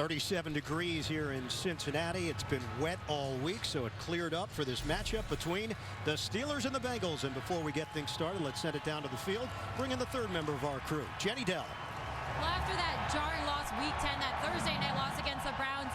37 degrees here in Cincinnati. It's been wet all week, so it cleared up for this matchup between the Steelers and the Bengals. And before we get things started, let's send it down to the field. Bring in the third member of our crew, Jenny Dell. Well, after that jarring loss week 10, that Thursday night loss against the Browns,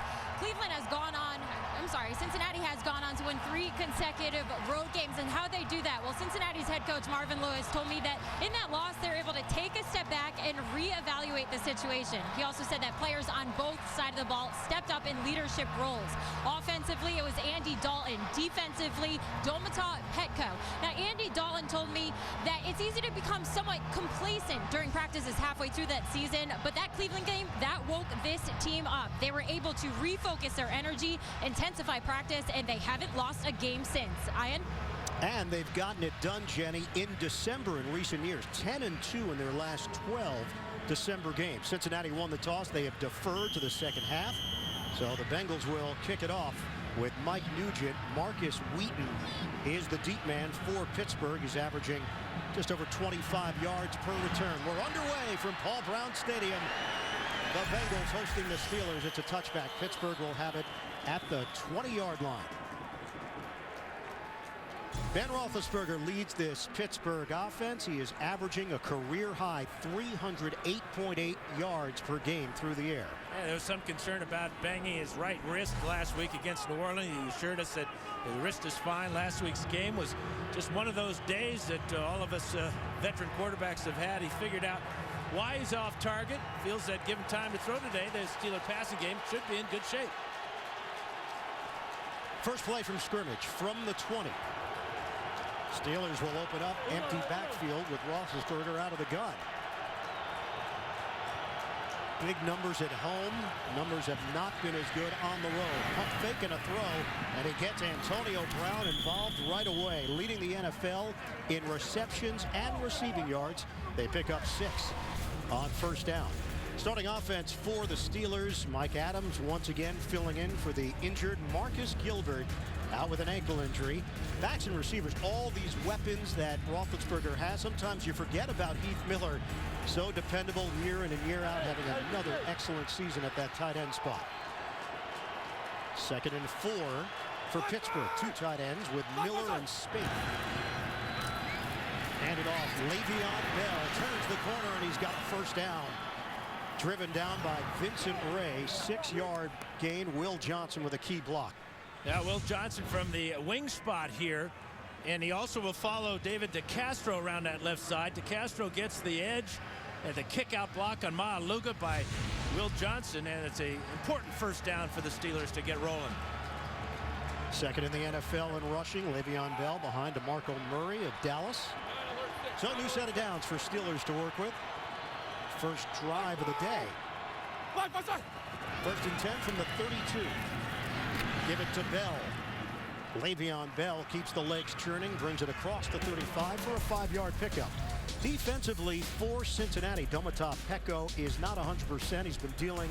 Cincinnati has gone on to win 3 consecutive road games. And how they do that? Well, Cincinnati's head coach Marvin Lewis told me that in that loss, they're able to take a step back and reevaluate the situation. He also said that players on both sides of the ball stepped up in leadership roles. Offensively, it was Andy Dalton. Defensively, Domata Petco. Now, Andy Dalton told me that it's easy to become somewhat complacent during practices halfway through that season, but that Cleveland game, that woke this team up. They were able to refocus their energy, intensify practice, and they haven't lost a game since. Ian? And they've gotten it done, Jenny, in December in recent years. 10-2 in their last 12 December games. Cincinnati won the toss. They have deferred to the second half. So the Bengals will kick it off with Mike Nugent. Marcus Wheaton is the deep man for Pittsburgh. He's averaging just over 25 yards per return. We're underway from Paul Brown Stadium. The Bengals hosting the Steelers. It's a touchback. Pittsburgh will have it at the 20-yard line. Ben Roethlisberger leads this Pittsburgh offense. He is averaging a career-high 308.8 yards per game through the air. Yeah, there was some concern about banging his right wrist last week against New Orleans. He assured us that the wrist is fine. Last week's game was just one of those days that all of us veteran quarterbacks have had. He figured out why he's off target. Feels that given time to throw today, the Steeler passing game should be in good shape. First play from scrimmage from the 20. Steelers will open up empty backfield with Roethlisberger out of the gun. Big numbers at home. Numbers have not been as good on the road. Pump fake and a throw, and he gets Antonio Brown involved right away, leading the NFL in receptions and receiving yards. They pick up 6 on first down. Starting offense for the Steelers, Mike Adams once again filling in for the injured Marcus Gilbert, out with an ankle injury. Backs and receivers, all these weapons that Roethlisberger has. Sometimes you forget about Heath Miller. So dependable year in and year out, having another excellent season at that tight end spot. 2nd and 4 for Pittsburgh. 2 tight ends with Miller and Spate. Handed off. Le'Veon Bell turns the corner, and he's got a first down. Driven down by Vincent Ray. 6-yard gain. Will Johnson with a key block. Yeah, Will Johnson from the wing spot here. And he also will follow David DeCastro around that left side. DeCastro gets the edge and the kick-out block on Moreeeee by Will Johnson. And it's an important first down for the Steelers to get rolling. 2nd in the NFL in rushing. Le'Veon Bell behind DeMarco Murray of Dallas. So a new set of downs for Steelers to work with. First drive of the day. 1st and 10 from the 32. Give it to Bell. Le'Veon Bell keeps the legs churning, brings it across the 35 for a 5-yard pickup. Defensively for Cincinnati, Domata Petco is not 100%. He's been dealing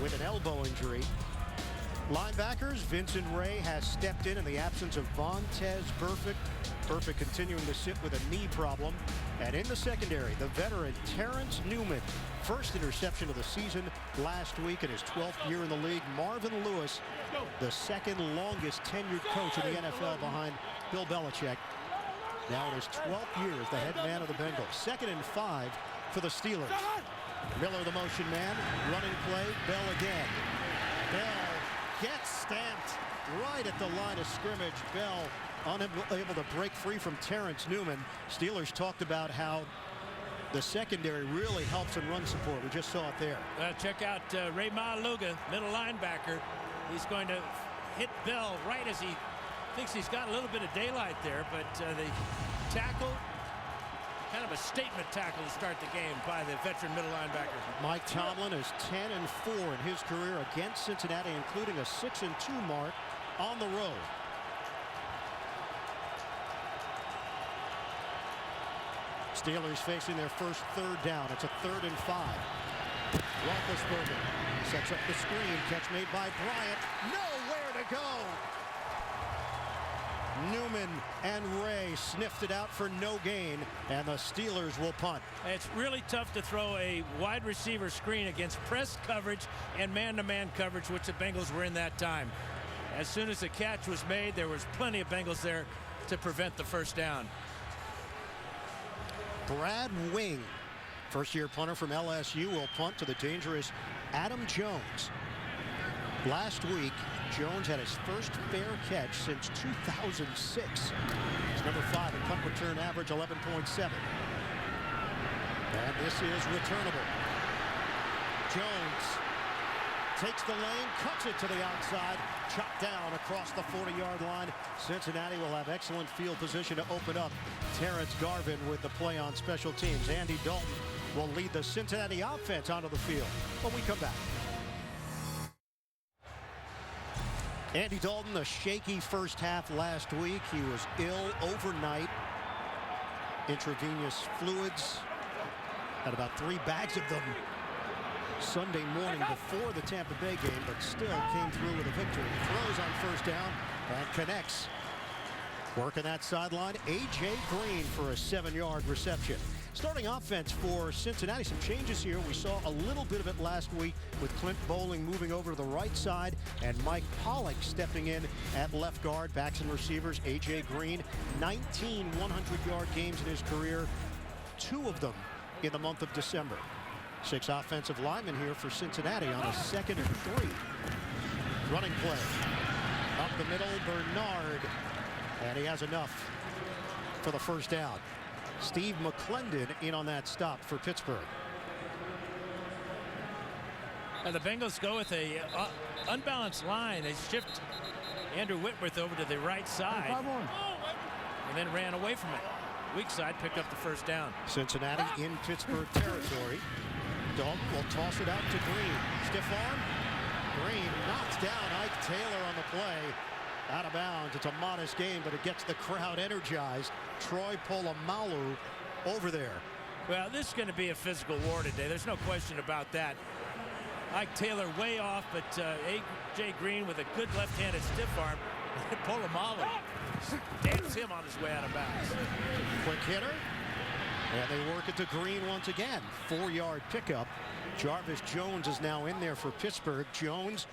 with an elbow injury. Linebackers, Vincent Ray has stepped in the absence of Vontaze Burfict. Burfict continuing to sit with a knee problem. And in the secondary, the veteran Terrence Newman. First interception of the season last week in his 12th year in the league. Marvin Lewis, the 2nd longest tenured coach in the NFL behind Bill Belichick. Now in his 12th year as the head man of the Bengals. 2nd and 5 for the Steelers. Miller the motion man. Running play. Bell again. Bell gets stamped right at the line of scrimmage. Bell unable to break free from Terrence Newman. Steelers talked about how the secondary really helps in run support. We just saw it there. Check out Ray Moreeeee, middle linebacker. He's going to hit Bell right as he thinks he's got a little bit of daylight there, but the tackle, kind of a statement tackle to start the game by the veteran middle linebacker. Mike Tomlin is 10-4 in his career against Cincinnati, including a 6-2 mark on the road. Steelers facing their first 3rd down. It's a 3rd and 5. Roethlisberger sets up the screen. Catch made by Bryant. Nowhere to go. Newman and Ray sniffed it out for no gain, and the Steelers will punt. It's really tough to throw a wide receiver screen against press coverage and man-to-man coverage, which the Bengals were in that time. As soon as the catch was made, there was plenty of Bengals there to prevent the first down. Brad Wing, first-year punter from LSU, will punt to the dangerous Adam Jones. Last week, Jones had his first fair catch since 2006. He's number 5 in punt return average, 11.7. And this is returnable. Jones takes the lane, cuts it to the outside, chopped down across the 40-yard line. Cincinnati will have excellent field position to open up. Terrence Garvin with the play on special teams. Andy Dalton will lead the Cincinnati offense onto the field when we come back. Andy Dalton, a shaky first half last week. He was ill overnight. Intravenous fluids. Had about 3 bags of them Sunday morning before the Tampa Bay game, but still came through with a victory. Throws on first down and connects. Working that sideline, A.J. Green for a 7-yard reception. Starting offense for Cincinnati, some changes here. We saw a little bit of it last week with Clint Bowling moving over to the right side and Mike Pollock stepping in at left guard. Backs and receivers, A.J. Green, 19 100-yard games in his career, 2 of them in the month of December. 6 offensive linemen here for Cincinnati on a 2nd and 3. Running play. Up the middle, Bernard. And he has enough for the first down. Steve McClendon in on that stop for Pittsburgh. And the Bengals go with a unbalanced line. They shift Andrew Whitworth over to the right side and then ran away from it. Weak side picked up the first down. Cincinnati in Pittsburgh territory. Dalton will toss it out to Green. Stiff arm. Green knocks down Ike Taylor on the play. Out of bounds. It's a modest game, but it gets the crowd energized. Troy Polamalu over there. Well, this is going to be a physical war today. There's no question about that. Ike Taylor way off, but A.J. Green with a good left-handed stiff arm. Polamalu dance him on his way out of bounds. Quick hitter. And they work it to Green once again. 4-yard pickup. Jarvis Jones is now in there for Pittsburgh. Jones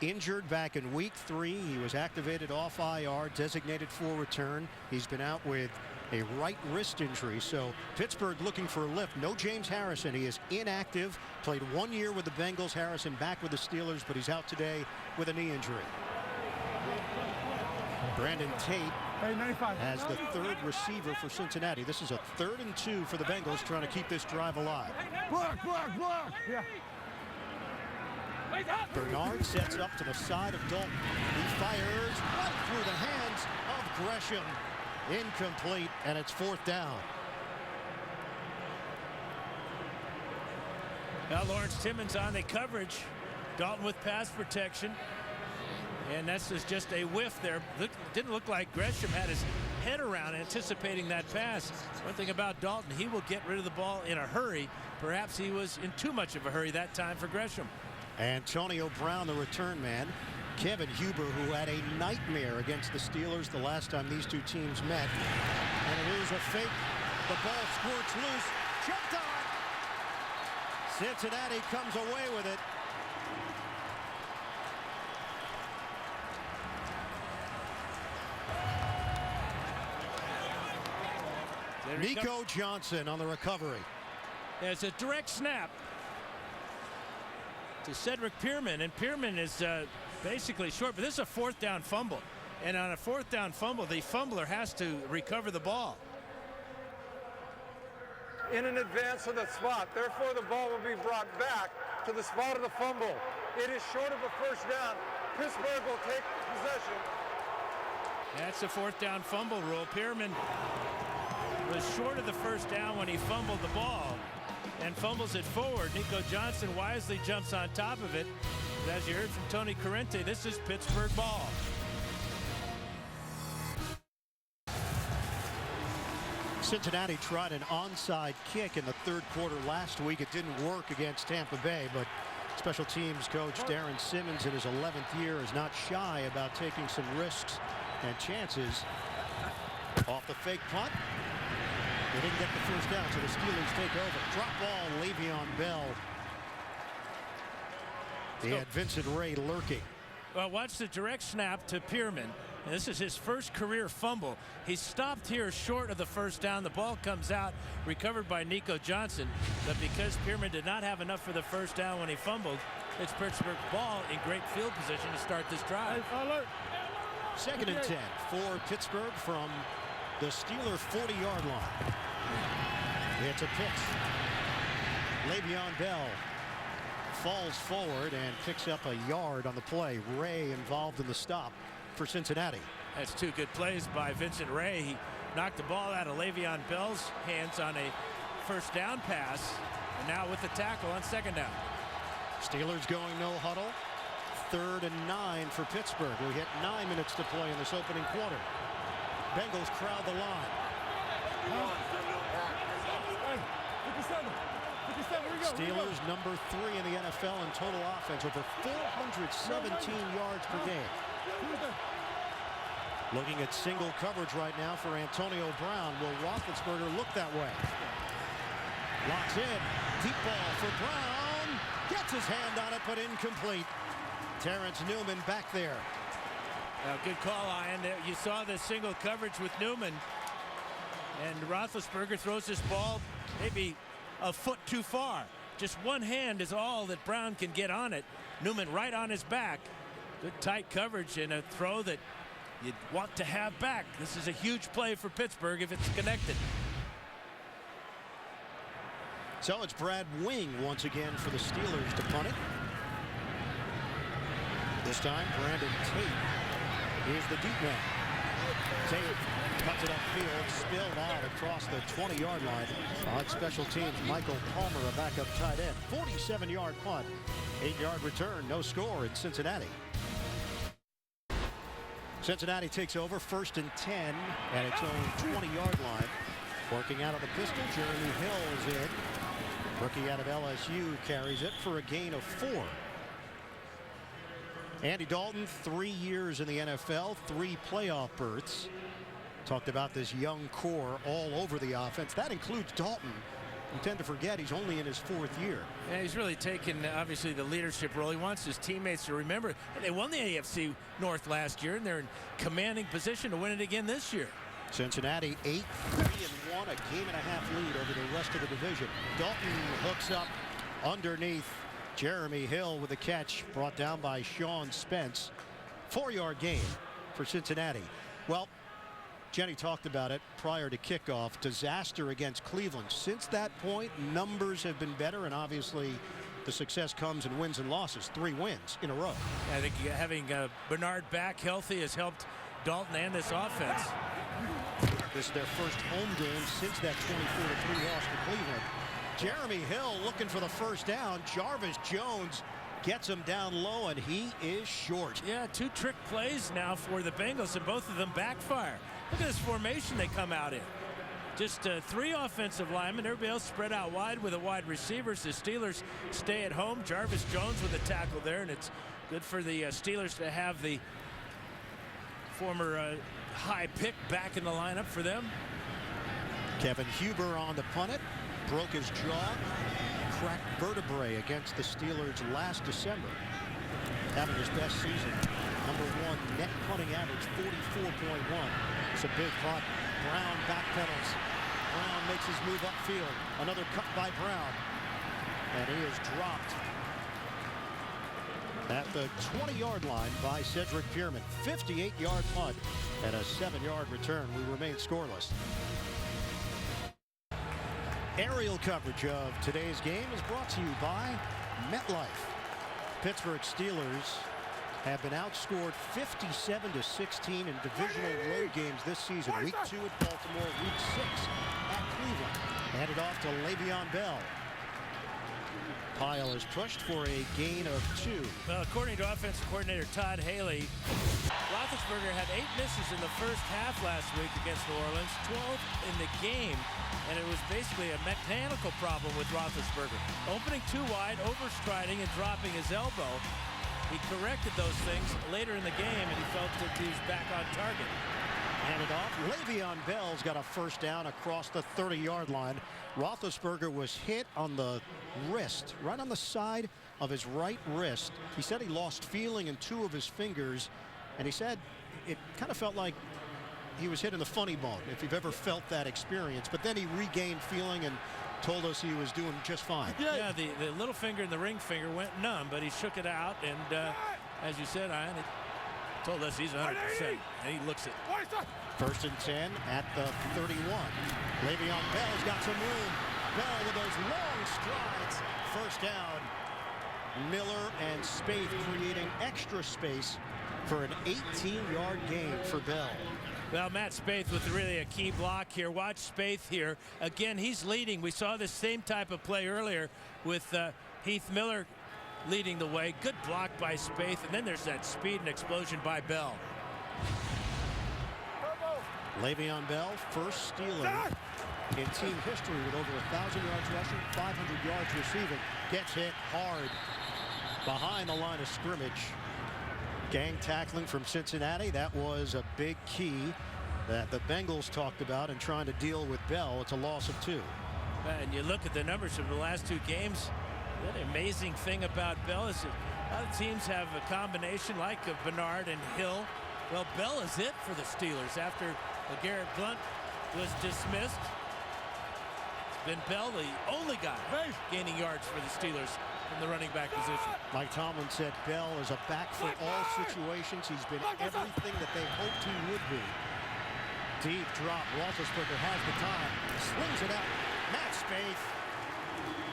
injured back in week 3. He was activated off IR, designated for return. He's been out with a right wrist injury. So Pittsburgh looking for a lift. No James Harrison. He is inactive. Played 1 year with the Bengals. Harrison back with the Steelers, but he's out today with a knee injury. Brandon Tate as the 3rd receiver for Cincinnati. This is a 3rd and 2 for the Bengals trying to keep this drive alive. Block. Yeah. Bernard sets up to the side of Dalton. He fires right through the hands of Gresham. Incomplete, and it's 4th down. Now Lawrence Timmons on the coverage. Dalton with pass protection. And that's just a whiff there. Didn't look like Gresham had his head around anticipating that pass. One thing about Dalton, he will get rid of the ball in a hurry. Perhaps he was in too much of a hurry that time for Gresham. Antonio Brown, the return man. Kevin Huber, who had a nightmare against the Steelers the last time these 2 teams met. And it is a fake. The ball squirts loose. Jumped on. Cincinnati comes away with it. Nico Johnson on the recovery. It's a direct snap to Cedric Pierman, and Pierman is basically short, but this is a 4th down fumble. And on a 4th down fumble, the fumbler has to recover the ball. In an advance of the spot. Therefore, the ball will be brought back to the spot of the fumble. It is short of a first down. Pittsburgh will take possession. That's a 4th down fumble rule. Pierman was short of the first down when he fumbled the ball and fumbles it forward. Nico Johnson wisely jumps on top of it. But as you heard from Tony Corrente, this is Pittsburgh ball. Cincinnati tried an onside kick in the 3rd quarter last week. It didn't work against Tampa Bay, but special teams coach Darren Simmons in his 11th year is not shy about taking some risks and chances off the fake punt. They didn't get the first down, so the Steelers take over. Drop ball, Le'Veon Bell. They had Vincent Ray lurking. Well, watch the direct snap to Pearman. And this is his first career fumble. He stopped here short of the first down. The ball comes out, recovered by Nico Johnson. But because Pearman did not have enough for the first down when he fumbled, it's Pittsburgh's ball in great field position to start this drive. Second and 10 for Pittsburgh from the Steeler 40-yard line. It's a pitch. Le'Veon Bell falls forward and picks up a yard on the play. Ray involved in the stop for Cincinnati. That's two good plays by Vincent Ray. He knocked the ball out of Le'Veon Bell's hands on a first down pass. And now with the tackle on second down. Steelers going no huddle. 3rd and 9 for Pittsburgh. We hit 9 minutes to play in this opening quarter. Bengals crowd the line. Steelers number 3 in the NFL in total offense, over 417 yards per game. Looking at single coverage right now for Antonio Brown. Will Roethlisberger look that way? Locks in. Deep ball for Brown. Gets his hand on it, but incomplete. Terrence Newman back there. Good call, Ian. You saw the single coverage with Newman. And Roethlisberger throws this ball maybe a foot too far. Just one hand is all that Brown can get on it. Newman right on his back. Good tight coverage and a throw that you'd want to have back. This is a huge play for Pittsburgh if it's connected. So it's Brad Wing once again for the Steelers to punt it. This time Brandon Tate is the deep man. Tate cuts it upfield, spilled out across the 20-yard line. On special teams, Michael Palmer, a backup tight end. 47-yard punt, 8-yard return, no score in Cincinnati. Cincinnati takes over, 1st and 10 at its own 20-yard line. Working out of the pistol, Jeremy Hill is in. Rookie out of LSU carries it for a gain of 4. Andy Dalton, 3 years in the NFL, 3 playoff berths. Talked about this young core all over the offense. That includes Dalton. You tend to forget he's only in his 4th year. Yeah, he's really taken, obviously, the leadership role. He wants his teammates to remember they won the AFC North last year, and they're in commanding position to win it again this year. Cincinnati 8-3-1, a game-and-a-half lead over the rest of the division. Dalton hooks up underneath Jeremy Hill with a catch brought down by Sean Spence. 4-yard gain for Cincinnati. Well, Jenny talked about it prior to kickoff. Disaster against Cleveland. Since that point, numbers have been better, and obviously the success comes in wins and losses. 3 wins in a row. I think having Bernard back healthy has helped Dalton and this offense. This is their first home game since that 24-3 loss to Cleveland. Jeremy Hill looking for the first down. Jarvis Jones gets him down low, and he is short. Yeah, 2 trick plays now for the Bengals, and both of them backfire. Look at this formation they come out in. Just 3 offensive linemen. Everybody else spread out wide with a wide receivers. The Steelers stay at home. Jarvis Jones with a tackle there, and it's good for the Steelers to have the former high pick back in the lineup for them. Kevin Huber on the punt it. Broke his jaw. Cracked vertebrae against the Steelers last December. Having his best season. Number 1 net punting average, 44.1. It's a big punt. Brown backpedals. Brown makes his move upfield. Another cut by Brown. And he is dropped at the 20-yard line by Cedric Pearman. 58-yard punt and a 7-yard return. We remain scoreless. Aerial coverage of today's game is brought to you by MetLife. Pittsburgh Steelers have been outscored 57-16 in divisional road games this season. Week 2 at Baltimore, week 6 at Cleveland. Handed off to Le'Veon Bell. Pyle is pushed for a gain of 2. Well, according to offensive coordinator Todd Haley, Roethlisberger had 8 misses in the first half last week against New Orleans, 12 in the game, and it was basically a mechanical problem with Roethlisberger. Opening too wide, overstriding, and dropping his elbow. he corrected those things later in the game, and he felt that he was back on target. Handed off. Le'Veon Bell's got a first down across the 30-yard line. Roethlisberger was hit on the wrist, right on the side of his right wrist. He said he lost feeling in 2 of his fingers, and he said it kind of felt like he was hit in the funny bone, if you've ever felt that experience. But then he regained feeling and told us he was doing just fine. Yeah, the little finger and the ring finger went numb, but he shook it out, and as you said, Ian, he told us he's 100%, and he looks it. First and 10 at the 31. Le'Veon Bell's got some room. Bell with those long strides. First down. Miller and Spaeth creating extra space for an 18-yard gain for Bell. Well, Matt Spaeth with really a key block here. Watch Spaeth here. Again, he's leading. We saw this same type of play earlier with Heath Miller leading the way. Good block by Spaeth, and then there's that speed and explosion by Bell. Le'Veon Bell, first Steeler in team history with over 1,000 yards rushing, 500 yards receiving. Gets hit hard behind the line of scrimmage. Gang tackling from Cincinnati. That was a big key that the Bengals talked about in trying to deal with Bell. It's a loss of 2. And you look at the numbers from the last 2 games. The amazing thing about Bell is that other teams have a combination like Bernard and Hill. Well, Bell is it for the Steelers after Garrett Blunt was dismissed. It's been Bell, the only guy gaining yards for the Steelers in the running back position. Mike Tomlin said Bell is a back for all situations. He's been everything that they hoped he would be. Deep drop. Roethlisberger has the time. Slings it out. Matt Spaeth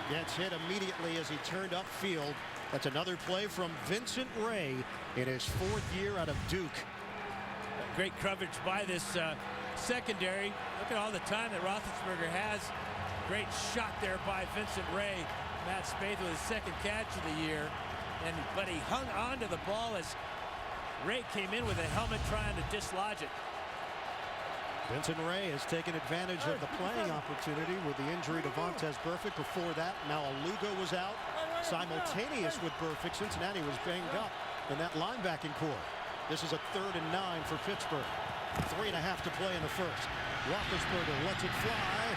gets hit immediately as he turned upfield. That's another play from Vincent Ray in his 4th year out of Duke. Great coverage by this secondary. Look at all the time that Roethlisberger has. Great shot there by Vincent Ray. Matt Spaeth with his 2nd catch of the year. But he hung on to the ball as Ray came in with a helmet trying to dislodge it. Vincent Ray has taken advantage of the playing opportunity with the injury to Vontaze Burfict. Before that, Malaluga was out. Simultaneous with Burfict, Cincinnati was banged up in that linebacking core. This is a 3rd and 9 for Pittsburgh. 3.5 to play in the first. Roethlisberger lets it fly.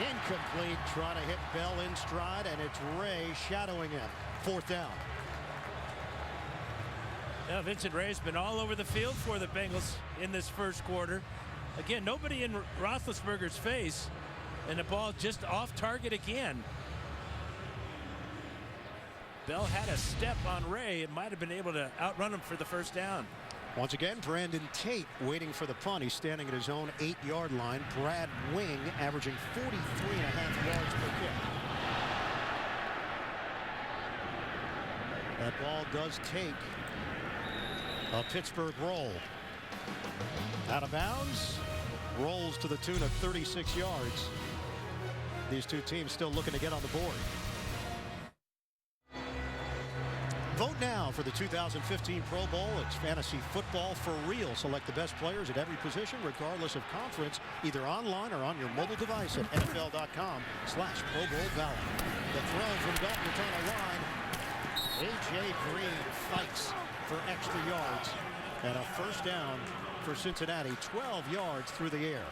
Incomplete, trying to hit Bell in stride, and it's Ray shadowing him. 4th down. Now, Vincent Ray's been all over the field for the Bengals in this first quarter. Again, nobody in Roethlisberger's face, and the ball just off target again. Bell had a step on Ray and might have been able to outrun him for the first down. Once again, Brandon Tate waiting for the punt. He's standing at his own 8-yard line. Brad Wing averaging 43.5 yards per kick. That ball does take a Pittsburgh roll. Out of bounds. Rolls to the tune of 36 yards. These two teams still looking to get on the board. Vote now for the 2015 Pro Bowl. It's fantasy football for real. Select the best players at every position, regardless of conference, either online or on your mobile device at NFL.com/Pro Bowl ballot. The throw from Dalton to turn a line. A.J. Green fights for extra yards. And a first down for Cincinnati, 12 yards through the air.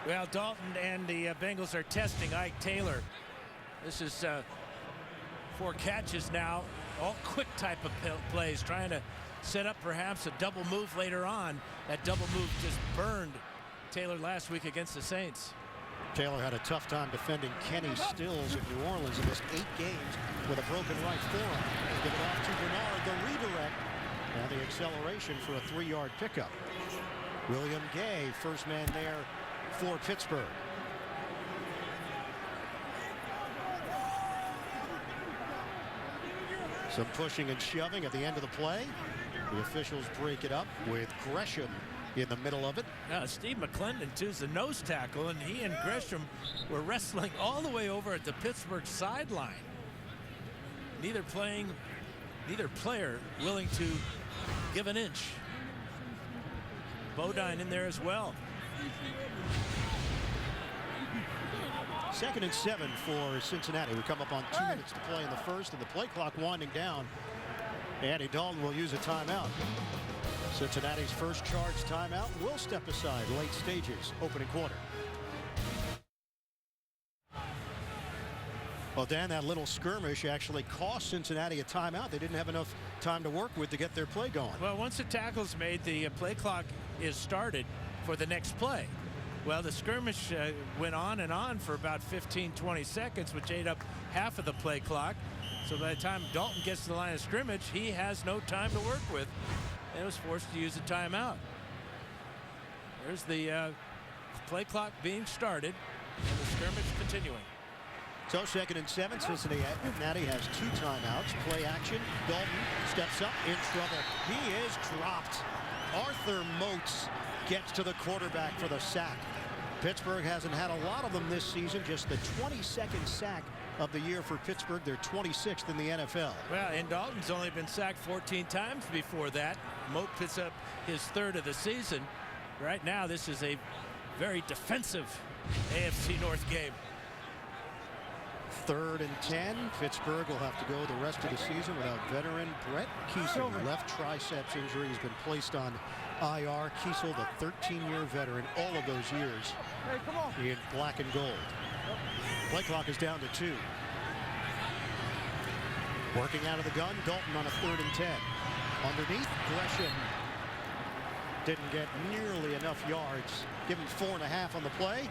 Well, Dalton and the Bengals are testing Ike Taylor. This is 4 catches now. All quick type of plays, trying to set up perhaps a double move later on. That double move just burned Taylor last week against the Saints. Taylor had a tough time defending Kenny Stills in New Orleans in missed 8 games with a broken right forearm. Give it off to Bernard, the redirect, and the acceleration for a 3-yard pickup. William Gay, first man there for Pittsburgh. Some pushing and shoving at the end of the play. The officials break it up with Gresham in the middle of it. Steve McClendon, too, is the nose tackle, and he and Gresham were wrestling all the way over at the Pittsburgh sideline. Neither player willing to give an inch. Bodine in there as well. 2nd and 7 for Cincinnati. We come up on 2 minutes to play in the first, and the play clock winding down. Andy Dalton will use a timeout. Cincinnati's first charged timeout will step aside late stages, opening quarter. Well, Dan, that little skirmish actually cost Cincinnati a timeout. They didn't have enough time to work with to get their play going. Well, once the tackle's made, the play clock is started for the next play. Well, the skirmish went on and on for about 15-20 seconds, which ate up half of the play clock. So by the time Dalton gets to the line of scrimmage, he has no time to work with and was forced to use a timeout. There's the play clock being started and the skirmish continuing. So 2nd and 7. Cincinnati has 2 timeouts. Play action. Dalton steps up, in trouble. He is dropped. Arthur Moats gets to the quarterback for the sack. Pittsburgh hasn't had a lot of them this season. Just the 22nd sack of the year for Pittsburgh. They're 26th in the NFL. Well, and Dalton's only been sacked 14 times before that. Moat picks up his 3rd of the season. Right now, this is a very defensive AFC North game. 3rd and 10. Pittsburgh will have to go the rest of the season without veteran Brett Kiesel. Left triceps injury has been placed on IR. Kiesel, the 13-year veteran, all of those years in black and gold. Play clock is down to 2. Working out of the gun, Dalton on a 3rd and 10. Underneath, Gresham didn't get nearly enough yards. Give him 4.5 on the play.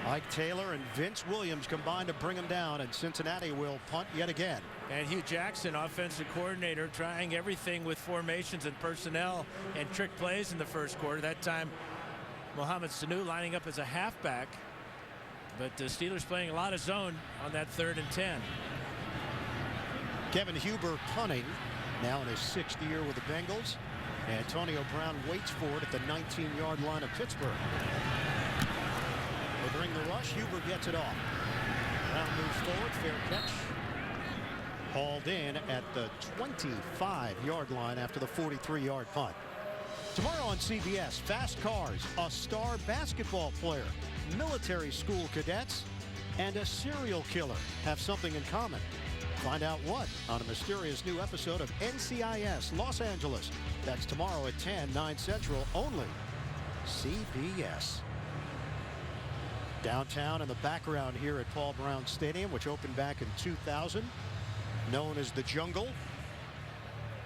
Ike Taylor and Vince Williams combined to bring him down, and Cincinnati will punt yet again. And Hugh Jackson, offensive coordinator, trying everything with formations and personnel and trick plays in the first quarter. That time, Mohamed Sanu lining up as a halfback. But the Steelers playing a lot of zone on that 3rd and 10. Kevin Huber punting, now in his 6th year with the Bengals. Antonio Brown waits for it at the 19-yard line of Pittsburgh. They bring the rush. Huber gets it off. Brown moves forward. Fair catch. Hauled in at the 25-yard line after the 43-yard punt. Tomorrow on CBS, fast cars, a star basketball player, military school cadets, and a serial killer have something in common. Find out what on a mysterious new episode of NCIS Los Angeles. That's tomorrow at 10, 9 Central, only CBS. Downtown in the background here at Paul Brown Stadium, which opened back in 2000, known as the Jungle.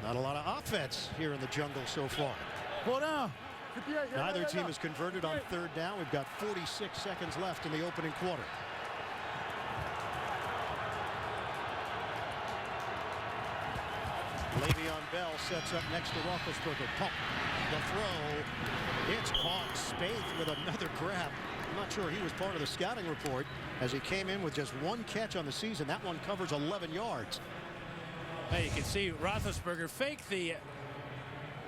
Not a lot of offense here in the Jungle so far. Neither team has converted on 3rd down. We've got 46 seconds left in the opening quarter. Le'Veon Bell sets up next to Roethlisberger. Pump. The throw. It's caught. Spaeth with another grab. I'm not sure he was part of the scouting report as he came in with just 1 catch on the season. That one covers 11 yards. Now you can see Roethlisberger faked the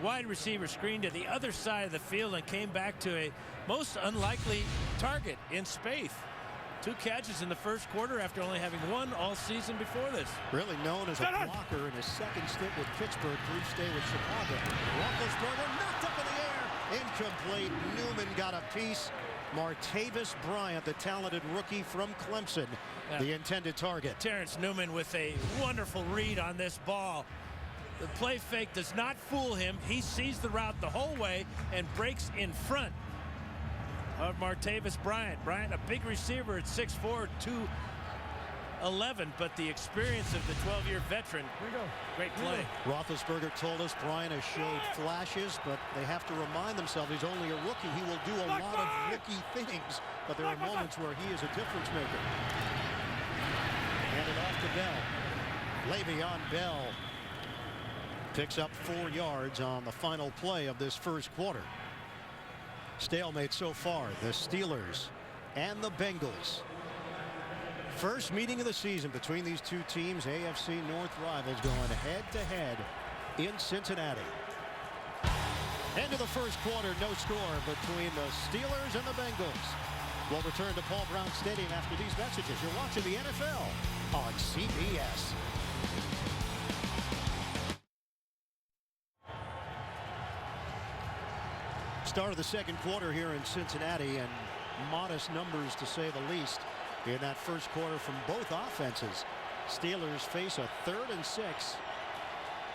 wide receiver screen to the other side of the field and came back to a most unlikely target in Spaeth. 2 catches in the first quarter after only having 1 all season before this. Really known as a blocker in his 2nd stint with Pittsburgh, brief stay with Chicago. Roethlisberger knocked up in the air. Incomplete. Newman got a piece. Martavis Bryant, the talented rookie from Clemson, the intended target. Terrence Newman with a wonderful read on this ball. The play fake does not fool him. He sees the route the whole way and breaks in front of Martavis Bryant. Bryant, a big receiver at 6'4", 211, but the experience of the 12-year veteran. Great play. Roethlisberger told us Bryant has showed flashes, but they have to remind themselves he's only a rookie. He will do a lot of rookie things, but there are moments where he is a difference maker. Handed off to Bell. Le'Veon Bell picks up 4 yards on the final play of this first quarter. Stalemate so far, the Steelers and the Bengals. First meeting of the season between these 2 teams, AFC North rivals, going head-to-head in Cincinnati. End of the first quarter, no score between the Steelers and the Bengals. We'll return to Paul Brown Stadium after these messages. You're watching the NFL on CBS. Start of the second quarter here in Cincinnati, and modest numbers to say the least in that first quarter from both offenses. Steelers face a 3rd and 6.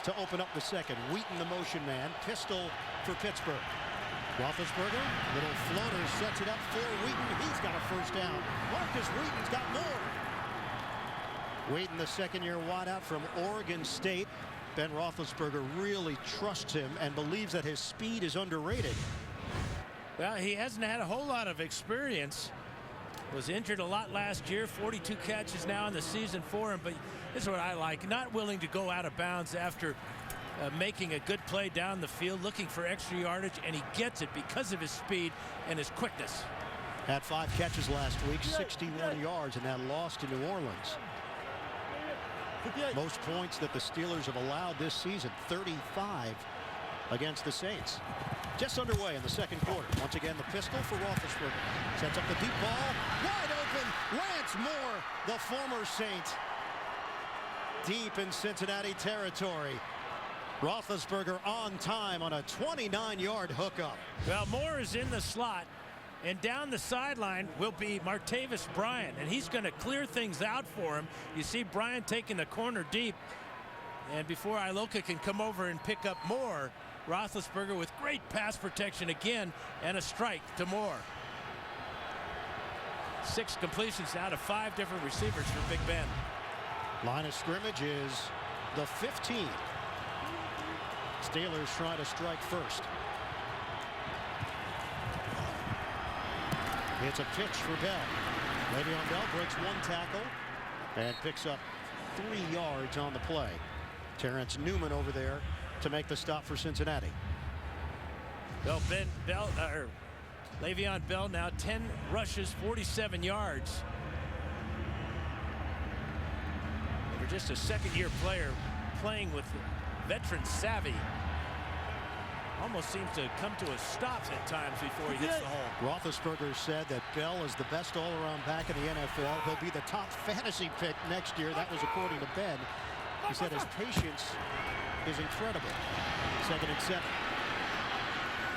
to open up the second. Wheaton, the motion man. Pistol for Pittsburgh. Roethlisberger, little floater, sets it up for Wheaton. He's got a first down. Marcus Wheaton's got more. Wheaton, the second-year wideout from Oregon State. Ben Roethlisberger really trusts him and believes that his speed is underrated. Well, he hasn't had a whole lot of experience. Was injured a lot last year. 42 catches now in the season for him. But this is what I like. Not willing to go out of bounds after making a good play down the field, looking for extra yardage, and he gets it because of his speed and his quickness. Had 5 catches last week, 61 yards in that loss to New Orleans. Most points that the Steelers have allowed this season, 35 against the Saints. Just underway in the second quarter. Once again, the pistol for Roethlisberger. Sets up the deep ball. Wide open. Lance Moore, the former Saint. Deep in Cincinnati territory. Roethlisberger on time on a 29-yard hookup. Well, Moore is in the slot. And down the sideline will be Martavis Bryant, and he's going to clear things out for him. You see Bryant taking the corner deep, and before Iloka can come over and pick up Moore, Roethlisberger with great pass protection again, and a strike to Moore. 6 completions out of 5 different receivers for Big Ben. Line of scrimmage is the 15. Steelers try to strike first. It's a pitch for Bell. Le'Veon Bell breaks 1 tackle and picks up 3 yards on the play. Terrence Newman over there to make the stop for Cincinnati. Le'Veon Bell now 10 rushes, 47 yards. For just a second-year player playing with veteran savvy. Almost seems to come to a stop at times before he hits the hole. Roethlisberger said that Bell is the best all-around back in the NFL. He'll be the top fantasy pick next year. That was according to Ben. He said his patience is incredible. 2nd and 7.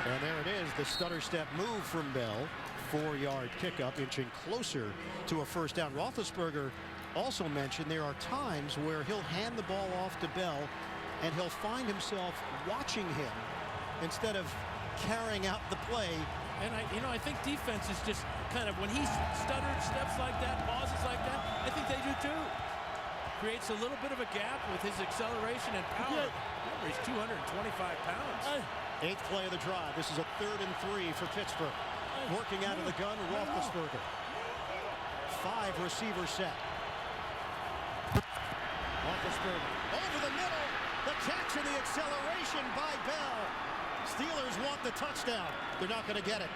And there it is, the stutter step move from Bell. 4-yard pickup, inching closer to a first down. Roethlisberger also mentioned there are times where he'll hand the ball off to Bell and he'll find himself watching him instead of carrying out the play. And I think defense is just kind of, when he stutters, steps like that, pauses like that, I think they do too. Creates a little bit of a gap with his acceleration and power. Remember, he's 225 pounds. 8th play of the drive. This is a 3rd and 3 for Pittsburgh. Working out of the gun, Roethlisberger. 5 receiver set. Roethlisberger over the middle. The catch and the acceleration by Bell. Steelers want the touchdown. They're not going to get it.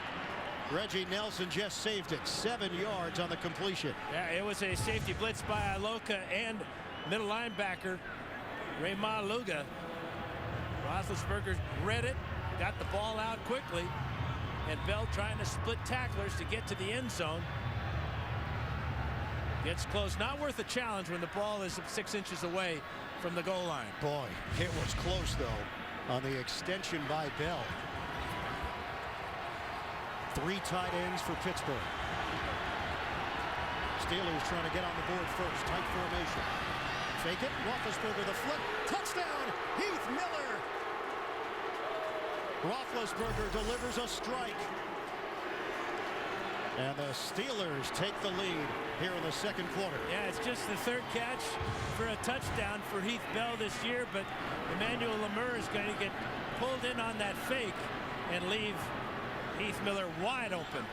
Reggie Nelson just saved it. 7 yards on the completion. Yeah, it was a safety blitz by Iloka and middle linebacker Raymond Luga. Roethlisberger read it, got the ball out quickly, and Bell trying to split tacklers to get to the end zone. Gets close. Not worth a challenge when the ball is 6 inches away from the goal line. Boy, it was close though on the extension by Bell. 3 tight ends for Pittsburgh. Steelers trying to get on the board first. Tight formation. Fake it. Roethlisberger the flip. Touchdown. Heath Miller. Roethlisberger delivers a strike. And the Steelers take the lead here in the second quarter. Yeah, it's just the 3rd catch for a touchdown for Heath Bell this year, but Emmanuel Lemur is going to get pulled in on that fake and leave Heath Miller wide open.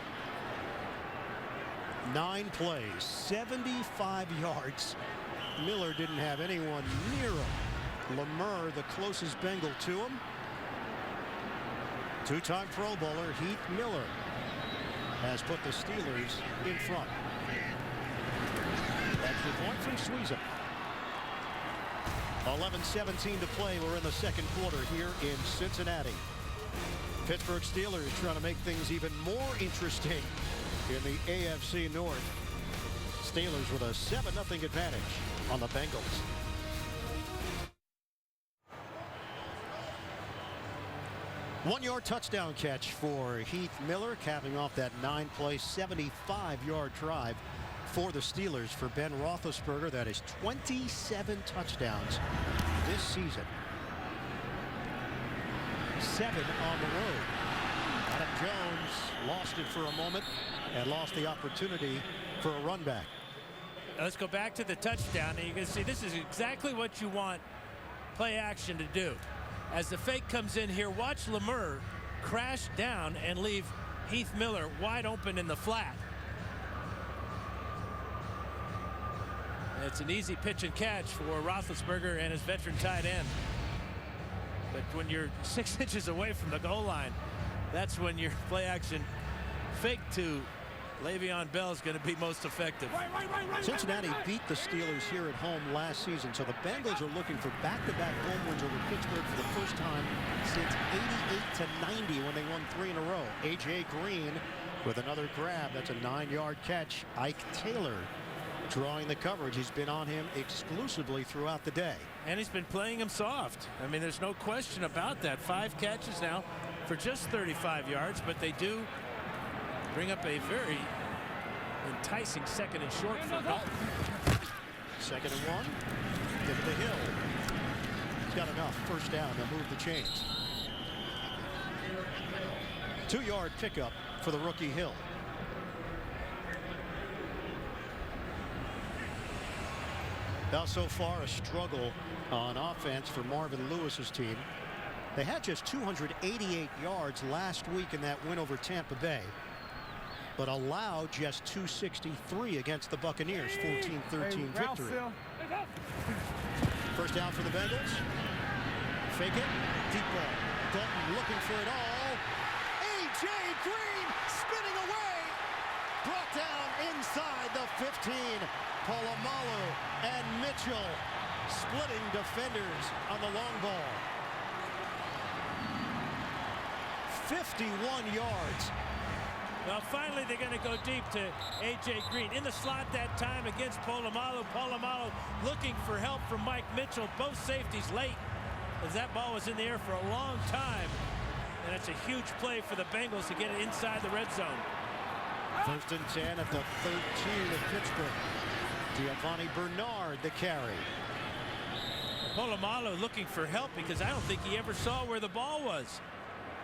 9 plays, 75 yards. Miller didn't have anyone near him. Lemur, the closest Bengal to him. 2-time Pro Bowler Heath Miller has put the Steelers in front. Extra point from Suiza. 11:17 to play. We're in the second quarter here in Cincinnati. Pittsburgh Steelers trying to make things even more interesting in the AFC North. Steelers with a 7-0 advantage on the Bengals. One-yard touchdown catch for Heath Miller, capping off that 9-play, 75-yard drive for the Steelers for Ben Roethlisberger. That is 27 touchdowns this season. 7 on the road. Adam Jones lost it for a moment and lost the opportunity for a run back. Let's go back to the touchdown. And you can see this is exactly what you want play action to do. As the fake comes in here, watch Lemur crash down and leave Heath Miller wide open in the flat. It's an easy pitch and catch for Roethlisberger and his veteran tight end. But when you're 6 inches away from the goal line, that's when your play action fake to Le'Veon Bell is going to be most effective. Cincinnati beat the Steelers here at home last season, so the Bengals are looking for back-to-back home wins over Pittsburgh for the first time since 88-90 when they won 3 in a row. A.J. Green with another grab. That's a 9-yard catch. Ike Taylor drawing the coverage. He's been on him exclusively throughout the day. And he's been playing him soft. I mean, there's no question about that. 5 catches now for just 35 yards, but they do bring up a very enticing 2nd and short for Dalton. 2nd and 1. Give it to Hill. He's got enough. First down. They'll move the chains. 2-yard pickup for the rookie Hill. Now so far a struggle on offense for Marvin Lewis's team. They had just 288 yards last week in that win over Tampa Bay, but allowed just 263 against the Buccaneers. 14-13 victory. First down for the Bengals. Fake it. Deep ball. Dalton looking for it all. A.J. Green spinning away. Brought down inside the 15. Polamalu and Mitchell splitting defenders on the long ball. 51 yards. Well, finally they're going to go deep to A.J. Green in the slot that time against Polamalu. Polamalu looking for help from Mike Mitchell. Both safeties late as that ball was in the air for a long time. And it's a huge play for the Bengals to get it inside the red zone. 1st and 10 at the 13 of Pittsburgh. Giovanni Bernard the carry. Polamalu looking for help because I don't think he ever saw where the ball was.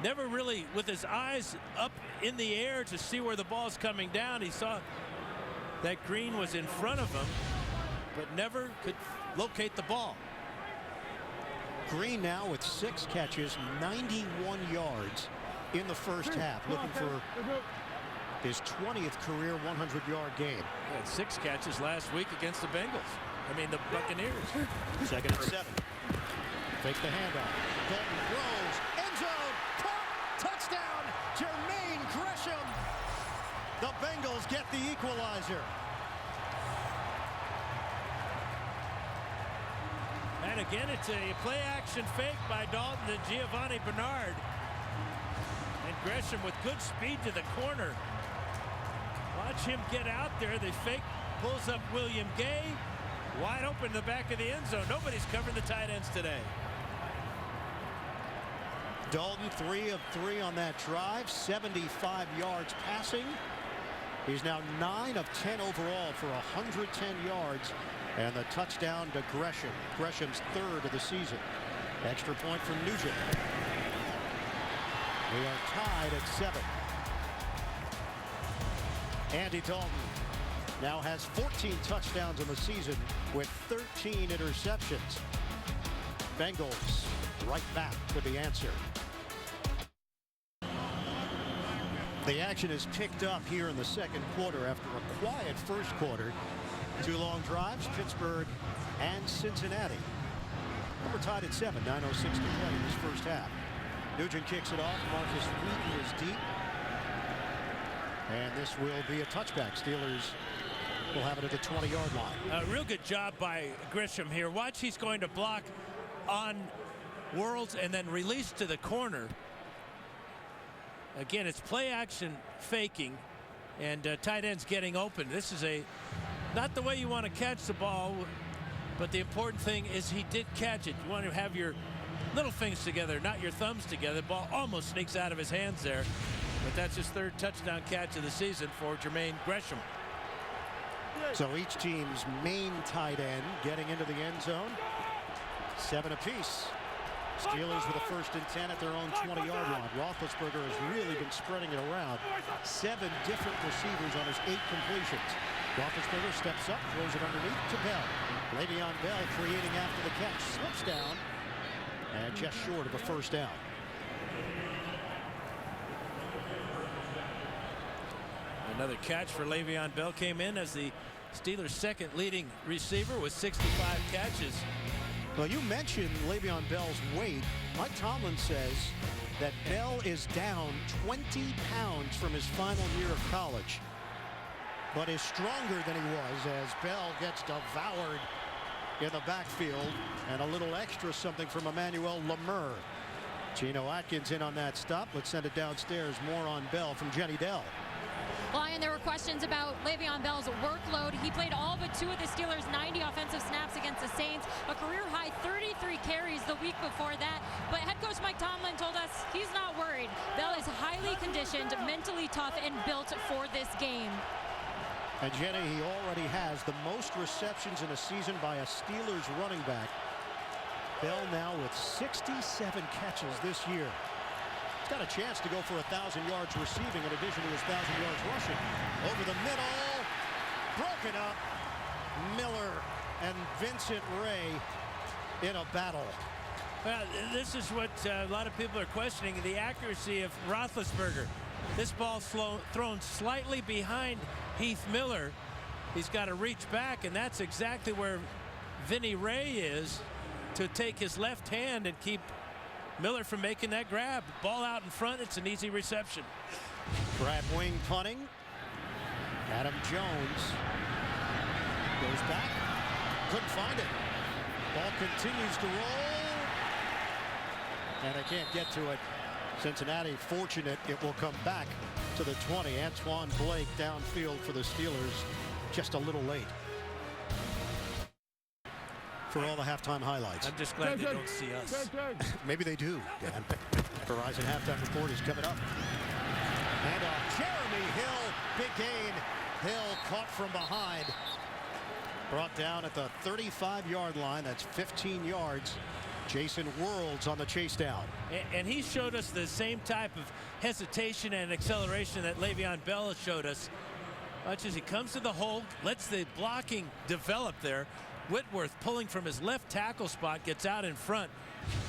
Never really with his eyes up in the air to see where the ball's coming down. He saw that Green was in front of him, but never could locate the ball. Green now with 6 catches, 91 yards in the first half, looking for his 20th career 100-yard game. He had 6 catches last week against the Bengals. I mean, the Buccaneers. 2nd and 7. Fake the handoff. Dalton throws. End zone. Caught. Touchdown. Jermaine Gresham. The Bengals get the equalizer. And again, it's a play-action fake by Dalton to Giovanni Bernard. And Gresham with good speed to the corner. Watch him get out there. The fake pulls up William Gay. Wide open in the back of the end zone. Nobody's covering the tight ends today. Dalton 3 of 3 on that drive. 75 yards passing. He's now 9 of 10 overall for 110 yards. And the touchdown to Gresham. Gresham's 3rd of the season. Extra point from Nugent. We are tied at 7. Andy Dalton now has 14 touchdowns in the season with 13 interceptions. Bengals right back with the answer. The action is picked up here in the 2nd quarter after a quiet 1st quarter. 2 long drives, Pittsburgh and Cincinnati. We're tied at 7, 9:06 to play in this first half. Nugent kicks it off. Marcus Wheaton is deep. And this will be a touchback. Steelers will have it at the 20-yard line. A real good job by Gresham here. Watch, he's going to block on Worlds and then release to the corner. Again, it's play action faking and tight ends getting open. This is not the way you want to catch the ball, but the important thing is he did catch it. You want to have your little fingers together, not your thumbs together. The ball almost sneaks out of his hands there. But that's his 3rd touchdown catch of the season for Jermaine Gresham. So each team's main tight end getting into the end zone. 7 apiece. Steelers with a 1st and 10 at their own 20-yard line. Roethlisberger has really been spreading it around. 7 different receivers on his 8 completions. Roethlisberger steps up, throws it underneath to Bell. Le'Veon Bell creating after the catch, slips down, and just short of a 1st down. Another catch for Le'Veon Bell came in as the Steelers' 2nd leading receiver with 65 catches. Well, you mentioned Le'Veon Bell's weight. Mike Tomlin says that Bell is down 20 pounds from his final year of college, but is stronger than he was as Bell gets devoured in the backfield, and a little extra something from Emmanuel Lemur. Geno Atkins in on that stop. Let's send it downstairs. More on Bell from Jenny Dell. Lion, there were questions about Le'Veon Bell's workload. He played all but 2 of the Steelers' 90 offensive snaps against the Saints, a career-high 33 carries the week before that. But head coach Mike Tomlin told us he's not worried. Bell is highly conditioned, mentally tough, and built for this game. And Jenny, he already has the most receptions in a season by a Steelers running back. Bell now with 67 catches this year. He's got a chance to go for 1,000 yards receiving in addition to his 1,000 yards rushing. Over the middle, broken up. Miller and Vincent Ray in a battle. Well, this is what a lot of people are questioning, the accuracy of Roethlisberger. This ball thrown slightly behind Heath Miller. He's got to reach back, and that's exactly where Vinny Ray is, to take his left hand and keep Miller from making that grab. Ball out in front, it's an easy reception. Brad Wing punting. Adam Jones goes back. Couldn't find it. Ball continues to roll. And they can't get to it. Cincinnati fortunate it will come back to the 20. Antoine Blake downfield for the Steelers, just a little late. For all the halftime highlights. I'm just glad they don't see us. Maybe they do, Dan. Verizon halftime report is coming up. And Jeremy Hill, big gain. Hill caught from behind. Brought down at the 35-yard line. That's 15 yards. Jason Worlds on the chase down. And he showed us the same type of hesitation and acceleration that Le'Veon Bell showed us. Much as he comes to the hole, lets the blocking develop there. Whitworth pulling from his left tackle spot, gets out in front.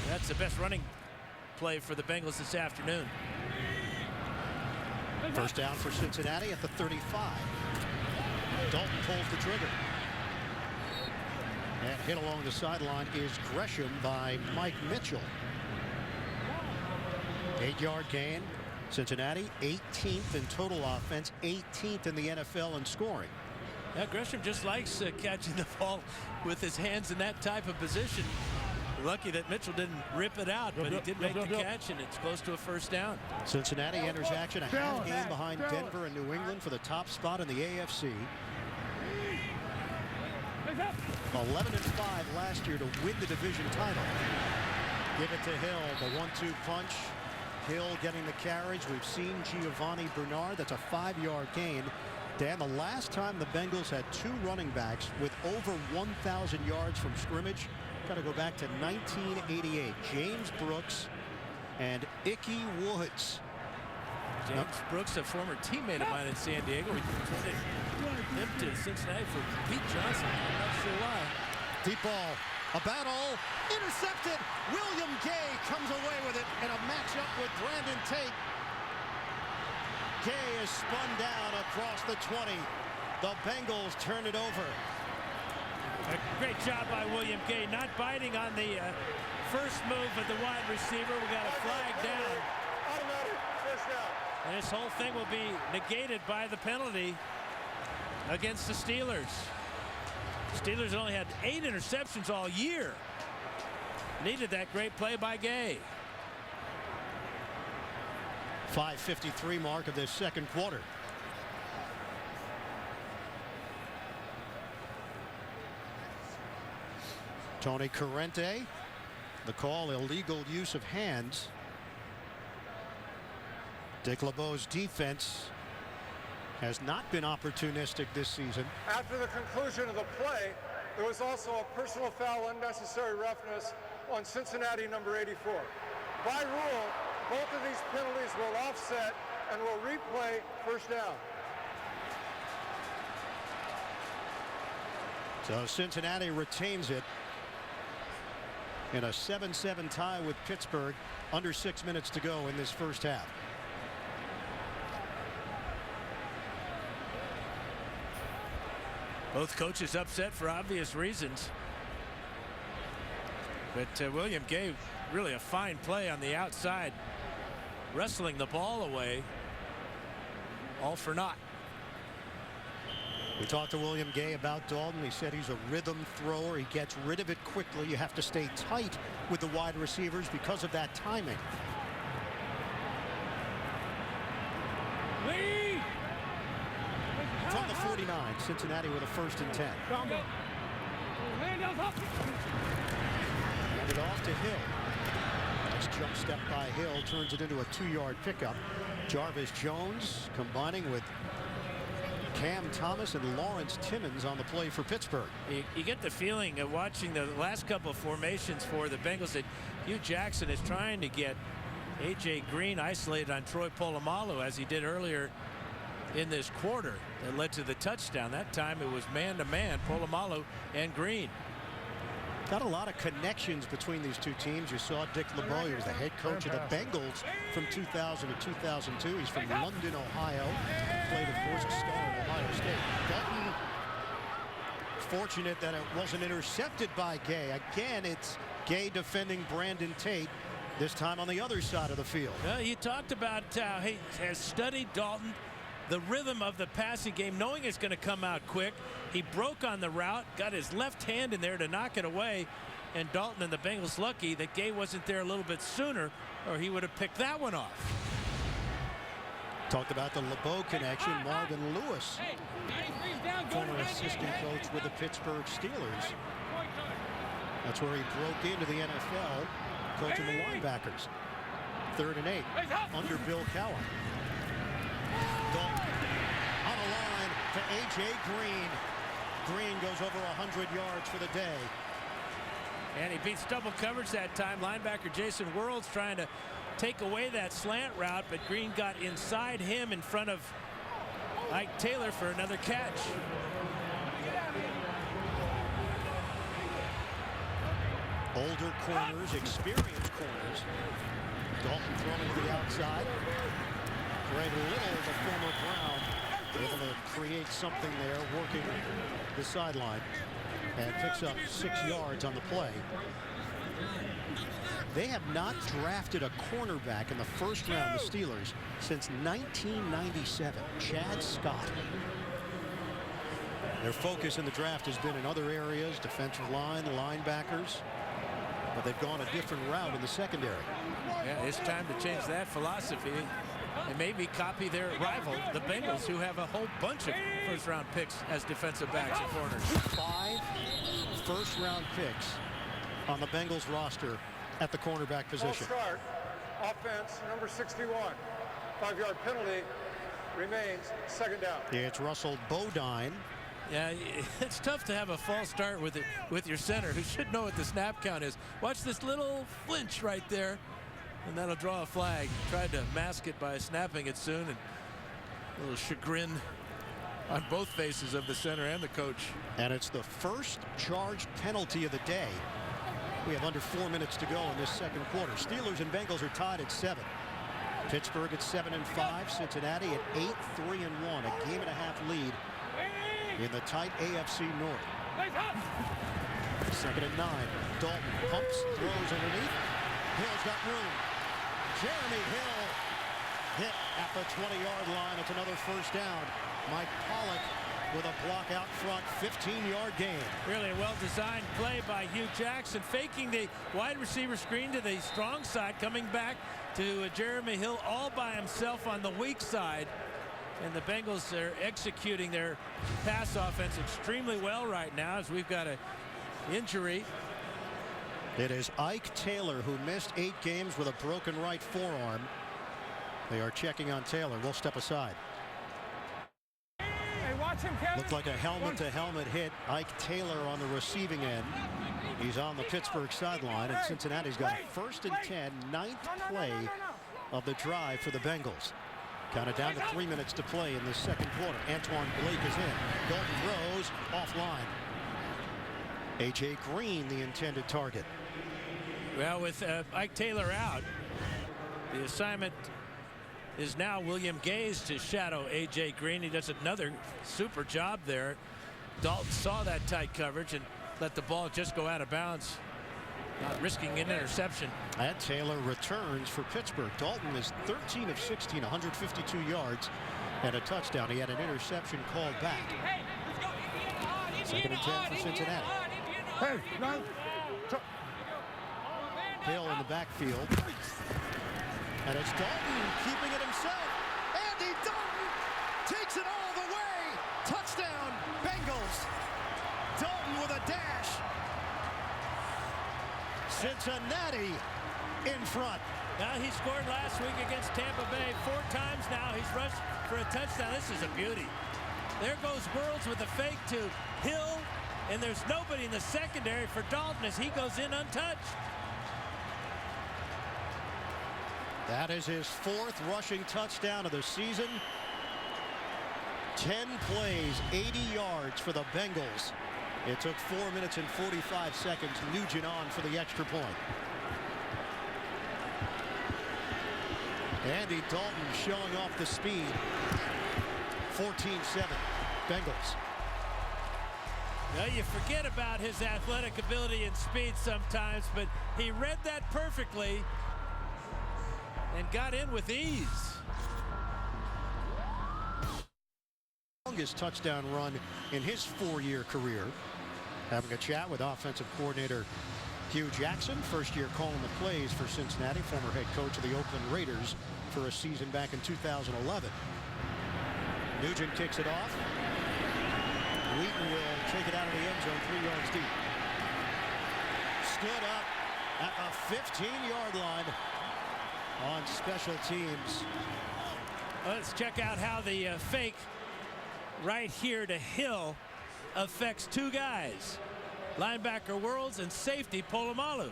That's the best running play for the Bengals this afternoon. First down for Cincinnati at the 35. Dalton pulls the trigger. And hit along the sideline is Gresham by Mike Mitchell. 8-yard gain. Cincinnati 18th in total offense, 18th in the NFL in scoring. Yeah, Gresham just likes catching the ball with his hands in that type of position. Lucky that Mitchell didn't rip it out, but he did make the catch, and it's close to a first down. Cincinnati enters action a half game behind Denver and New England for the top spot in the AFC. 11-5 last year to win the division title. Give it to Hill, the 1-2 punch. Hill getting the carriage. We've seen Giovanni Bernard. That's a 5-yard gain. Dan, the last time the Bengals had 2 running backs with over 1,000 yards from scrimmage, got to go back to 1988. James Brooks and Ickey Woods. James Brooks, a former teammate of mine in San Diego. We traded him to Cincinnati for Pete Johnson. I'm not sure why. Deep ball. A battle. Intercepted. William Gay comes away with it in a matchup with Brandon Tate. Gay is spun down across the 20. The Bengals turn it over. A great job by William Gay, not biting on the first move of the wide receiver. We got a flag down. Automatic first down. And this whole thing will be negated by the penalty against the Steelers. Steelers only had 8 interceptions all year. Needed that great play by Gay. 5:53 mark of this second quarter. Tony Corrente, the call, illegal use of hands. Dick LeBeau's defense has not been opportunistic this season. After the conclusion of the play, There was also a personal foul, unnecessary roughness on Cincinnati number 84. By rule, both of these penalties will offset and will replay first down. So Cincinnati retains it in a 7-7 tie with Pittsburgh. Under 6 minutes to go in this first half. Both coaches upset for obvious reasons. But William Gay, really a fine play on the outside, wrestling the ball away, all for naught. We talked to William Gay about Dalton. He said he's a rhythm thrower. He gets rid of it quickly. You have to stay tight with the wide receivers because of that timing. From the 49, Cincinnati with a 1st and 10. Hand it off to Hill. Nice jump step by Hill, turns it into a 2-yard pickup. Jarvis Jones combining with Cam Thomas and Lawrence Timmons on the play for Pittsburgh. You get the feeling of watching the last couple of formations for the Bengals that Hugh Jackson is trying to get A.J. Green isolated on Troy Polamalu as he did earlier in this quarter that led to the touchdown. That time it was man-to-man, Polamalu and Green. Got a lot of connections between these two teams. You saw Dick LeBeau. He was the head coach of the Bengals from 2000 to 2002. He's from London, Ohio. Played, of course, a star at Ohio State. Dalton, fortunate that it wasn't intercepted by Gay. Again, it's Gay defending Brandon Tate, this time on the other side of the field. Well, he talked about how he has studied Dalton, the rhythm of the passing game, knowing it's going to come out quick. He broke on the route, got his left hand in there to knock it away, and Dalton and the Bengals lucky that Gay wasn't there a little bit sooner, or he would have picked that one off. Talked about the LeBeau connection. Marvin Lewis, former assistant coach with the Pittsburgh Steelers. That's where he broke into the NFL, coaching the linebackers. 3rd and 8 under Bill Cowher. Dalton on a line to A.J. Green. Green goes over 100 yards for the day. And he beats double coverage that time. Linebacker Jason World's trying to take away that slant route, but Green got inside him in front of Ike Taylor for another catch. Older corners, experienced corners. Dalton throwing to the outside. Greg Little, the former Brown, able to create something there, working the sideline, and picks up 6 yards on the play. They have not drafted a cornerback in the first round, the Steelers, since 1997. Chad Scott. Their focus in the draft has been in other areas, defensive line, linebackers, but they've gone a different route in the secondary. Yeah, it's time to change that philosophy and maybe copy their rival, the Bengals, who have a whole bunch of first-round picks as defensive backs and corners. 5 first-round picks on the Bengals roster at the cornerback position. Full start. Offense, number 61. 5-yard penalty. Remains 2nd down. It's Russell Bodine. Yeah, it's tough to have a false start with your center, who should know what the snap count is. Watch this little flinch right there, and that'll draw a flag. Tried to mask it by snapping it soon, and a little chagrin on both faces of the center and the coach. And it's the first charged penalty of the day. We have under 4 minutes to go in this second quarter. Steelers and Bengals are tied at 7. Pittsburgh at 7-5. Cincinnati at 8, 3-1. A game-and-a-half lead in the tight AFC North. 2nd and 9. Dalton pumps, throws underneath. Hill's got room. Jeremy Hill hit at the 20-yard line. It's another first down. Mike Pollock with a block out front, 15-yard gain. Really a well-designed play by Hugh Jackson, faking the wide receiver screen to the strong side, coming back to Jeremy Hill all by himself on the weak side. And the Bengals are executing their pass offense extremely well right now, as we've got an injury. It is Ike Taylor, who missed 8 games with a broken right forearm. They are checking on Taylor. We'll step aside. Hey, watch Looked like a helmet-to-helmet hit. Ike Taylor on the receiving end. He's on the Pittsburgh sideline, and Cincinnati's got a 1st and 10, 9th play of the drive for the Bengals. Counted down to 3 minutes to play in the second quarter. Antoine Blake is in. Dalton throws offline. A.J. Green, the intended target. Well, with Ike Taylor out, the assignment is now William Gaze to shadow A.J. Green. He does another super job there. Dalton saw that tight coverage and let the ball just go out of bounds, not risking an interception. And Taylor returns for Pittsburgh. Dalton is 13 of 16, 152 yards and a touchdown. He had an interception called back. 2nd and 10 for Cincinnati. Hey, no. Hill in the backfield. And it's Dalton keeping it himself. Andy Dalton takes it all the way. Touchdown, Bengals. Dalton with a dash. Cincinnati in front. Now, he scored last week against Tampa Bay 4 times now. He's rushed for a touchdown. This is a beauty. There goes Worlds with a fake to Hill, and there's nobody in the secondary for Dalton as he goes in untouched. That is his 4th rushing touchdown of the season. 10 plays, 80 yards for the Bengals. It took 4 minutes and 45 seconds. Nugent on for the extra point. Andy Dalton showing off the speed. 14-7 Bengals. Well, you forget about his athletic ability and speed sometimes, but he read that perfectly and got in with ease. Longest touchdown run in his 4-year career. Having a chat with offensive coordinator Hugh Jackson, first year calling the plays for Cincinnati, former head coach of the Oakland Raiders for a season back in 2011. Nugent kicks it off. Wheaton will take it out of the end zone 3 yards deep. Stood up at the 15-yard line on special teams. Let's check out how the fake right here to Hill affects 2 guys. Linebacker Worlds and safety Polamalu.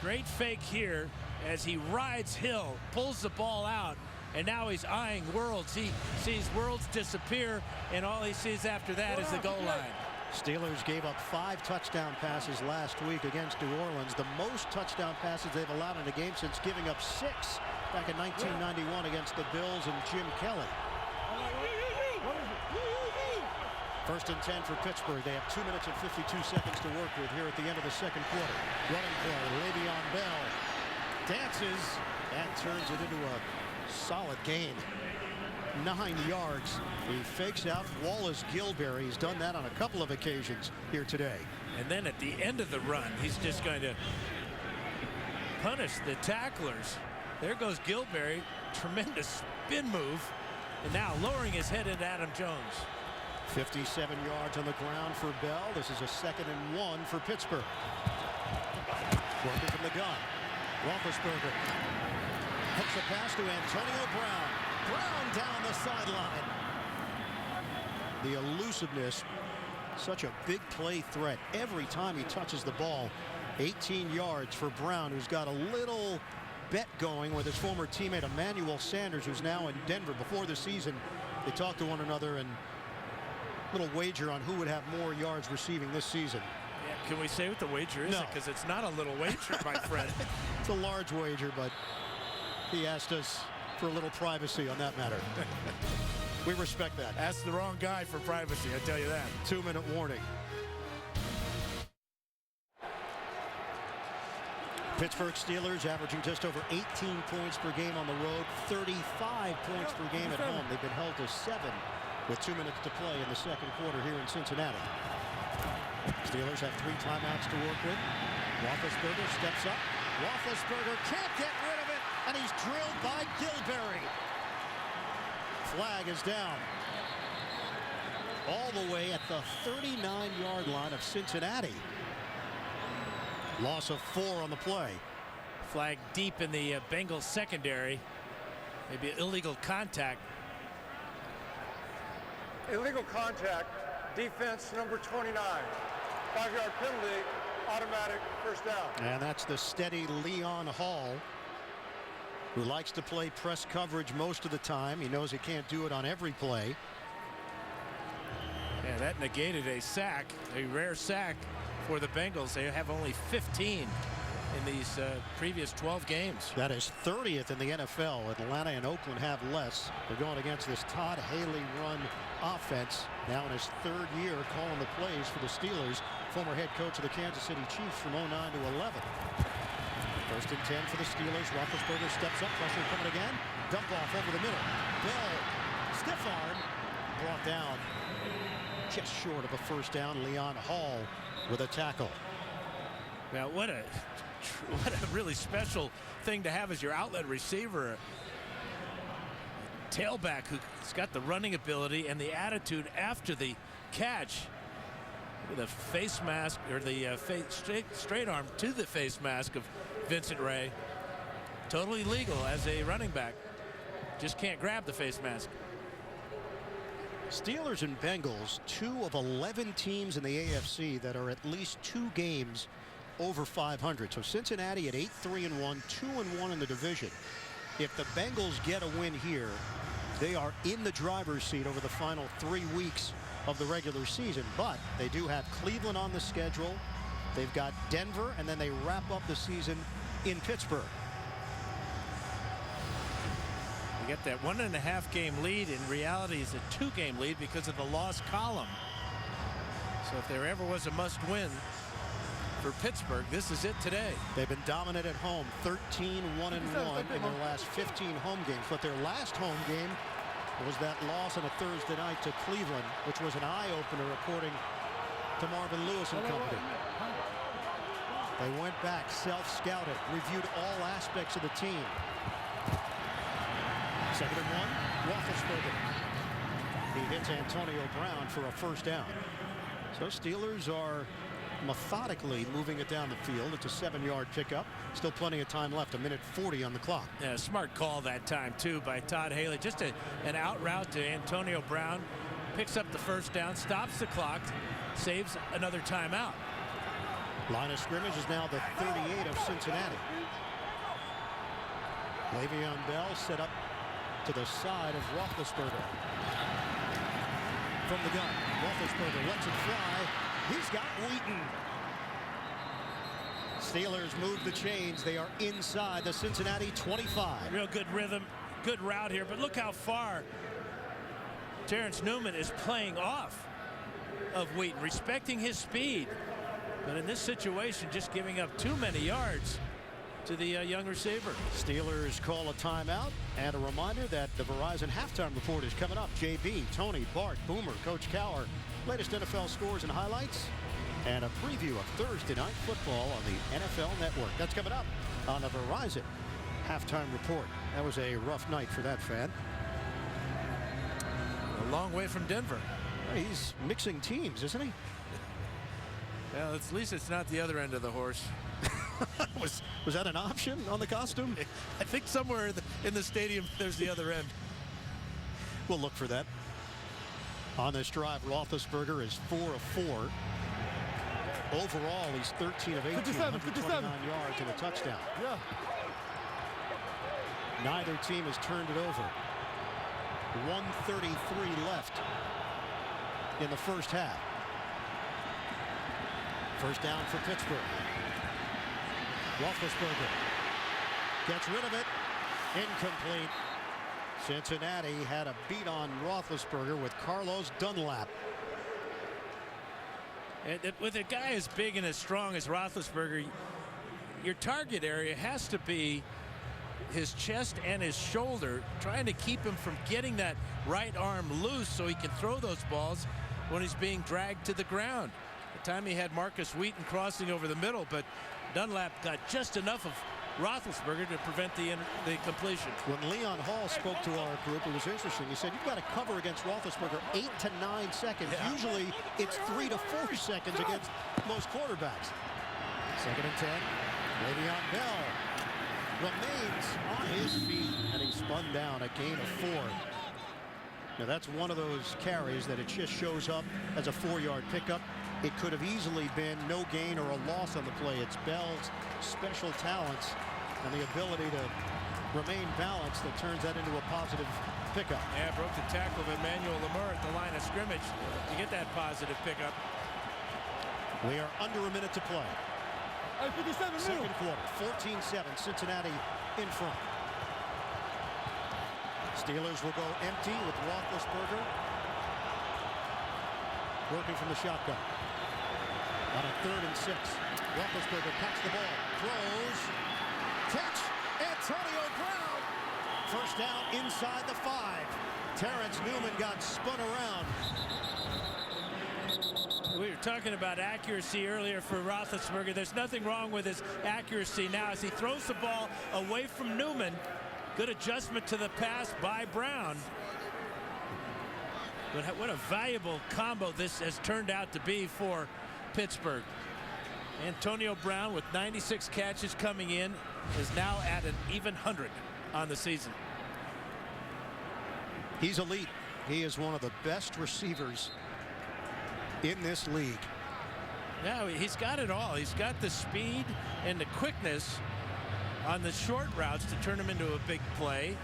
Great fake here as he rides Hill, pulls the ball out, and now he's eyeing Worlds. He sees Worlds disappear, and all he sees after that is the goal line. Steelers gave up 5 touchdown passes last week against New Orleans, the most touchdown passes they've allowed in a game since giving up 6 back in 1991 against the Bills and Jim Kelly. 1st and 10 for Pittsburgh. They have 2 minutes and 52 seconds to work with here at the end of the second quarter. Running play, Le'Veon Bell dances and turns it into a solid gain. 9 yards. He fakes out Wallace Gilberry. He's done that on a couple of occasions here today. And then at the end of the run, he's just going to punish the tacklers. There goes Gilberry. Tremendous spin move. And now lowering his head into Adam Jones. 57 yards on the ground for Bell. This is a 2nd and 1 for Pittsburgh. Working from the gun. Roethlisberger hooks a pass to Antonio Brown. Brown down the sideline. The elusiveness, such a big play threat every time he touches the ball. 18 yards for Brown, who's got a little bet going with his former teammate Emmanuel Sanders, who's now in Denver. Before the season, they talked to one another and little wager on who would have more yards receiving this season. Yeah, can we say what the wager is? No. Because it's not a little wager, my friend. It's a large wager, but he asked us for a little privacy on that matter. We respect that. That's the wrong guy for privacy, I tell you that. 2-minute warning. Pittsburgh Steelers averaging just over 18 points per game on the road, 35 points per game at home. They've been held to 7 with 2 minutes to play in the second quarter here in Cincinnati. Steelers have 3 timeouts to work with. Roethlisberger steps up. Roethlisberger can't get rid of it, and he's drilled by Gilberry. Flag is down. All the way at the 39-yard line of Cincinnati. Loss of 4 on the play. Flag deep in the Bengals secondary. Maybe illegal contact. Illegal contact, defense number 29. 5-yard penalty, automatic first down. And that's the steady Leon Hall, who likes to play press coverage most of the time. He knows he can't do it on every play. Yeah, that negated a sack, a rare sack for the Bengals. They have only 15 in these previous 12 games. That is 30th in the NFL. Atlanta and Oakland have less. They're going against this Todd Haley run offense. Now in his third year calling the plays for the Steelers. Former head coach of the Kansas City Chiefs from 09 to 11. First and 10 for the Steelers. Roethlisberger steps up. Pressure coming again. Dump off over the middle. Bell, stiff arm, brought down just short of a first down. Leon Hall with a tackle. Now what a really special thing to have as your outlet receiver. A tailback who's got the running ability and the attitude after the catch. The face mask, or the straight arm to the face mask of Vincent Ray. Totally legal as a running back. Just can't grab the face mask. Steelers and Bengals, 2 of 11 teams in the AFC that are at least 2 games over 500. So Cincinnati at 8-3-1, 2-1 in the division. If the Bengals get a win here, they are in the driver's seat over the final 3 weeks of the regular season. But they do have Cleveland on the schedule. They've got Denver, and then they wrap up the season in Pittsburgh. You get that 1.5 game lead. In reality, it's a 2-game lead because of the loss column. So if there ever was a must-win for Pittsburgh, this is it today. They've been dominant at home, 13-1-1 in their last 15 home games. But their last home game was that loss on a Thursday night to Cleveland, which was an eye-opener according to Marvin Lewis and company. They went back, self-scouted, reviewed all aspects of the team. 2nd and 1, Roethlisberger. He hits Antonio Brown for a first down. So Steelers are methodically moving it down the field. It's a 7-yard pickup. Still plenty of time left, 1:40 on the clock. Yeah, smart call that time too by Todd Haley. Just an out route to Antonio Brown. Picks up the first down, stops the clock, saves another timeout. Line of scrimmage is now the 38 of Cincinnati. Le'Veon Bell set up to the side of Roethlisberger. From the gun, Roethlisberger lets it fly. He's got Wheaton. Steelers move the chains. They are inside the Cincinnati 25. Real good rhythm, good route here, but look how far Terrence Newman is playing off of Wheaton, respecting his speed. But in this situation, just giving up too many yards to the young receiver. Steelers call a timeout, and a reminder that the Verizon halftime report is coming up. JB, Tony, Bart, Boomer, Coach Cower, latest NFL scores and highlights, and a preview of Thursday Night Football on the NFL Network. That's coming up on the Verizon halftime report. That was a rough night for that fan. A long way from Denver. He's mixing teams, isn't he? Well, at least it's not the other end of the horse. Was that an option on the costume? I think somewhere in the stadium there's the other end. We'll look for that. On this drive, Roethlisberger is 4 of 4. Overall, he's 13 of 18, 129 yards and a touchdown. Yeah. Neither team has turned it over. 1:33 left in the first half. First down for Pittsburgh. Roethlisberger gets rid of it. Incomplete. Cincinnati had a beat on Roethlisberger with Carlos Dunlap. And with a guy as big and as strong as Roethlisberger, your target area has to be his chest and his shoulder, trying to keep him from getting that right arm loose so he can throw those balls when he's being dragged to the ground. At the time he had Marcus Wheaton crossing over the middle, but Dunlap got just enough of Roethlisberger to prevent the completion. When Leon Hall spoke to our group, it was interesting. He said, you've got to cover against Roethlisberger 8 to 9 seconds. Yeah. Usually it's 3 to 4 seconds against most quarterbacks. 2nd and 10. Le'Veon Bell remains on his feet, and he spun down a gain of 4. Now that's one of those carries that it just shows up as a 4-yard pickup. It could have easily been no gain or a loss on the play. It's Bell's special talents and the ability to remain balanced that turns that into a positive pickup. Yeah, broke the tackle of Emmanuel Lemur at the line of scrimmage to get that positive pickup. We are under a minute to play. Second quarter, 14-7, Cincinnati in front. Steelers will go empty with Roethlisberger working from the shotgun. On a 3rd and 6, Roethlisberger packs the ball, throws, catch, Antonio Brown. First down inside the 5. Terrence Newman got spun around. We were talking about accuracy earlier for Roethlisberger. There's nothing wrong with his accuracy now as he throws the ball away from Newman. Good adjustment to the pass by Brown. But what a valuable combo this has turned out to be for Pittsburgh. Antonio Brown with 96 catches coming in is now at an even 100 on the season. He's elite. He is one of the best receivers in this league. Yeah, he's got it all. He's got the speed and the quickness on the short routes to turn him into a big play.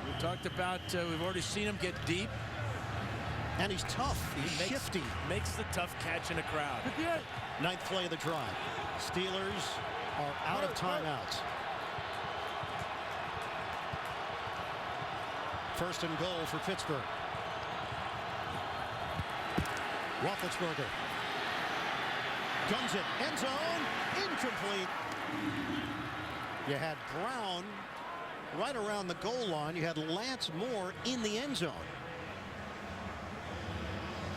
We talked about, we've already seen him get deep. And he's tough. He's shifty. Makes the tough catch in a crowd. 9th play of the drive. Steelers are out of timeouts. 1st and goal for Pittsburgh. Roethlisberger guns it, end zone, incomplete. You had Brown right around the goal line. You had Lance Moore in the end zone.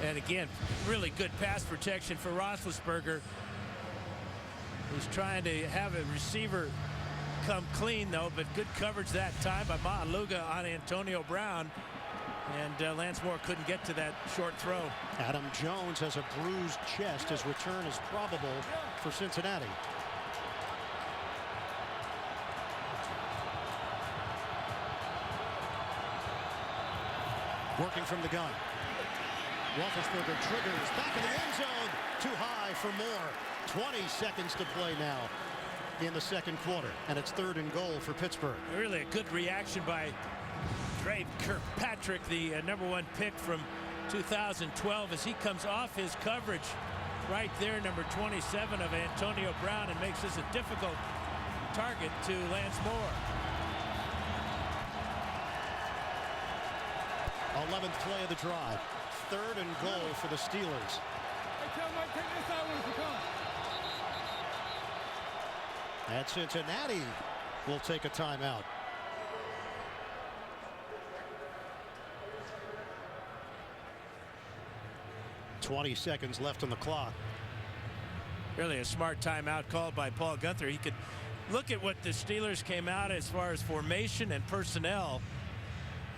And again, really good pass protection for Roethlisberger. He's trying to have a receiver come clean, though, but good coverage that time by Maaluga on Antonio Brown. And Lance Moore couldn't get to that short throw. Adam Jones has a bruised chest. His return is probable for Cincinnati. Working from the gun. Roethlisberger triggers back in the end zone. Too high for Moore. 20 seconds to play now in the second quarter. And it's 3rd and goal for Pittsburgh. Really a good reaction by Dre Kirkpatrick, the #1 pick from 2012, as he comes off his coverage right there, number 27 of Antonio Brown, and makes this a difficult target to Lance Moore. 11th play of the drive. 3rd and goal for the Steelers. And Cincinnati will take a timeout. .20 seconds left on the clock. Really a smart timeout called by Paul Gunther. He could look at what the Steelers came out as far as formation and personnel,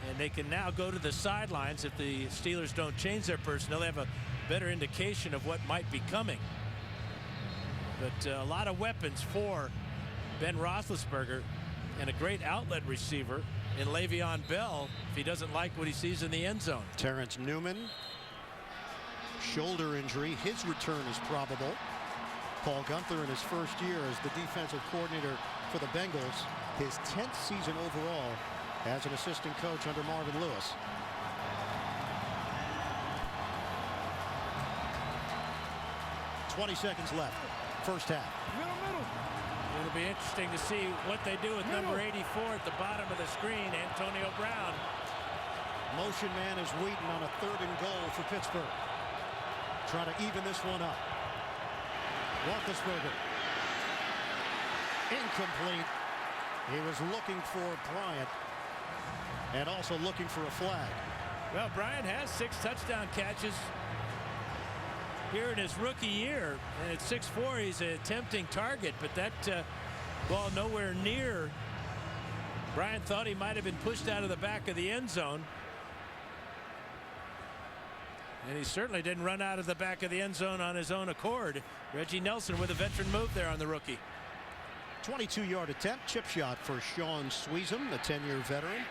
and they can now go to the sidelines. If the Steelers don't change their personnel, they have a better indication of what might be coming. But a lot of weapons for Ben Roethlisberger, and a great outlet receiver in Le'Veon Bell if he doesn't like what he sees in the end zone. Terrence Newman, shoulder injury. His return is probable. Paul Gunther in his first year as the defensive coordinator for the Bengals, his 10th season overall as an assistant coach under Marvin Lewis. .20 seconds left, first half. It'll be interesting to see what they do with number 84 at the bottom of the screen, Antonio Brown. Motion man is waiting on a 3rd and goal for Pittsburgh. Trying to even this one up. Roethlisberger. Incomplete. He was looking for Bryant and also looking for a flag. Well, Bryant has 6 touchdown catches here in his rookie year, and at 6'4", he's a tempting target, but that ball nowhere near. Bryant thought he might have been pushed out of the back of the end zone, and he certainly didn't run out of the back of the end zone on his own accord. Reggie Nelson with a veteran move there on the rookie. 22-yard attempt, chip shot for Sean Sweezum, the 10-year veteran,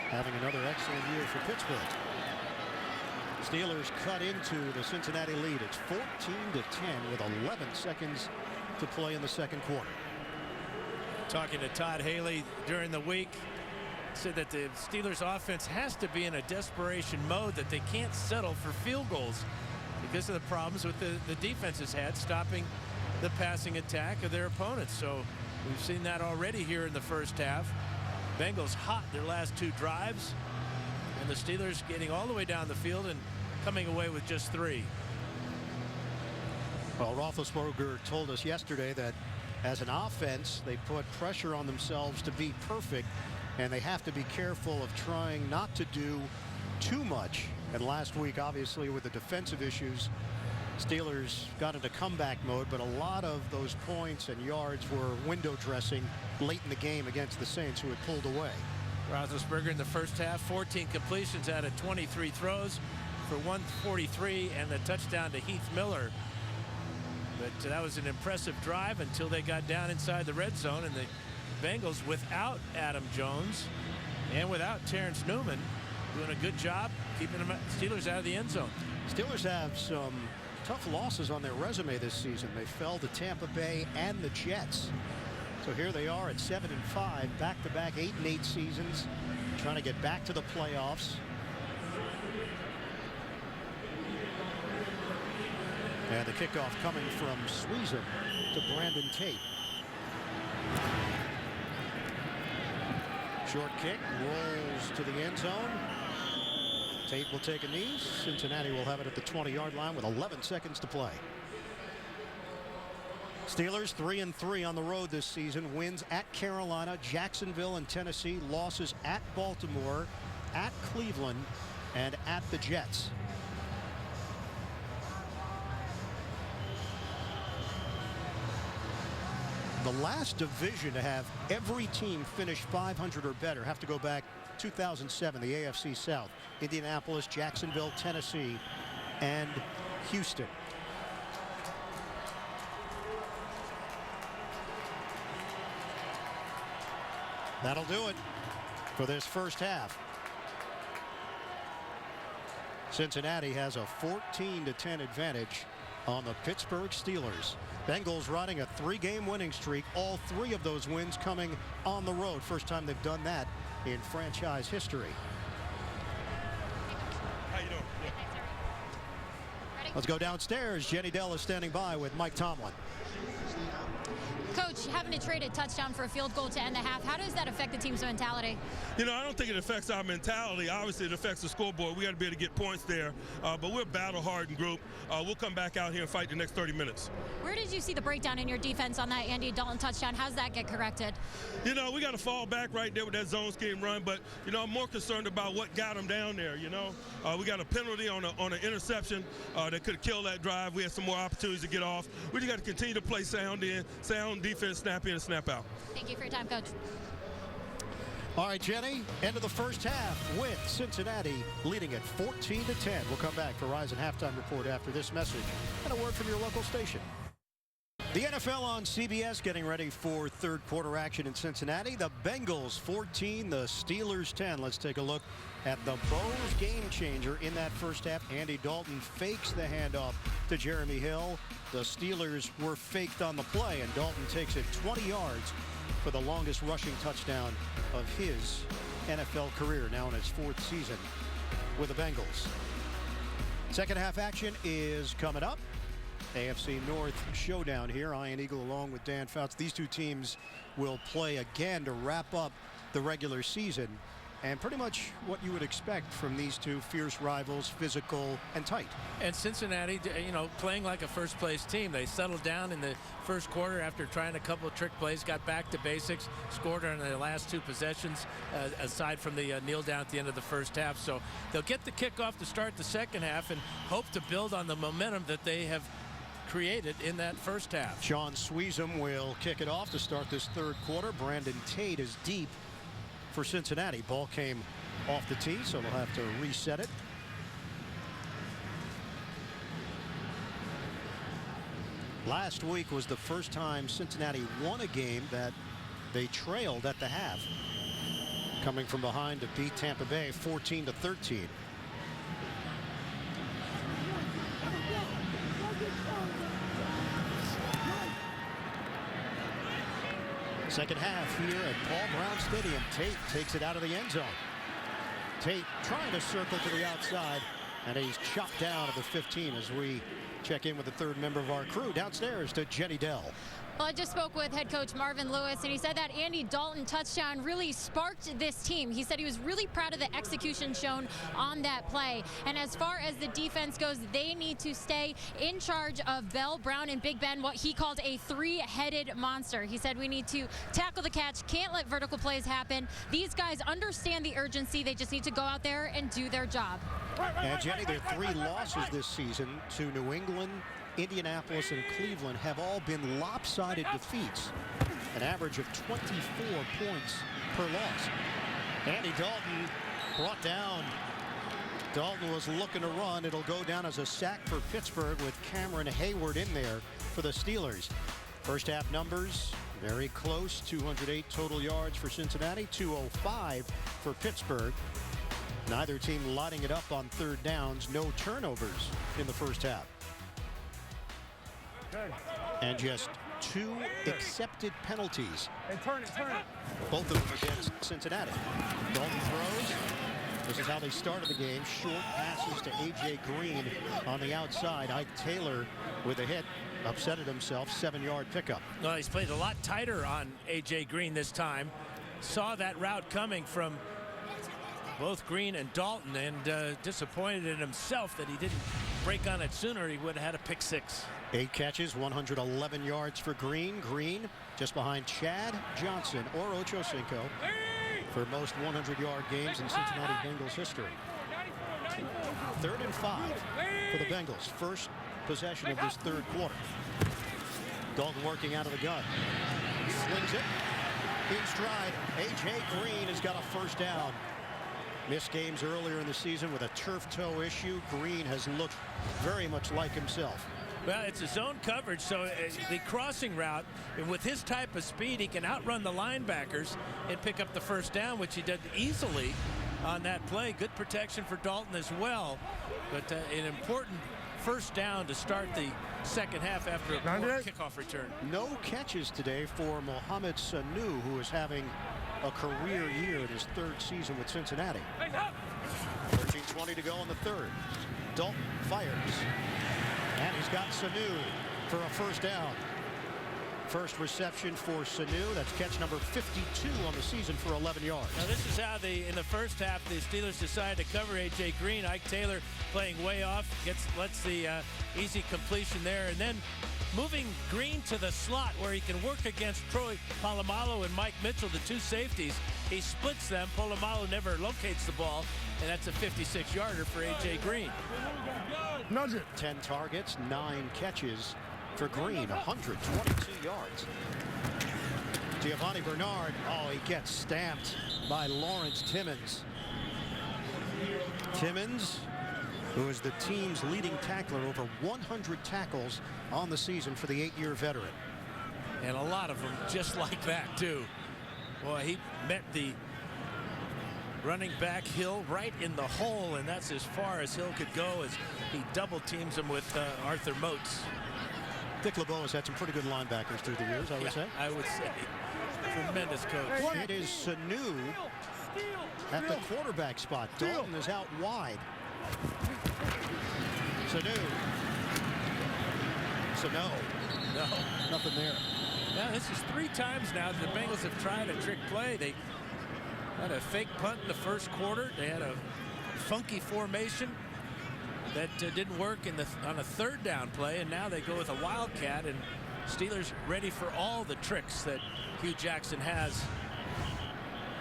having another excellent year for Pittsburgh. Steelers cut into the Cincinnati lead. It's 14-10 with 11 seconds to play in the second quarter. Talking to Todd Haley during the week, said that the Steelers offense has to be in a desperation mode, that they can't settle for field goals because of the problems with the defense has had stopping the passing attack of their opponents. So we've seen that already here in the first half. Bengals hot their last 2 drives, and the Steelers getting all the way down the field and coming away with just 3. Well, Roethlisberger told us yesterday that as an offense, they put pressure on themselves to be perfect, and they have to be careful of trying not to do too much. And last week, obviously, with the defensive issues, Steelers got into comeback mode, but a lot of those points and yards were window dressing late in the game against the Saints, who had pulled away. Roethlisberger in the first half, 14 completions out of 23 throws for 143 and the touchdown to Heath Miller. But that was an impressive drive until they got down inside the red zone, and the Bengals, without Adam Jones and without Terrence Newman, doing a good job keeping the Steelers out of the end zone. Steelers have some tough losses on their resume this season. They fell to Tampa Bay and the Jets. So here they are at 7-5, back-to-back 8-8 seasons, trying to get back to the playoffs. And the kickoff coming from Sweezum to Brandon Tate. Short kick, rolls to the end zone. Tate will take a knee. Cincinnati will have it at the 20-yard line with 11 seconds to play. Steelers 3-3 on the road this season. Wins at Carolina, Jacksonville, and Tennessee. Losses at Baltimore, at Cleveland, and at the Jets. The last division to have every team finish 500 or better, have to go back 2007, the AFC South. Indianapolis, Jacksonville, Tennessee, and Houston. That'll do it for this first half. Cincinnati has a 14-10 advantage on the Pittsburgh Steelers. Bengals riding a 3-game winning streak. All 3 of those wins coming on the road. First time they've done that in franchise history. How you doing? Yeah. Let's go downstairs. Jenny Dell is standing by with Mike Tomlin. Coach, having to trade a touchdown for a field goal to end the half, how does that affect the team's mentality? You know, I don't think it affects our mentality. Obviously, it affects the scoreboard. We got to be able to get points there. But we're a battle-hardened group. We'll come back out here and fight the next 30 minutes. Where did you see the breakdown in your defense on that Andy Dalton touchdown? How's that get corrected? You know, we got to fall back right there with that zone scheme run. But, you know, I'm more concerned about what got them down there, you know. We got a penalty on an interception that could have killed that drive. We had some more opportunities to get off. We just got to continue to play sound defense, snap in and snap out. Thank you for your time, Coach. All right, Jenny, end of the first half with Cincinnati leading at 14-10. We'll come back for Verizon Halftime Report after this message and a word from your local station. The NFL on CBS getting ready for third quarter action in Cincinnati. The Bengals 14, the Steelers 10. Let's take a look at the Bows game changer in that first half. Andy Dalton fakes the handoff to Jeremy Hill. The Steelers were faked on the play, and Dalton takes it 20 yards for the longest rushing touchdown of his NFL career, now in his 4th season with the Bengals. Second half action is coming up. AFC North showdown here. Ian Eagle along with Dan Fouts. These two teams will play again to wrap up the regular season. And pretty much what you would expect from these two fierce rivals, physical and tight. And Cincinnati, you know, playing like a first-place team. They settled down in the first quarter after trying a couple of trick plays, got back to basics, scored on their last 2 possessions, aside from the kneel down at the end of the first half. So they'll get the kickoff to start the second half and hope to build on the momentum that they have created in that first half. Sean Sweezum will kick it off to start this third quarter. Brandon Tate is deep for Cincinnati. Ball came off the tee, so they'll have to reset it. Last week was the first time Cincinnati won a game that they trailed at the half, coming from behind to beat Tampa Bay 14-13. Second half here at Paul Brown Stadium. Tate takes it out of the end zone. Tate trying to circle to the outside, and he's chopped down at the 15 as we check in with the third member of our crew downstairs to Jenny Dell. Well, I just spoke with head coach Marvin Lewis, and he said that Andy Dalton touchdown really sparked this team. He said he was really proud of the execution shown on that play. And as far as the defense goes, they need to stay in charge of Bell, Brown, and Big Ben, what he called a three-headed monster. He said we need to tackle the catch, can't let vertical plays happen. These guys understand the urgency. They just need to go out there and do their job. And Jenny, their three losses this season to New England, Indianapolis, and Cleveland have all been lopsided defeats, an average of 24 points per loss. Andy Dalton brought down. Dalton was looking to run. It'll go down as a sack for Pittsburgh with Cameron Hayward in there for the Steelers. First half numbers very close. 208 total yards for Cincinnati, 205 for Pittsburgh. Neither team lighting it up on third downs. No turnovers in the first half. And just 2 accepted penalties. And turn it. Both of them against Cincinnati. Dalton throws. This is how they started the game. Short passes to A.J. Green on the outside. Ike Taylor with a hit. Upsetted himself. 7-yard pickup. Well, he's played a lot tighter on A.J. Green this time. Saw that route coming from both Green and Dalton, and disappointed in himself that he didn't break on it sooner. He would have had a pick 6. 8 catches, 111 yards for Green. Green just behind Chad Johnson or Ochocinco for most 100-yard games in Cincinnati Bengals history. 3rd and 5 for the Bengals. First possession of this third quarter. Dalton working out of the gun. Slings it in stride. A.J. Green has got a first down. Missed games earlier in the season with a turf toe issue. Green has looked very much like himself. Well, it's a zone coverage, so the crossing route, and with his type of speed, he can outrun the linebackers and pick up the first down, which he did easily on that play. Good protection for Dalton as well, but an important first down to start the second half after a poor kickoff return. No catches today for Mohamed Sanu, who is having a career year in his 3rd season with Cincinnati. 13:20 to go in the 3rd. Dalton fires. And he's got Sanu for a first down. First reception for Sanu. That's catch number 52 on the season for 11 yards. Now this is how in the first half, the Steelers decide to cover A.J. Green. Ike Taylor playing way off, lets the easy completion there, and then moving Green to the slot where he can work against Troy Polamalu and Mike Mitchell, the 2 safeties. He splits them. Polamalu never locates the ball, and that's a 56-yarder for A.J. Green. 10 targets, 9 catches for Green, 122 yards. Giovanni Bernard, he gets stamped by Lawrence Timmons. Timmons, who is the team's leading tackler, over 100 tackles on the season for the 8-year veteran. And a lot of them just like that, too. Boy, he met the running back Hill right in the hole, and that's as far as Hill could go as he double teams him with Arthur Moats. Dick LeBeau has had some pretty good linebackers through the years, I would say. I would say. Tremendous coach. It is Sanu at the quarterback spot. Dalton is out wide. Sanu. No, nothing there. Now, this is 3 times now that the Bengals have tried a trick play. They had a fake punt in the first quarter. They had a funky formation that didn't work on a 3rd down play, and now they go with a wildcat, and Steelers ready for all the tricks that Hugh Jackson has.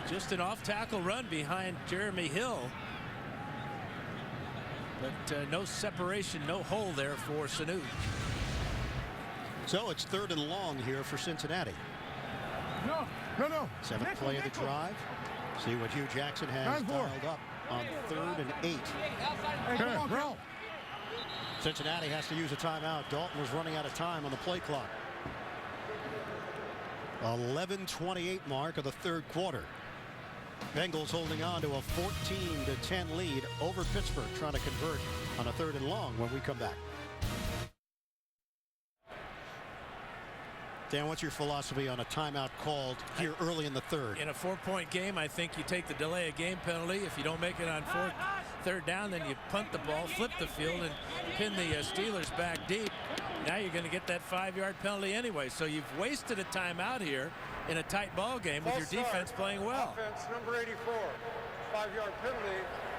Just an off-tackle run behind Jeremy Hill, but no separation, no hole there for Sanu. So it's 3rd and long here for Cincinnati. No. 7th play of the drive. See what Hugh Jackson has dialed up on 3rd and 8. Cincinnati has to use a timeout. Dalton was running out of time on the play clock. 11:28 mark of the third quarter. Bengals holding on to a 14-10 lead over Pittsburgh, trying to convert on a 3rd and long when we come back. Dan, what's your philosophy on a timeout called here early in the third? In a 4-point game, I think you take the delay of game penalty. If you don't make it on 3rd down, then you punt the ball, flip the field, and pin the Steelers back deep. Now you're going to get that 5-yard penalty anyway. So you've wasted a timeout here in a tight ball game with your defense playing well. Offense number 84. 5-yard penalty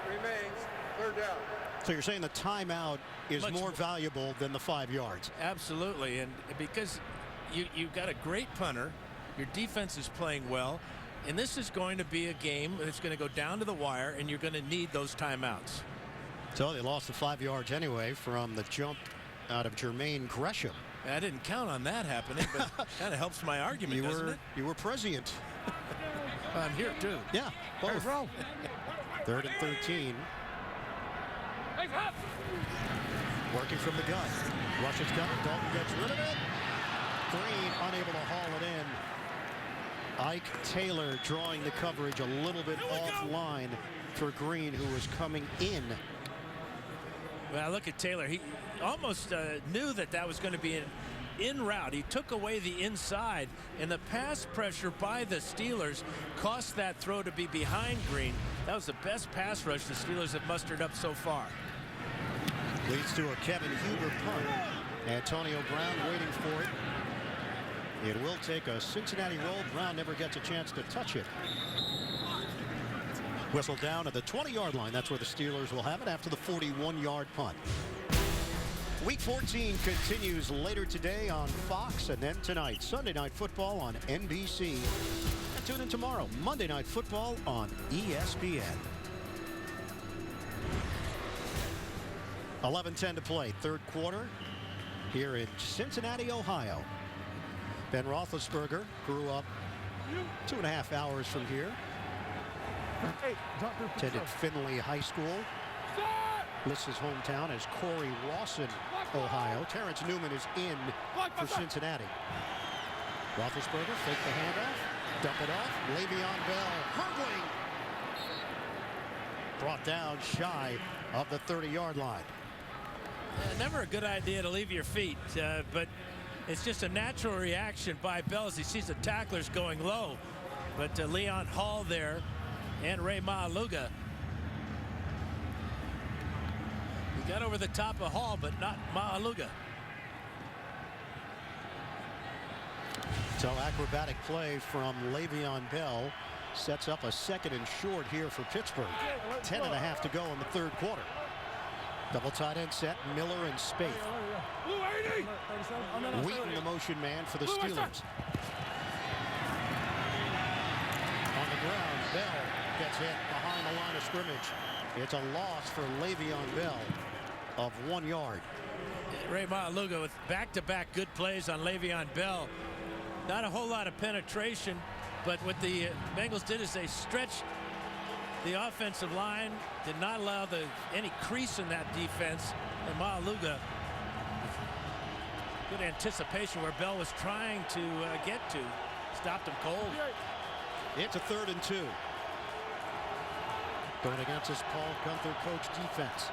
remains 3rd down. So you're saying the timeout is more valuable than the 5 yards? Absolutely, and because you've got a great punter, your defense is playing well, and this is going to be a game that's going to go down to the wire, and you're going to need those timeouts. So they lost the 5 yards anyway from the jump out of Jermaine Gresham. I didn't count on that happening, but kind of helps my argument, doesn't it? You were prescient. I'm here too. Yeah, both. 3rd and 13. Working from the gun. Rush is coming. Dalton gets rid of it. Green unable to haul it in. Ike Taylor drawing the coverage a little bit offline for Green, who was coming in. Well, look at Taylor. He almost knew that was going to be an in route. He took away the inside, and the pass pressure by the Steelers cost that throw to be behind Green. That was the best pass rush the Steelers have mustered up so far. Leads to a Kevin Huber punt. Antonio Brown waiting for it. It will take a Cincinnati roll. Brown never gets a chance to touch it. Whistle down at the 20-yard line. That's where the Steelers will have it after the 41-yard punt. Week 14 continues later today on Fox, and then tonight, Sunday Night Football on NBC. And tune in tomorrow, Monday Night Football on ESPN. 11:10 to play, third quarter here in Cincinnati, Ohio. Ben Roethlisberger grew up 2.5 hours from here. Attended Findlay High School. Lists his hometown as Corey Rawson, Ohio. Terrence Newman is in for Cincinnati. Roethlisberger fake the handoff, dump it off. Le'Veon Bell hurdling. Brought down shy of the 30-yard line. Never a good idea to leave your feet, but it's just a natural reaction by Bell as he sees the tacklers going low. But Leon Hall there and Ray Maaluga. He got over the top of Hall, but not Maaluga. So acrobatic play from Le'Veon Bell sets up a 2nd and short here for Pittsburgh. 10.5 to go in the third quarter. Double tight end set, Miller and Spaeth. Wheaton the motion man for the Steelers. On the ground, Bell gets hit behind the line of scrimmage. It's a loss for Le'Veon Bell of 1 yard. Ray Maaluga with back-to-back good plays on Le'Veon Bell. Not a whole lot of penetration, but what the Bengals did is they stretched the offensive line, did not allow any crease in that defense. And Maaluga, good anticipation where Bell was trying to get to. Stopped him cold. It's a 3rd and 2. Going against this Paul Gunther coach defense.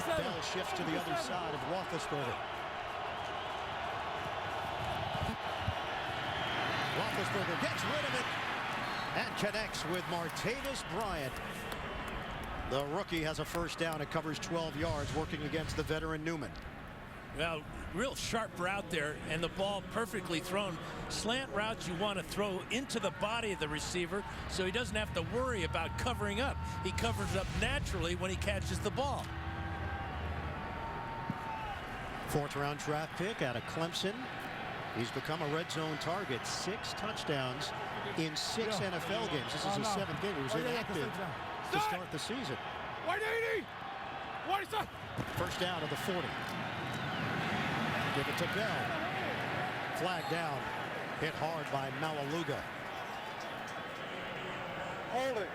Bell shifts to the other side of Roethlisberger. Roethlisberger gets rid of it and connects with Martavis Bryant. The rookie has a first down. It covers 12 yards working against the veteran Newman. Well, real sharp route there, and the ball perfectly thrown. Slant routes you want to throw into the body of the receiver so he doesn't have to worry about covering up. He covers up naturally when he catches the ball. 4th round draft pick out of Clemson. He's become a red zone target. 6 touchdowns in 6 NFL games. This is his 7th game. He was inactive to start the season. 180. First down of the 40. Give it to Bell. Flag down. Hit hard by Maaluga. Holding.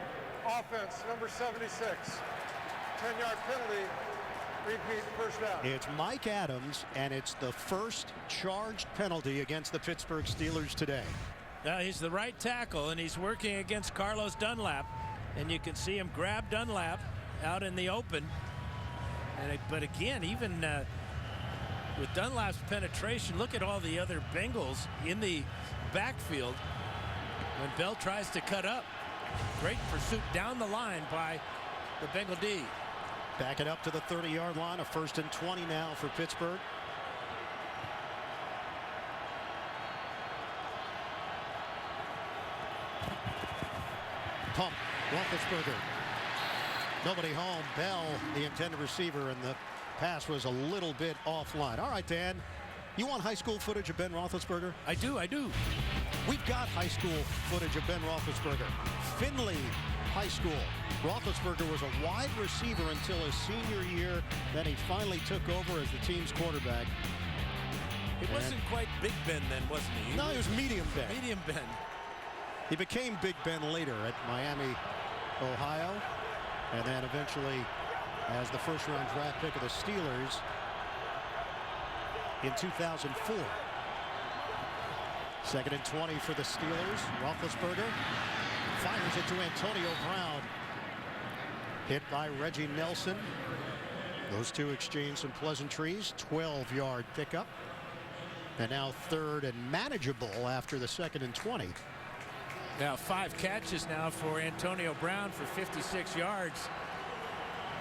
Offense number 76. 10-yard penalty. Repeat, first down. It's Mike Adams, and it's the first charged penalty against the Pittsburgh Steelers today. He's the right tackle, and he's working against Carlos Dunlap. And you can see him grab Dunlap out in the open. But again, even with Dunlap's penetration, look at all the other Bengals in the backfield when Bell tries to cut up. Great pursuit down the line by the Bengal D. Back it up to the 30-yard line. A 1st and 20 now for Pittsburgh. Pump. Roethlisberger. Nobody home. Bell, the intended receiver, and the pass was a little bit offline. All right, Dan. You want high school footage of Ben Roethlisberger? I do. We've got high school footage of Ben Roethlisberger. Findlay High School. Roethlisberger was a wide receiver until his senior year. Then he finally took over as the team's quarterback. It wasn't quite Big Ben then, wasn't he? No, he was medium Ben. Medium Ben. He became Big Ben later at Miami, Ohio, and then eventually as the first-round draft pick of the Steelers in 2004. 2nd and 20 for the Steelers. Roethlisberger fires it to Antonio Brown. Hit by Reggie Nelson. Those two exchange some pleasantries. 12-yard pickup. And now 3rd and manageable after the 2nd and 20. Now 5 catches now for Antonio Brown for 56 yards.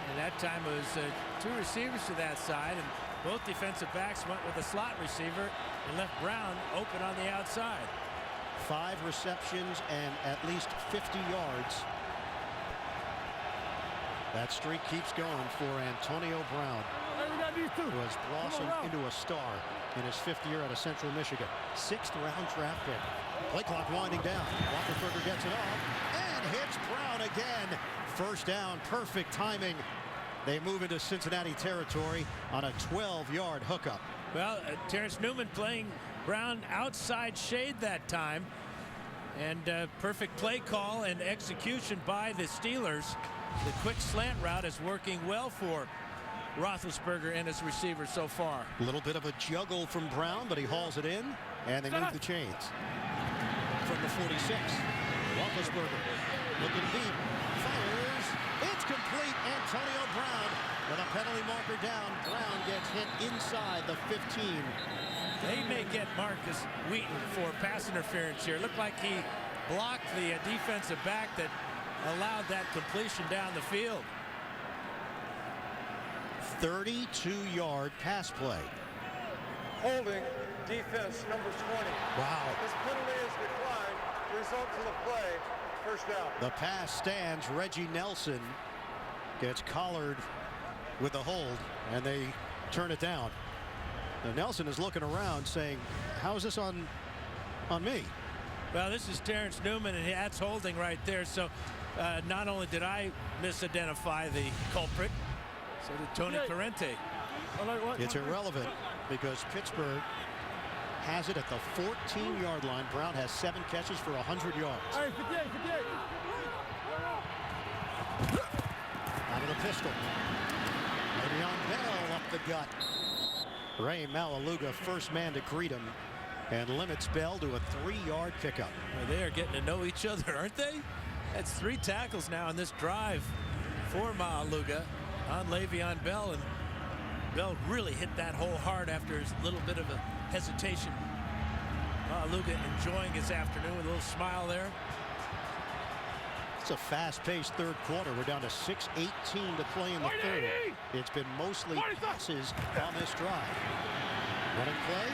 And that time it was 2 receivers to that side, and both defensive backs went with a slot receiver and left Brown open on the outside. 5 receptions and at least 50 yards. That streak keeps going for Antonio Brown, who has blossomed into a star in his 5th year out of Central Michigan. 6th-round draft pick. Play clock winding down. Roethlisberger gets it off and hits Brown again. First down, perfect timing. They move into Cincinnati territory on a 12-yard hookup. Well, Terrence Newman playing Brown outside shade that time. And perfect play call and execution by the Steelers. The quick slant route is working well for Roethlisberger and his receivers so far. A little bit of a juggle from Brown, but he hauls it in, and they move the chains. From the 46, Roethlisberger looking deep, fires, it's complete. Antonio Brown with a penalty marker down. Brown gets hit inside the 15. They may get Marcus Wheaton for pass interference here. Looked like he blocked the defensive back that allowed that completion down the field. 32-yard pass play. Holding defense number 20. Wow. This penalty is declined. Result to the play, first down. The pass stands. Reggie Nelson gets collared with the hold, and they turn it down. Now Nelson is looking around saying, how is this on me? Well, this is Terrence Newman, and that's holding right there. So not only did I misidentify the culprit, so did Tony Corrente. It's irrelevant because Pittsburgh has it at the 14-yard line. Brown has 7 catches for 100 yards. Out of the pistol. Le'Veon Bell up the gut. Ray Malaluga, first man to greet him, and limits Bell to a 3-yard pickup. Well, they are getting to know each other, aren't they? That's 3 tackles now in this drive for Malaluga on Le'Veon Bell, and Bell really hit that hole hard after his little bit of a hesitation. Malaluga enjoying his afternoon with a little smile there. It's a fast-paced 3rd quarter. We're down to 6:18 to play in the 3rd. It's been mostly passes on this drive. Running play.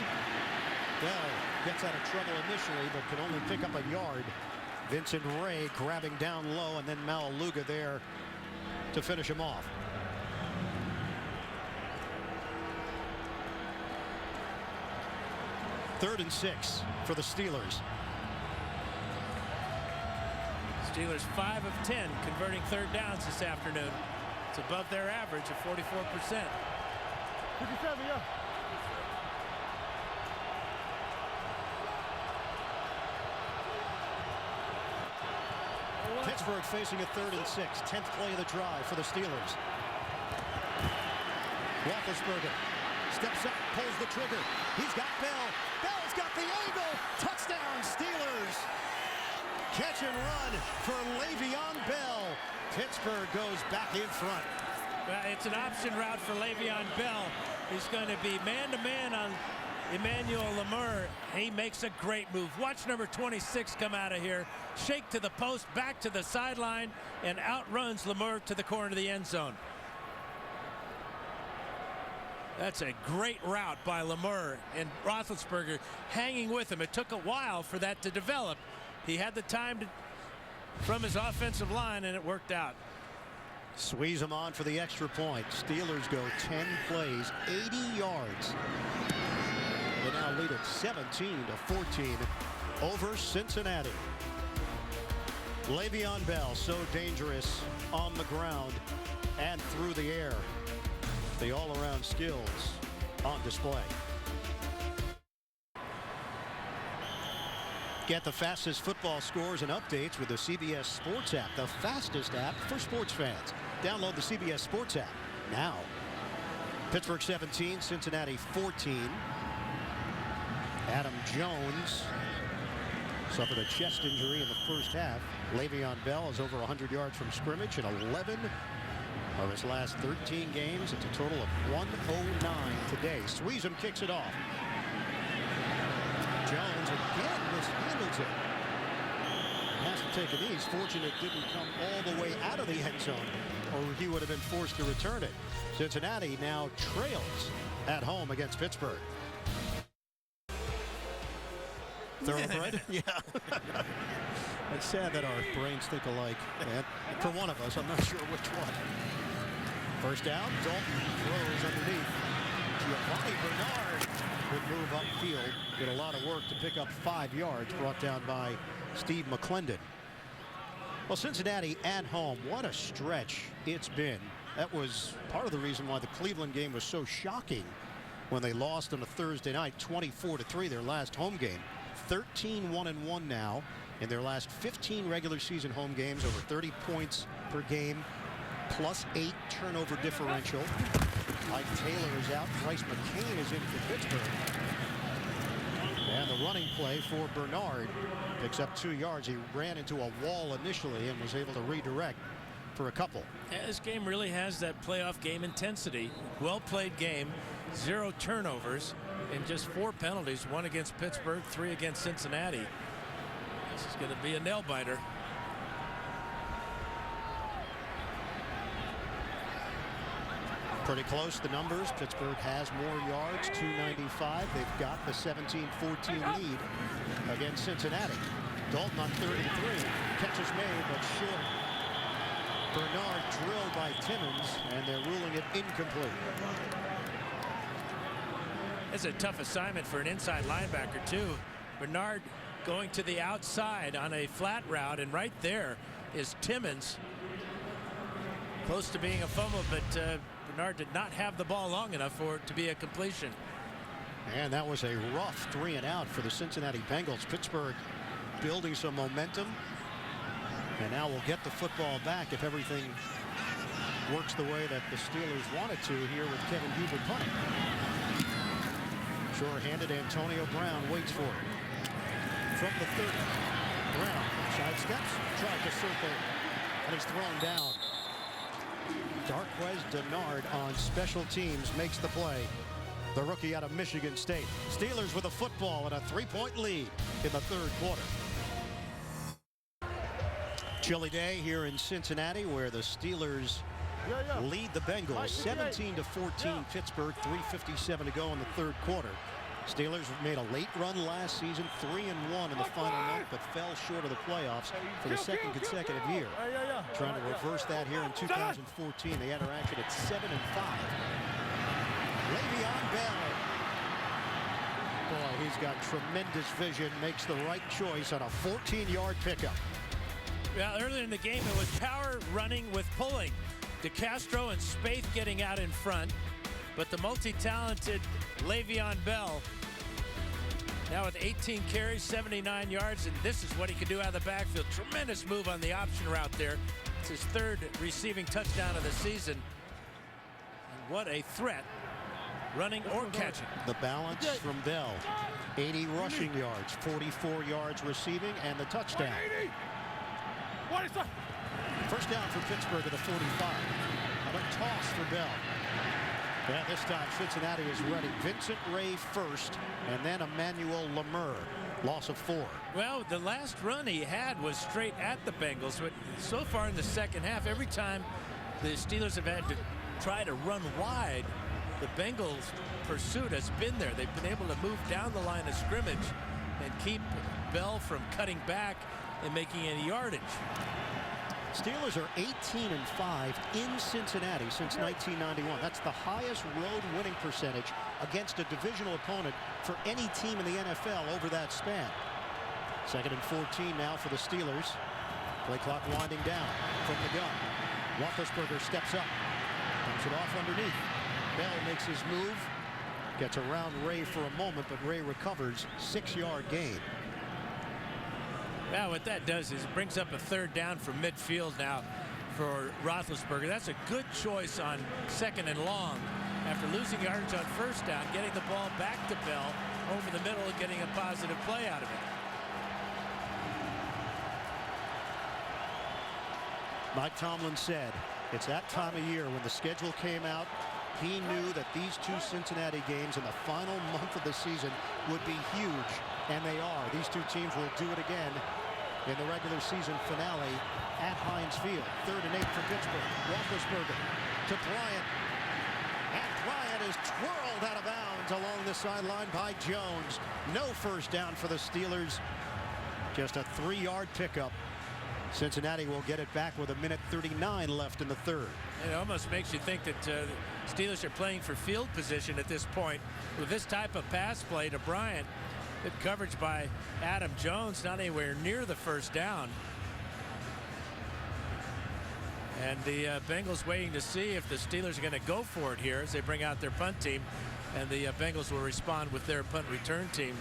Bell gets out of trouble initially, but can only pick up a yard. Vincent Ray grabbing down low, and then Malaluga there to finish him off. Third and 6 for the Steelers. Steelers 5 of 10 converting 3rd downs this afternoon. It's above their average of 44%. 57, yeah. Pittsburgh facing a 3rd and 6. 10th play of the drive for the Steelers. Roethlisberger steps up, pulls the trigger. He's got Bell. Bell's got the angle. Touchdown, Steelers. Catch and run for Le'Veon Bell. Pittsburgh goes back in front. Well, it's an option route for Le'Veon Bell. He's going to be man-to-man on Emmanuel Lamur. He makes a great move. Watch number 26 come out of here. Shake to the post, back to the sideline, and outruns Lamur to the corner of the end zone. That's a great route by Lamur, and Roethlisberger hanging with him. It took a while for that to develop. He had the time from his offensive line, and it worked out. Squeeze him on for the extra point. Steelers go 10 plays, 80 yards. They now lead it 17-14 over Cincinnati. Le'Veon Bell, so dangerous on the ground and through the air. The all-around skills on display. Get the fastest football scores and updates with the CBS Sports app, the fastest app for sports fans. Download the CBS Sports app now. Pittsburgh 17, Cincinnati 14. Adam Jones suffered a chest injury in the first half. Le'Veon Bell is over 100 yards from scrimmage in 11 of his last 13 games. It's a total of 109 today. Sweezum kicks it off. Jones again mishandles it. Has to take a knee. He's fortunate it didn't come all the way out of the end zone, or he would have been forced to return it. Cincinnati now trails at home against Pittsburgh. Thoroughbred? Yeah. It's sad that our brains think alike. And for one of us, I'm not sure which one. First down, Dalton throws underneath. Giovanni Bernard would move upfield. Did a lot of work to pick up 5 yards, brought down by Steve McClendon. Well, Cincinnati at home, what a stretch it's been. That was part of the reason why the Cleveland game was so shocking when they lost on a Thursday night, 24-3, their last home game. 13-1-1 now in their last 15 regular season home games, over 30 points per game, +8 turnover differential. Mike Taylor is out. Bryce McCain is in for Pittsburgh. And the running play for Bernard picks up 2 yards. He ran into a wall initially and was able to redirect for a couple. Yeah, this game really has that playoff game intensity. Well-played game, 0 turnovers, and just 4 penalties, 1 against Pittsburgh, 3 against Cincinnati. This is going to be a nail-biter. Pretty close, the numbers. Pittsburgh has more yards, 295. They've got the 17-14 lead against Cincinnati. Dalton on 33. Catch is made, but short. Bernard drilled by Timmons, and they're ruling it incomplete. It's a tough assignment for an inside linebacker, too. Bernard going to the outside on a flat route, and right there is Timmons. Close to being a fumble, but Bernard did not have the ball long enough for it to be a completion. And that was a rough 3 and out for the Cincinnati Bengals. Pittsburgh building some momentum, and now we'll get the football back if everything works the way that the Steelers want it to here with Kevin Huber punting. Sure-handed Antonio Brown waits for it. From the 30, Brown sidesteps, tried to circle, and he's thrown down. Darquez Denard on special teams makes the play. The rookie out of Michigan State. Steelers with a football and a 3-point lead in the third quarter. Chilly day here in Cincinnati, where the Steelers lead the Bengals 17-14. Pittsburgh, 3:57 to go in the third quarter. Steelers have made a late run last season, 3-1 in the final month, but fell short of the playoffs for the second consecutive year. Trying to reverse that here in 2014. They enter action at 7-5. Le'Veon Bell. Boy, he's got tremendous vision, makes the right choice on a 14-yard pickup. Well, earlier in the game, it was power running with pulling. DeCastro and Spaeth getting out in front, but the multi-talented Le'Veon Bell now with 18 carries, 79 yards, and this is what he can do out of the backfield. Tremendous move on the option route there. It's his 3rd receiving touchdown of the season. And what a threat running or catching. The balance from Bell. 80 rushing yards, 44 yards receiving, and the touchdown. First down for Pittsburgh at the 45. And a toss for Bell. Yeah, this time Cincinnati is ready. Vincent Ray first, and then Emmanuel Lemur. Loss of 4. Well, the last run he had was straight at the Bengals, but so far in the second half, every time the Steelers have had to try to run wide, the Bengals' pursuit has been there. They've been able to move down the line of scrimmage and keep Bell from cutting back and making any yardage. Steelers are 18-5 in Cincinnati since 1991. That's the highest road winning percentage against a divisional opponent for any team in the NFL over that span. 2nd and 14 now for the Steelers. Play clock winding down from the gun. Roethlisberger steps up, dumps it off underneath. Bell makes his move, gets around Ray for a moment, but Ray recovers. 6-yard gain. Well, what that does is it brings up a 3rd down from midfield now for Roethlisberger. That's a good choice on 2nd and long. After losing yards on 1st down, getting the ball back to Bell over the middle and getting a positive play out of it. Mike Tomlin said it's that time of year when the schedule came out. He knew that these 2 Cincinnati games in the final month of the season would be huge, and they are. These 2 teams will do it again in the regular season finale at Heinz Field. 3rd and 8 for Pittsburgh. Roethlisberger to Bryant, and Bryant is twirled out of bounds along the sideline by Jones. No first down for the Steelers. Just a 3-yard pickup. Cincinnati will get it back with 1:39 left in the 3rd. It almost makes you think that Steelers are playing for field position at this point. With this type of pass play to Bryant, good coverage by Adam Jones, not anywhere near the first down. And the Bengals waiting to see if the Steelers are going to go for it here as they bring out their punt team, and the Bengals will respond with their punt return team.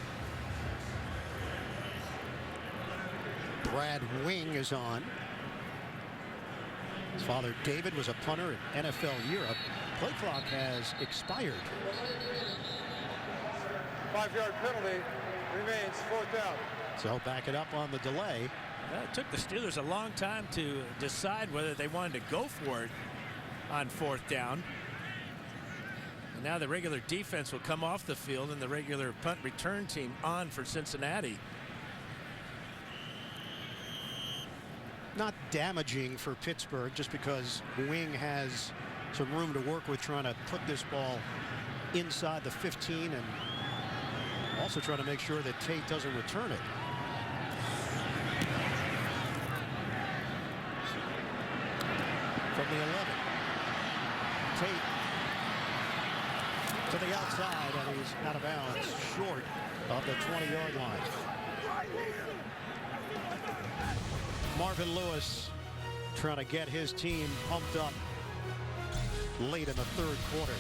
Brad Wing is on. His father David was a punter in NFL Europe. Play clock has expired. 5-yard penalty remains, 4th down. So back it up on the delay. It took the Steelers a long time to decide whether they wanted to go for it on 4th down. And now the regular defense will come off the field and the regular punt return team on for Cincinnati. Not damaging for Pittsburgh, just because Wing has some room to work with trying to put this ball inside the 15 and also trying to make sure that Tate doesn't return it. From the 11. Tate to the outside, and he's out of bounds, short of the 20-yard line. Marvin Lewis trying to get his team pumped up late in the 3rd quarter.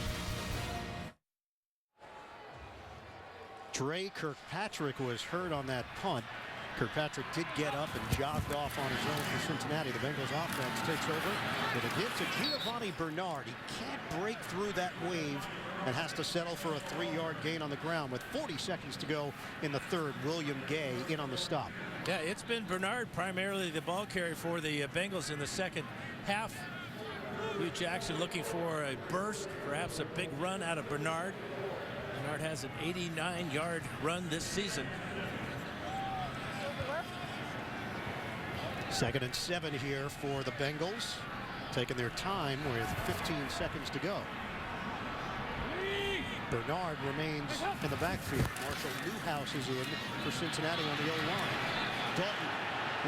Dre Kirkpatrick was hurt on that punt. Kirkpatrick did get up and jogged off on his own for Cincinnati. The Bengals offense takes over with a give to Giovanni Bernard. He can't break through that wave and has to settle for a 3-yard gain on the ground with 40 seconds to go in the 3rd. William Gay in on the stop. Yeah, it's been Bernard primarily the ball carrier for the Bengals in the second half. Hugh Jackson looking for a burst, perhaps a big run out of Bernard. Bernard has an 89-yard run this season. 2nd and 7 here for the Bengals, taking their time with 15 seconds to go. Bernard remains in the backfield. Marshall Newhouse is in for Cincinnati on the O-line. Dalton,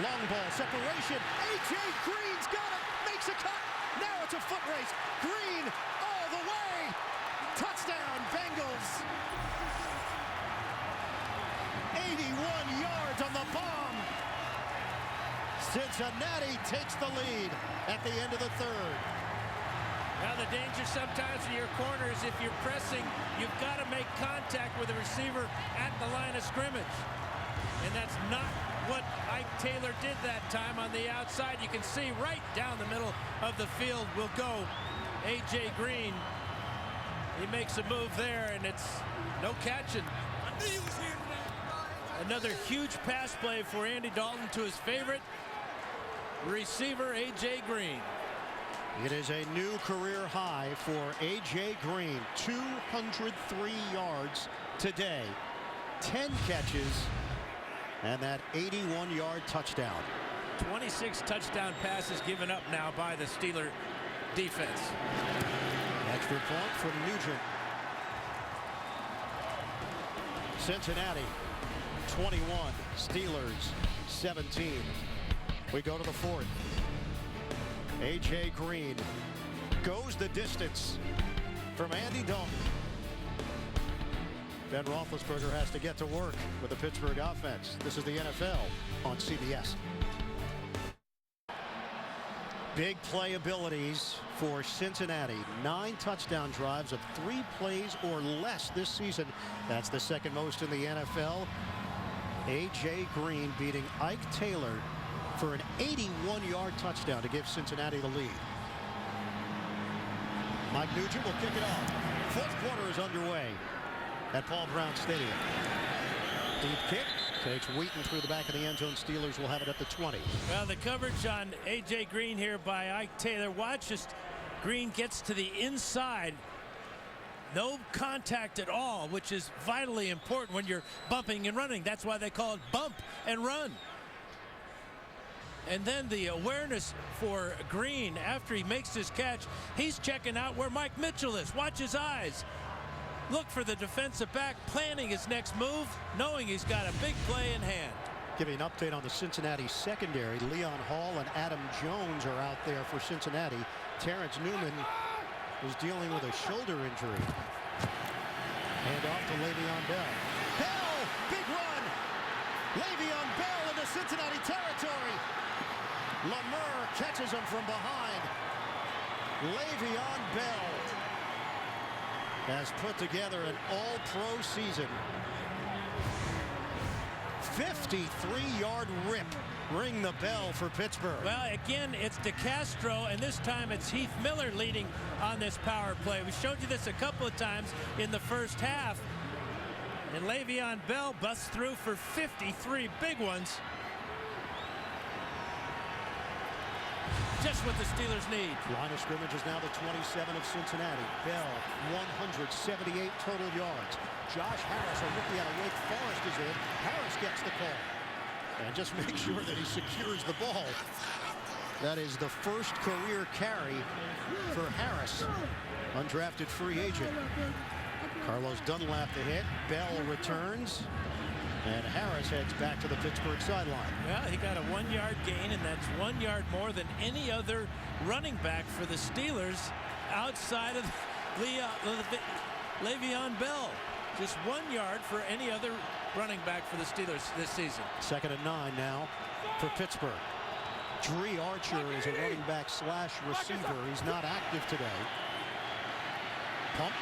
long ball, separation. A.J. Green's got it, makes a cut. Now it's a foot race. Green all the way. Touchdown, Bengals. 81 yards on the bomb. Cincinnati takes the lead at the end of the 3rd. Now the danger sometimes in your corner is if you're pressing, you've got to make contact with the receiver at the line of scrimmage. And that's not what Ike Taylor did that time on the outside. You can see right down the middle of the field will go A.J. Green. He makes a move there, and it's no catching. Another huge pass play for Andy Dalton to his favorite receiver, A.J. Green. It is a new career high for A.J. Green. 203 yards today, 10 catches, and that 81-yard touchdown. 26 touchdown passes given up now by the Steeler defense. Extra point from Nugent. Cincinnati 21, Steelers 17. We go to the fourth. A.J. Green goes the distance from Andy Dalton. Ben Roethlisberger has to get to work with the Pittsburgh offense. This is the NFL on CBS. Big play abilities for Cincinnati. 9 touchdown drives of 3 plays or less this season. That's the second most in the NFL. A.J. Green beating Ike Taylor for an 81-yard touchdown to give Cincinnati the lead. Mike Nugent will kick it off. Fourth quarter is underway at Paul Brown Stadium. Deep kick takes Wheaton through the back of the end zone. Steelers will have it at the 20. Well, the coverage on A.J. Green here by Ike Taylor. Watch as Green gets to the inside. No contact at all, which is vitally important when you're bumping and running. That's why they call it bump and run. And then the awareness for Green after he makes his catch. He's checking out where Mike Mitchell is. Watch his eyes. Look for the defensive back planning his next move, knowing he's got a big play in hand. Give you an update on the Cincinnati secondary. Leon Hall and Adam Jones are out there for Cincinnati. Terrence Newman is dealing with a shoulder injury. Hand off to Le'Veon Bell. Bell, big run. Le'Veon Bell into Cincinnati territory. Lemur catches him from behind. Le'Veon Bell has put together an all-pro season. 53-yard rip. Ring the bell for Pittsburgh. Well, again, it's DeCastro, and this time it's Heath Miller leading on this power play. We showed you this a couple of times in the first half. And Le'Veon Bell busts through for 53 big ones. Just what the Steelers need. Line of scrimmage is now the 27 of Cincinnati. Bell, 178 total yards. Josh Harris, a rookie out of Wake Forest, is in. Harris gets the call. And just make sure that he secures the ball. That is the first career carry for Harris, undrafted free agent. Carlos Dunlap to hit. Bell returns. And Harris heads back to the Pittsburgh sideline. Well, he got a 1-yard gain, and that's 1 yard more than any other running back for the Steelers outside of Le'Veon Bell. Just 1 yard for any other running back for the Steelers this season. 2nd and 9 now for Pittsburgh. Dree Archer is a running back slash receiver. He's not active today. Pump.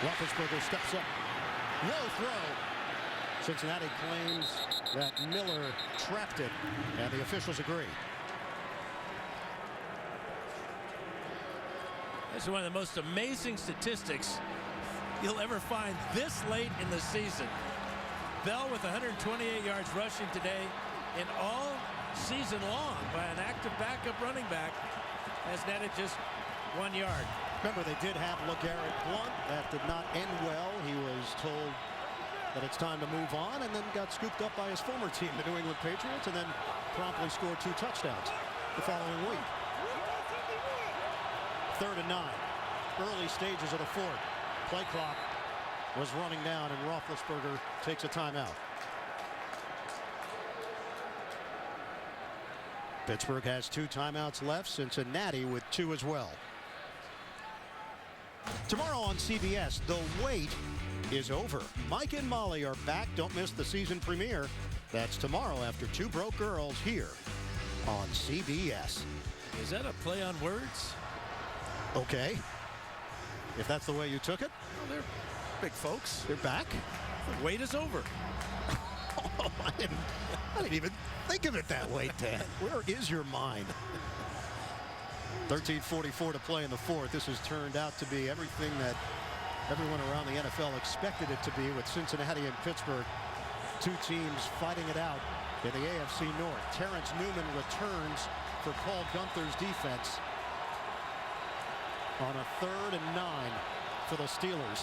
Roethlisberger steps up. Low throw. Cincinnati claims that Miller trapped it, and the officials agree. This is one of the most amazing statistics you'll ever find this late in the season. Bell with 128 yards rushing today, and all season long by an active backup running back has netted just 1 yard. Remember, they did have LeGarrette Blount. That did not end well. He was told that it's time to move on, and then got scooped up by his former team, the New England Patriots, and then promptly scored 2 touchdowns the following week. 3rd and 9. Early stages of the fourth. Play clock was running down, and Roethlisberger takes a timeout. Pittsburgh has 2 timeouts left. Cincinnati with 2 as well. Tomorrow on CBS, the wait is over. Mike and Molly are back. Don't miss the season premiere. That's tomorrow after 2 Broke Girls here on CBS. Is that a play on words? Okay. If that's the way you took it. Well, they're big folks. They're back. The wait is over. Oh, I didn't even think of it that way, Dan. Where is your mind? 13:44 to play in the fourth. This has turned out to be everything that everyone around the NFL expected it to be, with Cincinnati and Pittsburgh, two teams fighting it out in the AFC North. Terrence Newman returns for Paul Gunther's defense on a 3rd and 9 for the Steelers.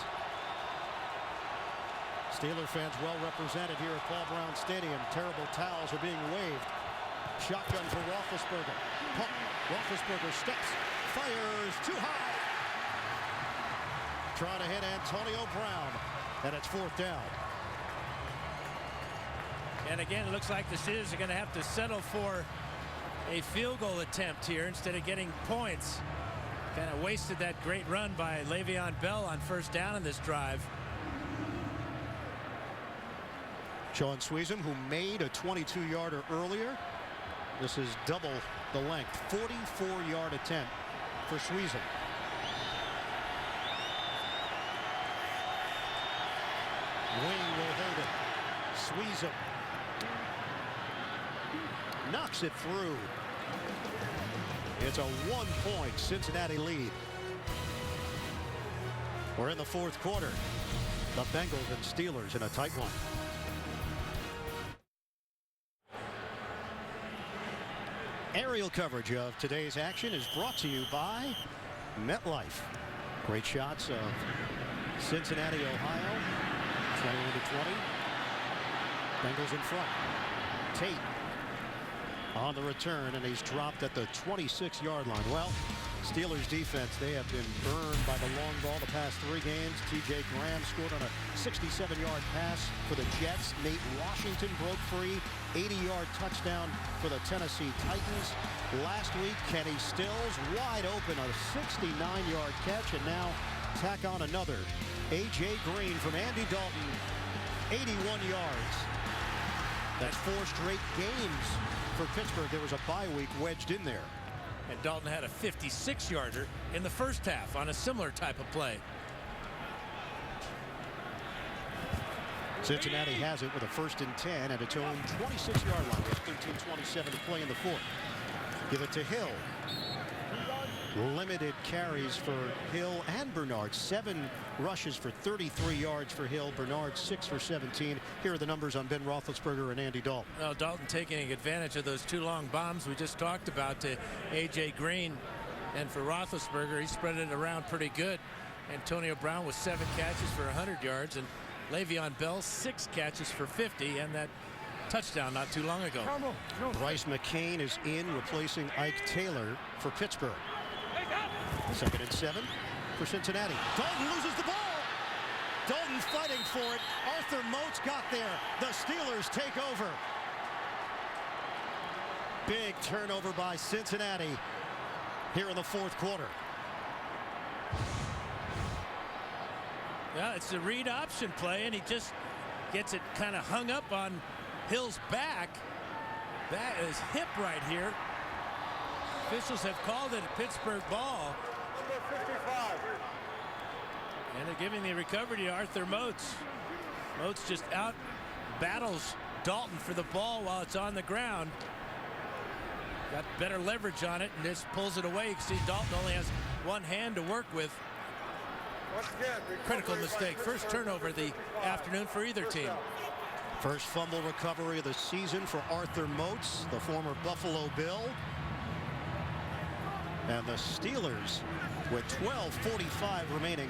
Steeler fans well represented here at Paul Brown Stadium. Terrible towels are being waved. Shotgun for Roethlisberger. Pump. Roethlisberger steps, fires too high. Trying to hit Antonio Brown, and it's 4th down. And again, it looks like the Steelers are going to have to settle for a field goal attempt here instead of getting points. Kind of wasted that great run by Le'Veon Bell on 1st down in this drive. Sean Sweezum, who made a 22-yarder earlier. This is double the length. 44-yard attempt for Sweezum. Wing will hold it. Sweezum knocks it through. It's a 1-point Cincinnati lead. We're in the 4th quarter. The Bengals and Steelers in a tight one. Aerial coverage of today's action is brought to you by MetLife. Great shots of Cincinnati, Ohio. 21-20. Bengals in front. Tate on the return, and he's dropped at the 26-yard line. Well, Steelers defense, they have been burned by the long ball the past 3 games. T.J. Graham scored on a 67-yard pass for the Jets. Nate Washington broke free. 80-yard touchdown for the Tennessee Titans. Last week, Kenny Stills wide open, a 69-yard catch, and now tack on another. A.J. Green from Andy Dalton, 81 yards. That's 4 straight games for Pittsburgh. There was a bye week wedged in there. And Dalton had a 56-yarder in the 1st half on a similar type of play. Cincinnati has it with a 1st and 10 at its own 26-yard line with 13:27 to play in the 4th. Give it to Hill. Limited carries for Hill and Bernard. 7 rushes for 33 yards for Hill. Bernard 6 for 17. Here are the numbers on Ben Roethlisberger and Andy Dalton. Well, Dalton taking advantage of those 2 long bombs we just talked about to A.J. Green. And for Roethlisberger, he spread it around pretty good. Antonio Brown with 7 catches for 100 yards. And Le'Veon Bell 6 catches for 50. And that touchdown not too long ago. Bryce McCain is in, replacing Ike Taylor for Pittsburgh. 2nd and 7 for Cincinnati. Dalton loses the ball. Dalton fighting for it. Arthur Moats got there. The Steelers take over. Big turnover by Cincinnati here in the 4th quarter. Yeah, it's a read option play, and he just gets it kind of hung up on Hill's back. That is hip right here. Officials have called it a Pittsburgh ball. Number 55. And they're giving the recovery to Arthur Moats. Moats just out battles Dalton for the ball while it's on the ground. Got better leverage on it and just pulls it away. You can see Dalton only has 1 hand to work with. Once again, Critical mistake. First turnover of the afternoon for either team. First fumble recovery of the season for Arthur Moats, the former Buffalo Bill. And the Steelers, with 12:45 remaining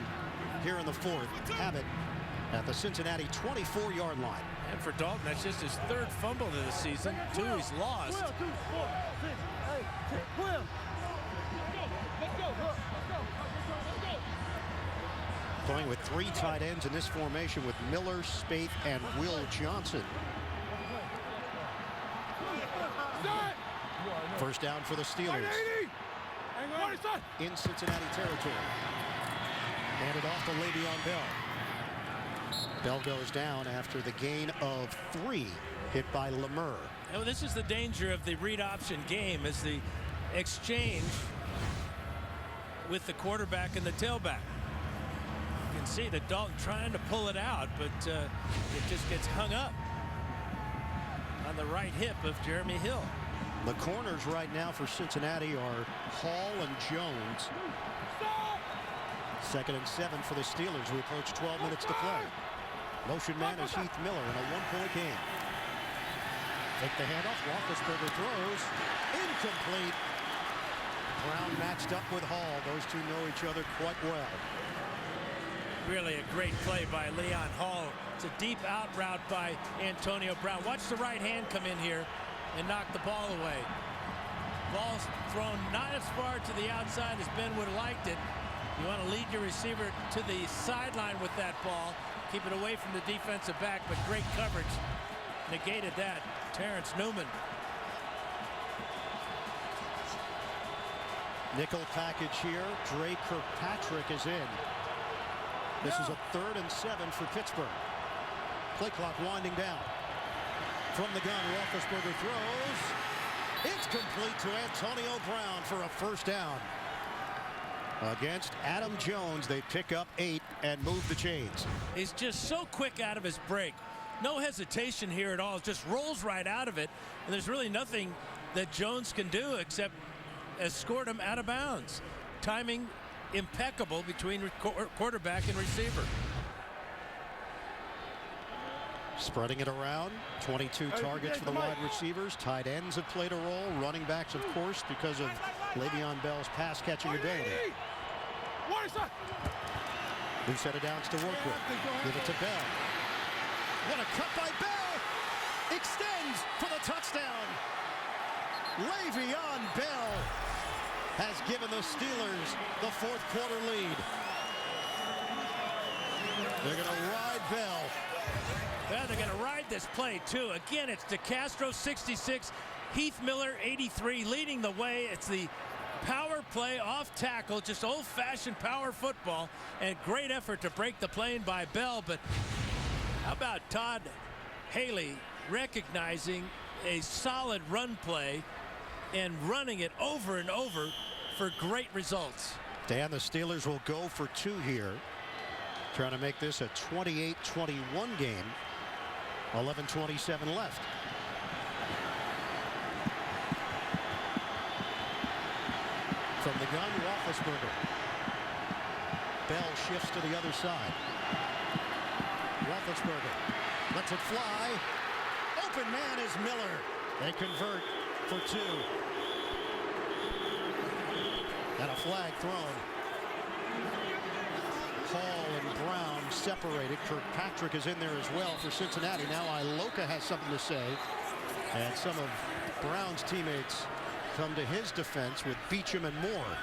here in the 4th, have it at the Cincinnati 24-yard line. And for Dalton, that's just his 3rd fumble of the season. 2 he's lost. Playing with 3 tight ends in this formation with Miller, Spaeth, and Will Johnson. First down for the Steelers. In Cincinnati territory. Handed off to Le'Veon Bell. Bell goes down after the gain of 3, hit by Lemur. Oh, this is the danger of the read option game, is the exchange with the quarterback and the tailback. You can see that Dalton trying to pull it out, but it just gets hung up on the right hip of Jeremy Hill. The corners right now for Cincinnati are Hall and Jones. 2nd and 7 for the Steelers. We approach 12 minutes to play. Motion man is Heath Miller in a 1-point game. Take the handoff. Roethlisberger throws. Incomplete. Brown matched up with Hall. Those two know each other quite well. Really a great play by Leon Hall. It's a deep out route by Antonio Brown. Watch the right hand come in here and knock the ball away. Ball's thrown not as far to the outside as Ben would have liked it. You want to lead your receiver to the sideline with that ball. Keep it away from the defensive back, but great coverage negated that. Terrence Newman. Nickel package here. Dre Kirkpatrick is in. This is a 3rd and 7 for Pittsburgh. Play clock winding down. From the gun, Roethlisberger throws. It's complete to Antonio Brown for a first down. Against Adam Jones, they pick up 8 and move the chains. He's just so quick out of his break. No hesitation here at all. Just rolls right out of it. And there's really nothing that Jones can do except escort him out of bounds. Timing impeccable between quarterback and receiver. Spreading it around. 22 targets for the wide receivers. Tight ends have played a role. Running backs, of course, because of Le'Veon Bell's pass catching ability. Loose set of downs to work with. Give it to Bell. What a cut by Bell! Extends for the touchdown. Le'Veon Bell has given the Steelers the 4th quarter lead. They're going to ride Bell. Well, they're going to ride this play, too. Again, it's DeCastro, 66, Heath Miller, 83, leading the way. It's the power play off tackle, just old-fashioned power football, and great effort to break the plane by Bell. But how about Todd Haley recognizing a solid run play and running it over and over for great results? Dan, the Steelers will go for 2 here, trying to make this a 28-21 game. 11:27 left. From the gun, Roethlisberger. Bell shifts to the other side. Roethlisberger lets it fly. Open man is Miller. They convert for 2. And a flag thrown. Hall and Brown separated. Kirkpatrick is in there as well for Cincinnati. Now Iloka has something to say. And some of Brown's teammates come to his defense with Beacham and Moore.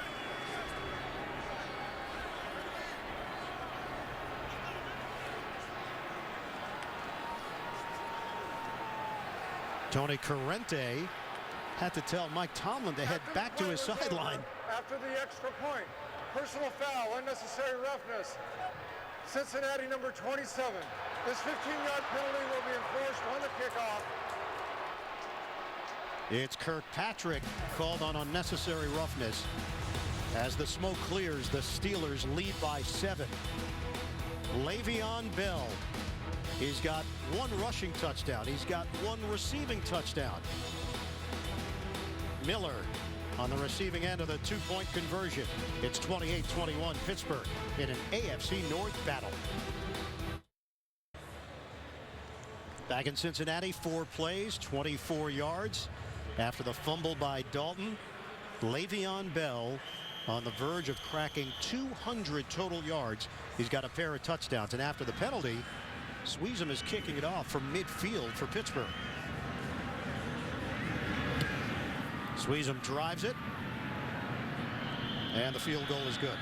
Tony Corrente had to tell Mike Tomlin to head back to his sideline. After the extra point, personal foul, unnecessary roughness. Cincinnati number 27. This 15-yard penalty will be enforced on the kickoff. It's Kirkpatrick called on unnecessary roughness. As the smoke clears, the Steelers lead by 7. Le'Veon Bell. He's got 1 rushing touchdown. He's got 1 receiving touchdown. Miller on the receiving end of the 2-point conversion. It's 28-21 Pittsburgh in an AFC North battle. Back in Cincinnati, 4 plays, 24 yards. After the fumble by Dalton, Le'Veon Bell on the verge of cracking 200 total yards. He's got a pair of touchdowns, and after the penalty, Sweezum is kicking it off from midfield for Pittsburgh. Sweezum drives it, and the field goal is good.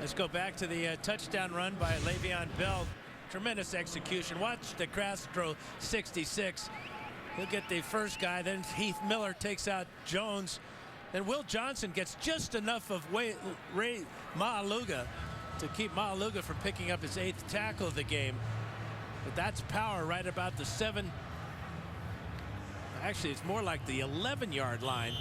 Let's go back to the touchdown run by Le'Veon Bell. Tremendous execution. Watch DeCastro, 66. He'll get the first guy, then Heath Miller takes out Jones. Then Will Johnson gets just enough of Ray Maaluga to keep Maaluga from picking up his 8th tackle of the game. But that's power right about the 7. Actually, it's more like the 11-yard line.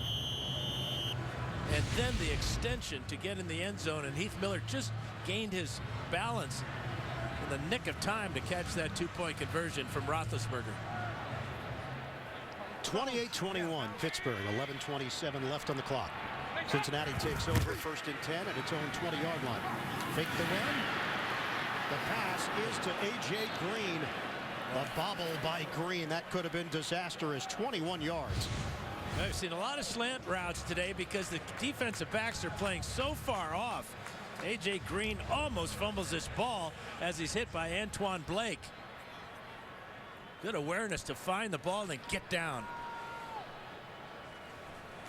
And then the extension to get in the end zone, and Heath Miller just gained his balance in the nick of time to catch that 2-point conversion from Roethlisberger. 28-21 Pittsburgh, 11:27 left on the clock. Cincinnati takes over 1st and 10 at its own 20-yard line. Fake the run. The pass is to A.J. Green. A bobble by Green. That could have been disastrous. 21 yards. I've seen a lot of slant routes today because the defensive backs are playing so far off. A.J. Green almost fumbles this ball as he's hit by Antoine Blake. Good awareness to find the ball and then get down.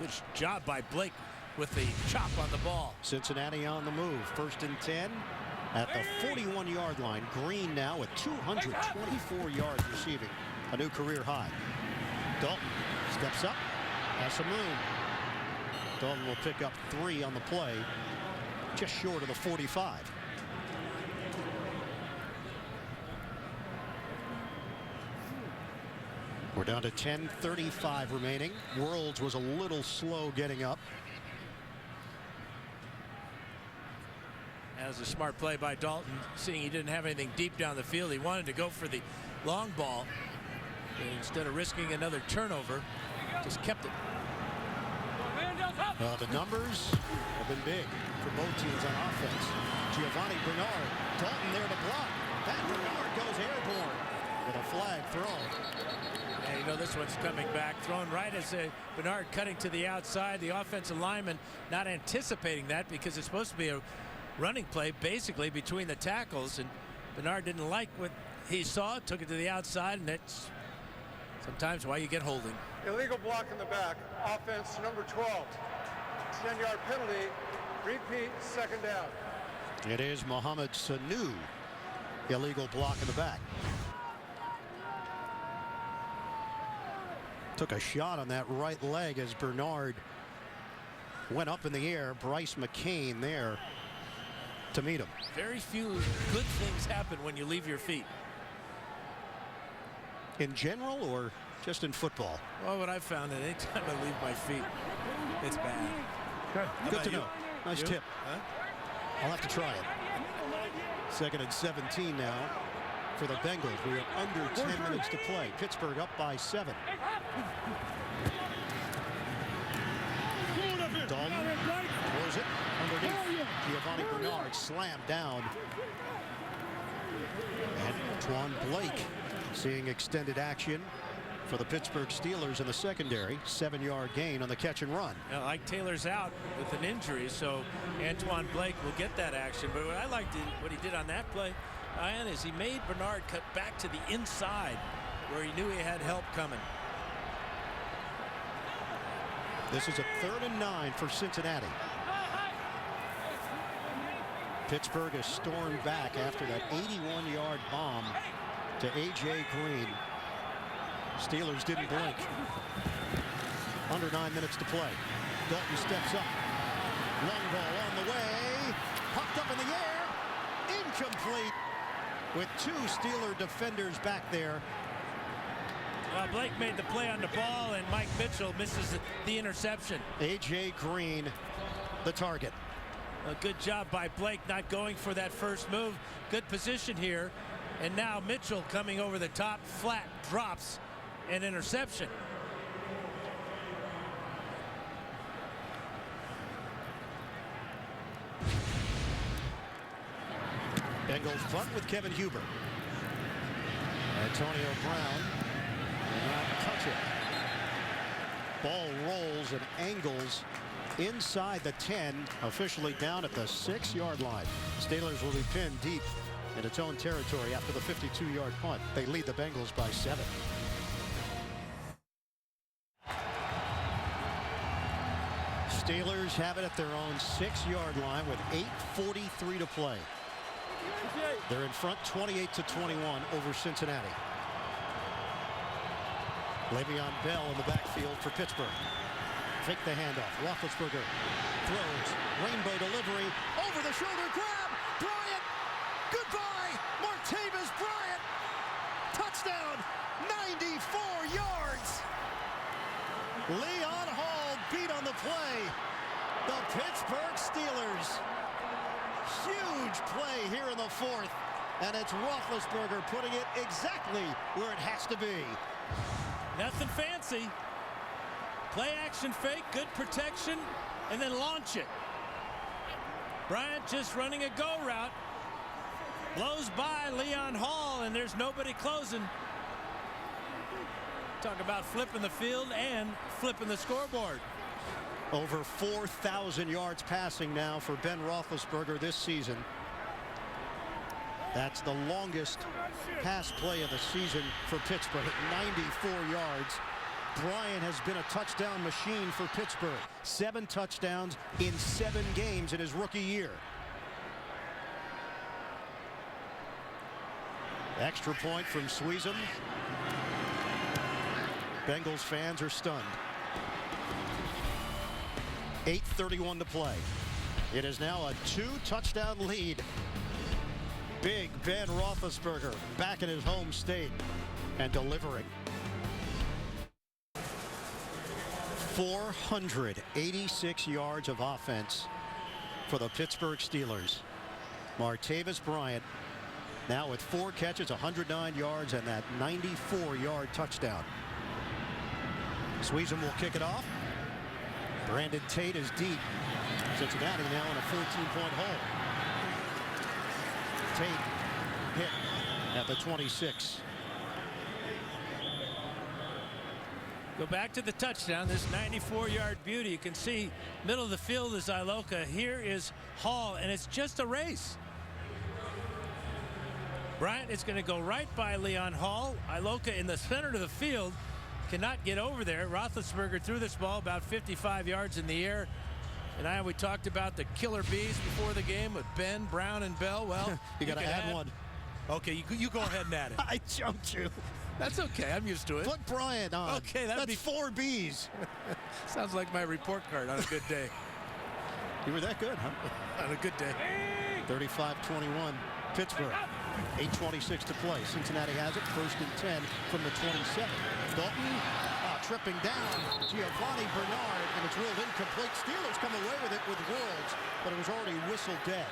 Good job by Blake with the chop on the ball. Cincinnati on the move. 1st and 10 at the 41-yard line. Green now with 224 yards receiving. A new career high. Dalton steps up. Has some room. Dalton will pick up 3 on the play. Just short of the 45. We're down to 10:35 remaining. Worlds was a little slow getting up. That was a smart play by Dalton, seeing he didn't have anything deep down the field. He wanted to go for the long ball. And instead of risking another turnover, just kept it. The numbers have been big for both teams on offense. Giovanni Bernard, Dalton there to block. That Bernard goes airborne with a flag thrown. Yeah, you know this one's coming back, thrown right as Bernard cutting to the outside. The offensive lineman not anticipating that because it's supposed to be a running play basically between the tackles, and Bernard didn't like what he saw, took it to the outside, and that's sometimes why you get holding. Illegal block in the back. Offense number 12. 10-yard penalty. Repeat, 2nd down. It is Mohamed Sanu. Illegal block in the back. Took a shot on that right leg as Bernard went up in the air. Bryce McCain there to meet him. Very few good things happen when you leave your feet. In general or just in football? Well, what I've found that anytime I leave my feet, it's bad. Good to know. Nice You? tip. Huh? I'll have to try it. 2nd and 17 now for the Bengals. We are under 10 minutes to play. Pittsburgh up by 7. Dalton throws it underneath. Giovanni Bernard slammed down. And Antoine Blake seeing extended action for the Pittsburgh Steelers in the secondary. 7-yard gain on the catch and run. Now, Ike Taylor's out with an injury, so Antoine Blake will get that action. But what I liked what he did on that play, Ian, is he made Bernard cut back to the inside where he knew he had help coming. This is a 3rd and 9 for Cincinnati. Pittsburgh has stormed back after that 81-yard bomb to A.J. Green. Steelers didn't blink. Under 9 minutes to play. Dalton steps up. Long ball on the way. Popped up in the air. Incomplete with 2 Steeler defenders back there. Well, Blake made the play on the ball, and Mike Mitchell misses the interception. A.J. Green, the target. A good job by Blake not going for that first move. Good position here. And now Mitchell coming over the top, flat, drops an interception. Bengals punt with Kevin Huber. Antonio Brown will not touch it. Ball rolls and angles inside the 10, officially down at the 6-yard line. Steelers will be pinned deep in its own territory after the 52-yard punt. They lead the Bengals by 7. Steelers have it at their own 6-yard line with 8:43 to play. They're in front 28-21 over Cincinnati. Le'Veon Bell in the backfield for Pittsburgh. Fake the handoff. Roethlisberger throws. Rainbow delivery. Over the shoulder grab. Bryant. Goodbye. Martavis Bryant. Touchdown. 94 yards. Leon Hall beat on the play. The Pittsburgh Steelers. Huge play here in the 4th. And it's Roethlisberger putting it exactly where it has to be. Nothing fancy. Play action fake, good protection, and then launch it. Bryant just running a go route. Blows by Leon Hall, and there's nobody closing. Talk about flipping the field and flipping the scoreboard. Over 4,000 yards passing now for Ben Roethlisberger this season. That's the longest pass play of the season for Pittsburgh at 94 yards. Bryant has been a touchdown machine for Pittsburgh. 7 touchdowns in 7 games in his rookie year. Extra point from Sweezum. Bengals fans are stunned. 8:31 to play. It is now a 2-touchdown lead. Big Ben Roethlisberger back in his home state and delivering. 486 yards of offense for the Pittsburgh Steelers. Martavis Bryant now with 4 catches, 109 yards, and that 94-yard touchdown. Sweezum will kick it off. Brandon Tate is deep. Cincinnati now in a 14-point hole. Tate hit at the 26. Go back to the touchdown. This 94-yard beauty. You can see middle of the field is Iloka. Here is Hall, and it's just a race. Bryant is going to go right by Leon Hall. Iloka in the center of the field cannot get over there. Roethlisberger threw this ball about 55 yards in the air. And we talked about the killer bees before the game with Ben, Brown, and Bell. Well, you got to add one. Okay, you go ahead and add it. I jumped you. That's okay. I'm used to it. Put Bryant on. Okay, that's be 4 Bs. Sounds like my report card on a good day. You were that good, huh? On a good day. 35-21, Pittsburgh. 8:26 to play. Cincinnati has it. 1st and 10 from the 27. Dalton tripping down Giovanni Bernard, and it's ruled incomplete. Steelers come away with it with Worlds, but it was already whistled dead.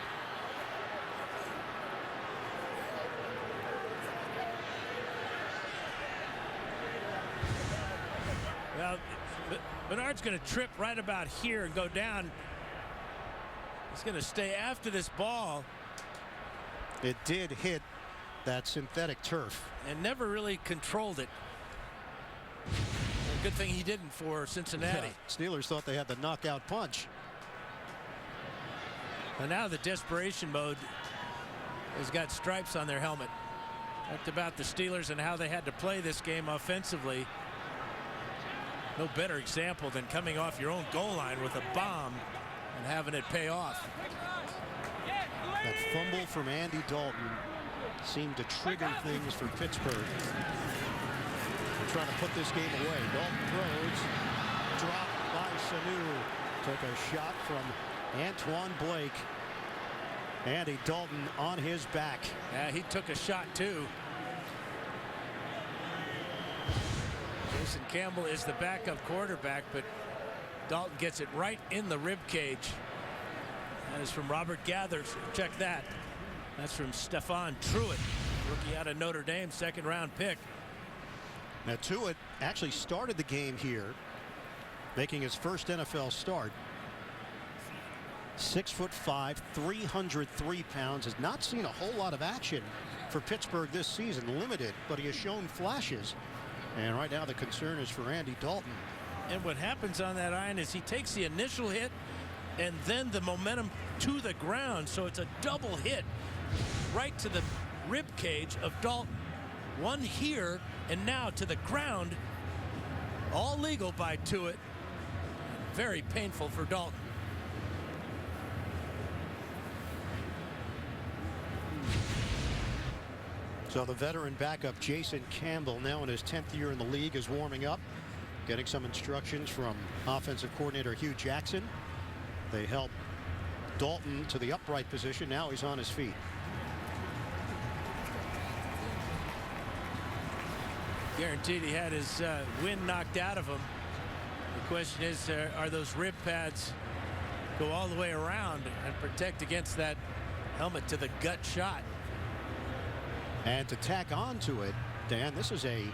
Well, Bernard's going to trip right about here and go down. He's going to stay after this ball. It did hit that synthetic turf. And never really controlled it. A good thing he didn't for Cincinnati. Yeah, Steelers thought they had the knockout punch. And now the desperation mode has got stripes on their helmet. Talked about the Steelers and how they had to play this game offensively. No better example than coming off your own goal line with a bomb and having it pay off. That fumble from Andy Dalton seemed to trigger things for Pittsburgh. They're trying to put this game away. Dalton throws, dropped by Sanu. Took a shot from Antoine Blake. Andy Dalton on his back. Yeah, he took a shot too. Jason Campbell is the backup quarterback, but Dalton gets it right in the rib cage. That is from Robert Gathers. Check that. That's from Stephon Truitt, rookie out of Notre Dame, 2nd-round pick. Now Truitt actually started the game here, making his first NFL start. 6'5", 303 pounds. Has not seen a whole lot of action for Pittsburgh this season. Limited, but he has shown flashes. And right now the concern is for Andy Dalton. And what happens on that, Ian, is he takes the initial hit and then the momentum to the ground. So it's a double hit right to the rib cage of Dalton. One here and now to the ground. All legal by Truitt. Very painful for Dalton. So the veteran backup Jason Campbell, now in his 10th year in the league, is warming up, getting some instructions from offensive coordinator Hugh Jackson. They help Dalton to the upright position. Now he's on his feet. Guaranteed he had his wind knocked out of him. The question is, are those rib pads go all the way around and protect against that helmet to the gut shot? And to tack on to it, Dan, this is a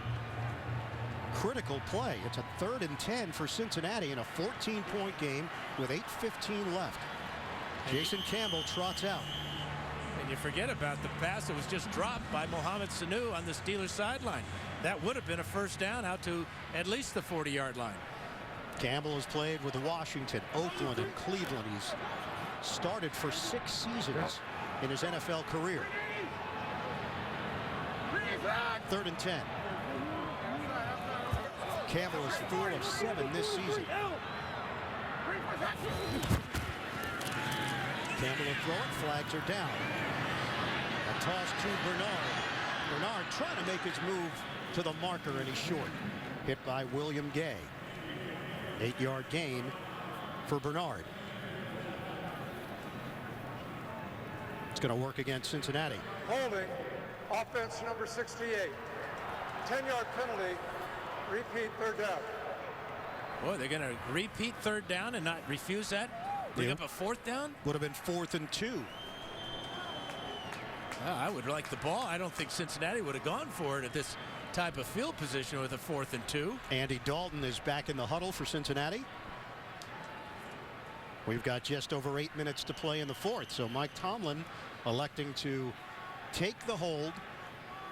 critical play. It's a 3rd and 10 for Cincinnati in a 14-point game with 8:15 left. Jason Campbell trots out. And you forget about the pass that was just dropped by Mohamed Sanu on the Steelers sideline. That would have been a first down out to at least the 40-yard line. Campbell has played with Washington, Oakland, and Cleveland. He's started for 6 seasons in his NFL career. 3rd and 10. Campbell is 4 of 7 this season. Campbell will throw it. Flags are down. A toss to Bernard. Bernard trying to make his move to the marker, and he's short. Hit by William Gay. 8-yard gain for Bernard. It's going to work against Cincinnati. Holding, offense number 68. 10-yard penalty, repeat 3rd down. Boy, they're going to repeat 3rd down and not refuse that? Bring up a 4th down? Would have been 4th and 2. I would like the ball. I don't think Cincinnati would have gone for it at this type of field position with a 4th and 2. Andy Dalton is back in the huddle for Cincinnati. We've got just over 8 minutes to play in the 4th. So Mike Tomlin electing to take the hold,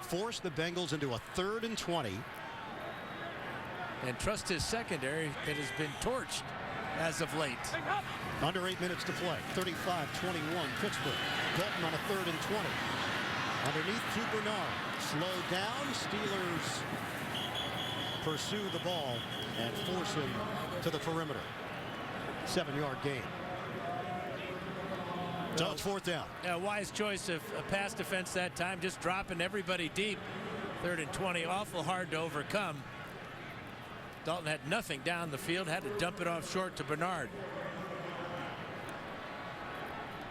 force the Bengals into a 3rd and 20. And trust his secondary that has been torched as of late. Under 8 minutes to play. 35-21 Pittsburgh. Dalton on a 3rd and 20. Underneath to Bernard. Slowed down. Steelers pursue the ball and force him to the perimeter. 7-yard gain. So it's 4th down. Yeah, wise choice of a pass defense that time, just dropping everybody deep. 3rd and 20, awful hard to overcome. Dalton had nothing down the field, had to dump it off short to Bernard.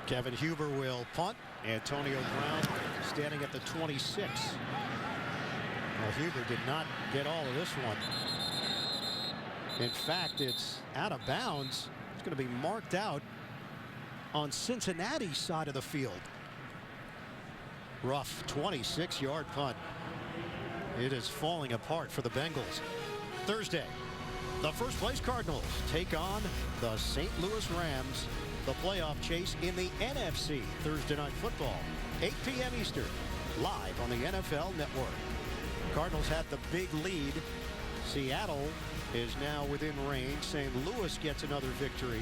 Kevin Huber will punt. Antonio Brown standing at the 26. Well, Huber did not get all of this one. In fact, it's out of bounds. It's going to be marked out on Cincinnati's side of the field. Rough 26-yard punt. It is falling apart for the Bengals. Thursday, the first place Cardinals take on the St. Louis Rams. The playoff chase in the NFC. Thursday Night Football, 8 p.m. Eastern, live on the NFL Network. Cardinals had the big lead. Seattle is now within range. St. Louis gets another victory.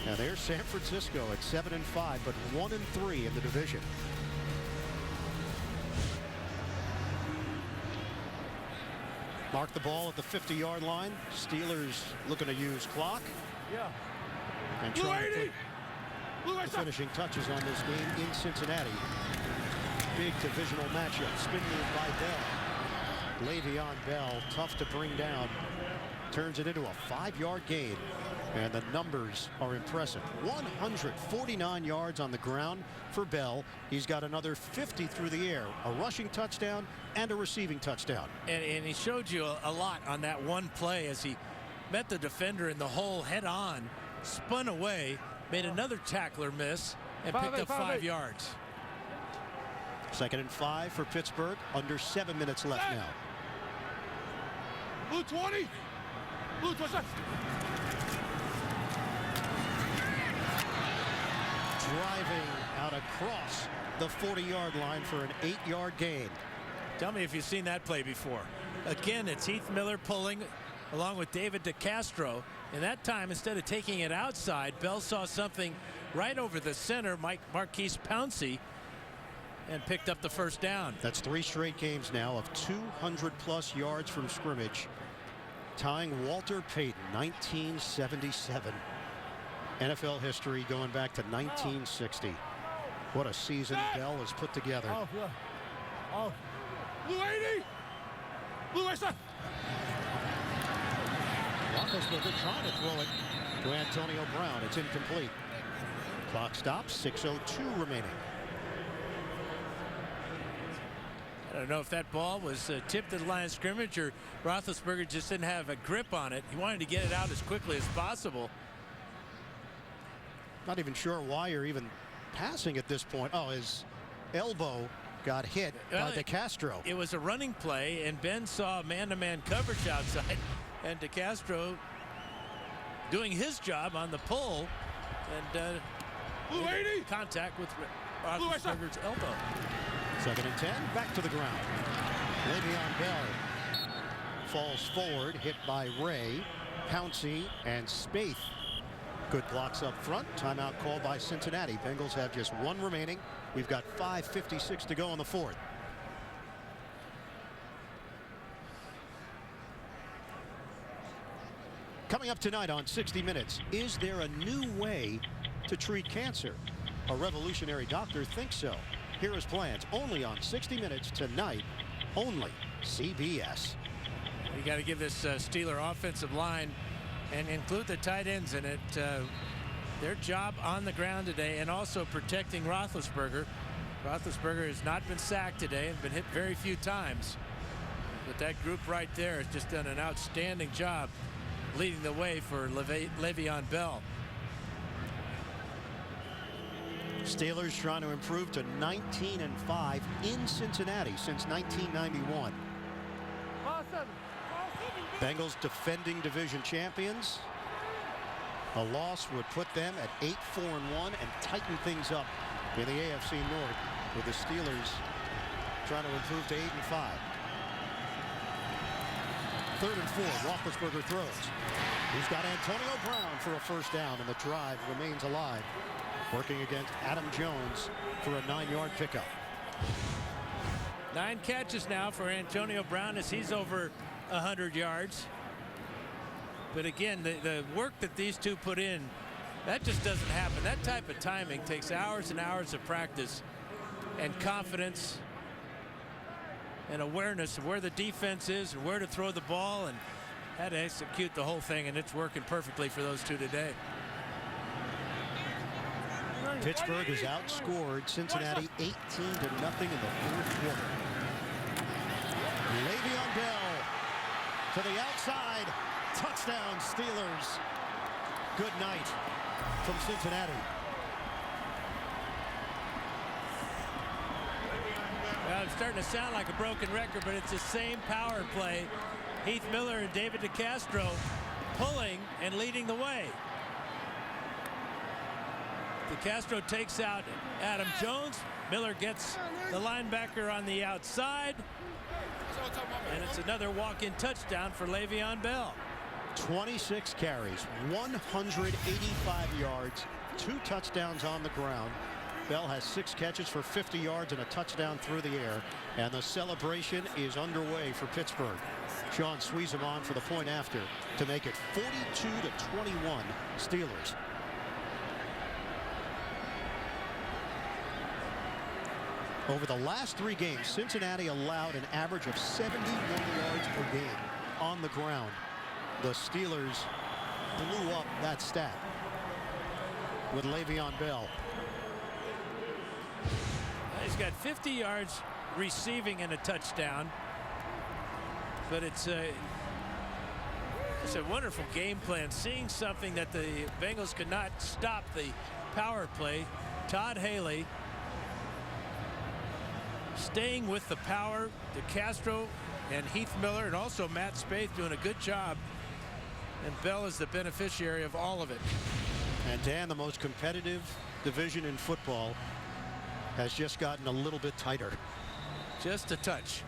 Now there's San Francisco at 7-5, but 1-3 in the division. Mark the ball at the 50-yard line. Steelers looking to use clock. Yeah. And trying to put the finishing touches on this game in Cincinnati. Big divisional matchup. Spin move by Bell. Le'Veon Bell, tough to bring down. Turns it into a 5-yard gain. And the numbers are impressive. 149 yards on the ground for Bell. He's got another 50 through the air. A rushing touchdown and a receiving touchdown. And he showed you a lot on that one play as he met the defender in the hole head on, spun away, made another tackler miss, and picked up 5 yards. 2nd and 5 for Pittsburgh. Under 7 minutes left now. Blue 20. Blue 20. Driving out across the 40-yard line for an 8-yard gain. Tell me if you've seen that play before. Again, it's Heath Miller pulling along with David DeCastro. And that time, instead of taking it outside, Bell saw something right over the center, Marquise Pouncey, and picked up the first down. That's 3 straight games now of 200-plus yards from scrimmage, tying Walter Payton, 1977. NFL history going back to 1960. What a season Bell has put together. Oh, yeah. Oh. Blue 80. Blue 80. Roethlisberger trying to throw it to Antonio Brown. It's incomplete. Clock stops. 6:02 remaining. I don't know if that ball was tipped to the line of scrimmage or Roethlisberger just didn't have a grip on it. He wanted to get it out as quickly as possible. Not even sure why you're even passing at this point. Oh, his elbow got hit by DeCastro. It was a running play, and Ben saw man-to-man coverage outside, and DeCastro doing his job on the pull, and contact with Roethlisberger's elbow. 2nd and 10, back to the ground. Le'Veon Bell falls forward, hit by Ray, Pouncey, and Spaeth. Good blocks up front. Timeout called by Cincinnati. Bengals have just 1 remaining. We've got 5:56 to go in the 4th. Coming up tonight on 60 Minutes, is there a new way to treat cancer? A revolutionary doctor thinks so. Here is plans only on 60 Minutes tonight, only CBS. You got to give this Steeler offensive line and include the tight ends in it. Their job on the ground today, and also protecting Roethlisberger. Roethlisberger has not been sacked today and been hit very few times. But that group right there has just done an outstanding job leading the way for Le'Veon Bell. Steelers trying to improve to 19-5 in Cincinnati since 1991. Bengals defending division champions. A loss would put them at 8-4-1 and tighten things up in the AFC North, with the Steelers trying to improve to 8-5. 3rd and 4. Roethlisberger throws. He's got Antonio Brown for a first down, and the drive remains alive. Working against Adam Jones for a 9-yard pickup. 9 catches now for Antonio Brown as he's over 100 yards. But again, the work that these two put in, that just doesn't happen. That type of timing takes hours and hours of practice and confidence and awareness of where the defense is and where to throw the ball and how to execute the whole thing, and it's working perfectly for those two today. Pittsburgh has outscored Cincinnati 18-0 in the 4th quarter. Le'Veon Bell to the outside. Touchdown Steelers. Good night from Cincinnati. Well, it's starting to sound like a broken record, but it's the same power play. Heath Miller and David DeCastro pulling and leading the way. DeCastro takes out Adam Jones. Miller gets the linebacker on the outside. And it's another walk-in touchdown for Le'Veon Bell. 26 carries, 185 yards, 2 touchdowns on the ground. Bell has 6 catches for 50 yards and a touchdown through the air. And the celebration is underway for Pittsburgh. Sean Sweezem on for the point after to make it 42-21 Steelers. Over the last 3 games, Cincinnati allowed an average of 71 yards per game on the ground. The Steelers blew up that stat with Le'Veon Bell. He's got 50 yards receiving and a touchdown. But it's a wonderful game plan. Seeing something that the Bengals could not stop, the power play. Todd Haley staying with the power. DeCastro and Heath Miller and also Matt Spaeth doing a good job. And Bell is the beneficiary of all of it. And Dan, the most competitive division in football has just gotten a little bit tighter. Just a touch.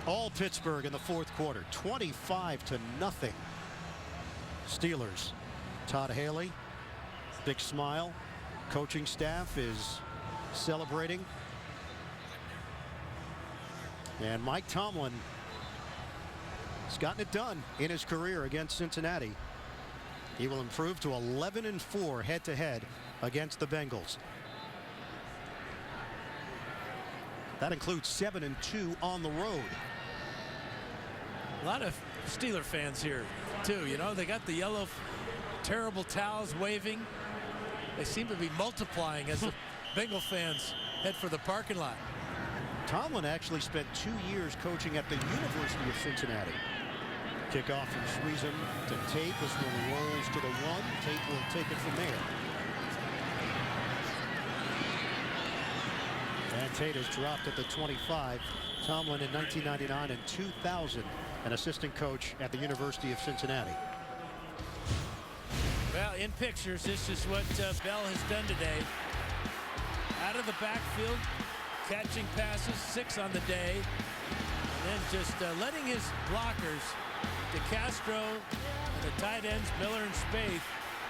All Pittsburgh in the 4th quarter, 25-0. Steelers. Todd Haley, big smile. Coaching staff is celebrating. And Mike Tomlin has gotten it done in his career against Cincinnati. He will improve to 11-4 head-to-head against the Bengals. That includes 7-2 on the road. A lot of Steeler fans here too. You know, they got the yellow terrible towels waving. They seem to be multiplying as the Bengal fans head for the parking lot. Tomlin actually spent 2 years coaching at the University of Cincinnati. Kickoff from Sweezem to Tate. This one rolls to the 1. Tate will take it from there. And Tate has dropped at the 25. Tomlin in 1999 and 2000, an assistant coach at the University of Cincinnati. Well, in pictures, this is what Bell has done today. Out of the backfield, catching passes, 6 on the day, and then just letting his blockers, DeCastro and the tight ends, Miller and Spaeth,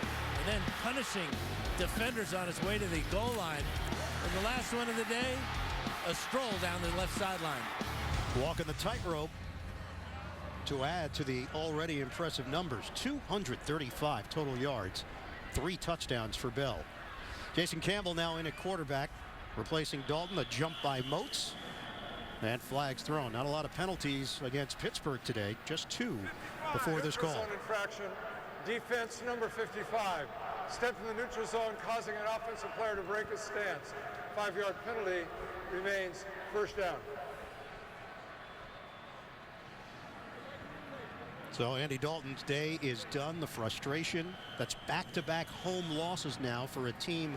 and then punishing defenders on his way to the goal line. And the last one of the day, a stroll down the left sideline. Walking the tightrope to add to the already impressive numbers. 235 total yards, 3 touchdowns for Bell. Jason Campbell now in at quarterback, replacing Dalton. A jump by Moats, and flags thrown. Not a lot of penalties against Pittsburgh today, just 2 before this call. Zone infraction, defense number 55. Stepped in the neutral zone, causing an offensive player to break his stance. 5-yard penalty, remains first down. So Andy Dalton's day is done. The frustration, that's back-to-back home losses now for a team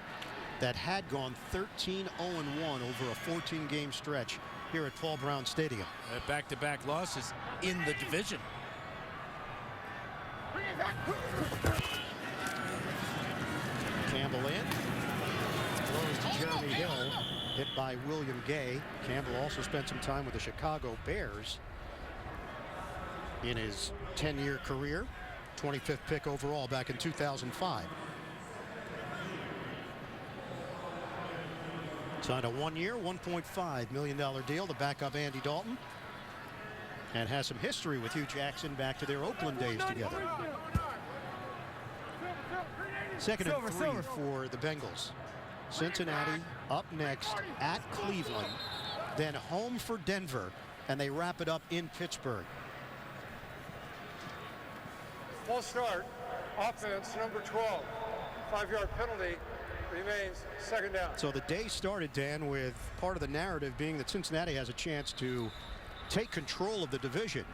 that had gone 13-0-1 over a 14-game stretch here at Paul Brown Stadium. Back-to-back losses in the division. Campbell in. Throws to Jeremy Hill. Hit by William Gay. Campbell also spent some time with the Chicago Bears in his 10-year career. 25th pick overall back in 2005. Signed a 1-year, $1.5 million deal to back up Andy Dalton. And has some history with Hugh Jackson back to their Oakland days together. Second and 3 for the Bengals. Cincinnati up next at Cleveland, then home for Denver, and they wrap it up in Pittsburgh. Full start, offense number 12. 5-yard penalty, remains second down. So the day started, Dan, with part of the narrative being that Cincinnati has a chance to take control of the division.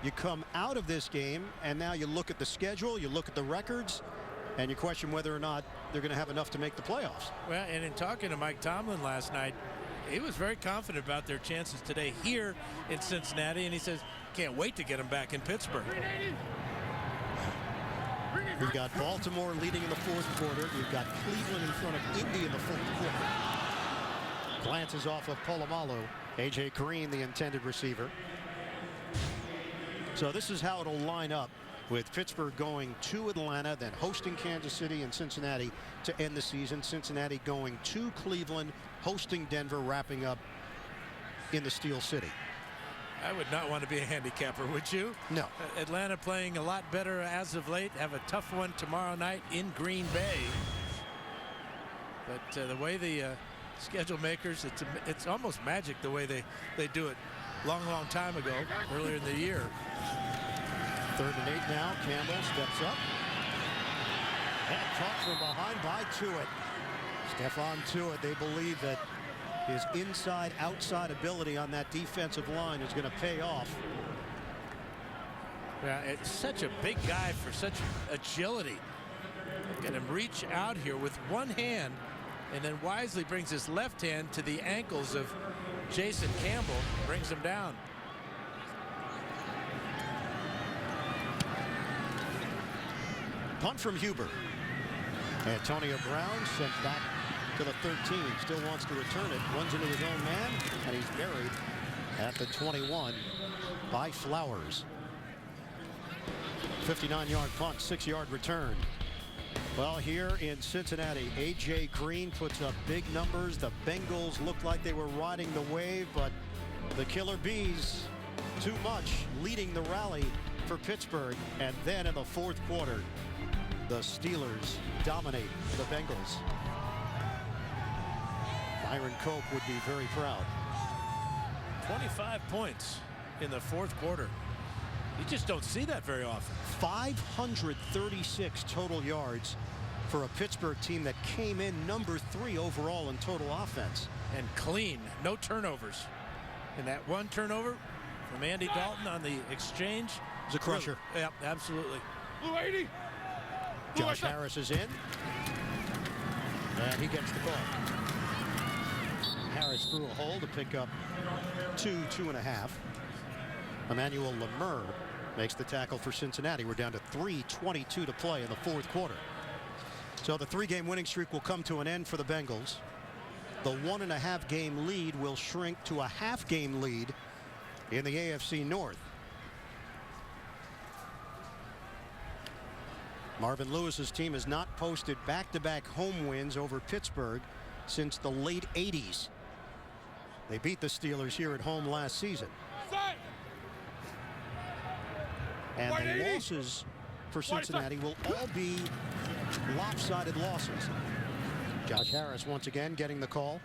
You come out of this game, and now you look at the schedule, you look at the records, and you question whether or not they're going to have enough to make the playoffs. Well, and in talking to Mike Tomlin last night, he was very confident about their chances today here in Cincinnati, and he says, can't wait to get them back in Pittsburgh. We've got Baltimore leading in the 4th quarter. We've got Cleveland in front of Indy in the 4th quarter. Glances off of Polamalu. A.J. Green, the intended receiver. So this is how it'll line up, with Pittsburgh going to Atlanta, then hosting Kansas City and Cincinnati to end the season. Cincinnati going to Cleveland, hosting Denver, wrapping up in the Steel City. I would not want to be a handicapper, would you? No. Atlanta playing a lot better as of late. Have a tough one tomorrow night in Green Bay. But the way the schedule makers, it's almost magic the way they do it. Long time ago, earlier in the year. 3rd and 8 now. Campbell steps up. And caught from behind by Tuitt. Stephon Tuitt, they believe that his inside-outside ability on that defensive line is going to pay off. Yeah, it's such a big guy for such agility. Look at him reach out here with one hand, and then wisely brings his left hand to the ankles of Jason Campbell, brings him down. Punt from Huber. Antonio Brown sent back to the 13. Still wants to return it. Runs into his own man, and he's buried at the 21 by Flowers. 59-yard punt, 6-yard return. Well, here in Cincinnati, A.J. Green puts up big numbers. The Bengals looked like they were riding the wave, but the Killer Bees, too much, leading the rally for Pittsburgh. And then in the 4th quarter, the Steelers dominate the Bengals. Byron Cope would be very proud. 25 points in the 4th quarter. You just don't see that very often. 536 total yards for a Pittsburgh team that came in number 3 overall in total offense. And clean, no turnovers. And that one turnover from Andy Dalton on the exchange. It was a crusher. Really, yeah, absolutely. Blue 80. Josh Harris is in. And he gets the ball. Harris Harris through a hole to pick up 2.5. Emmanuel Lemur makes the tackle for Cincinnati. We're down to 3:22 to play in the fourth quarter. So the 3-game winning streak will come to an end for the Bengals. The 1.5 game lead will shrink to a half-game lead in the AFC North. Marvin Lewis's team has not posted back-to-back home wins over Pittsburgh since the late 80s. They beat the Steelers here at home last season. And the losses for Cincinnati will all be lopsided losses. Josh Harris once again getting the call.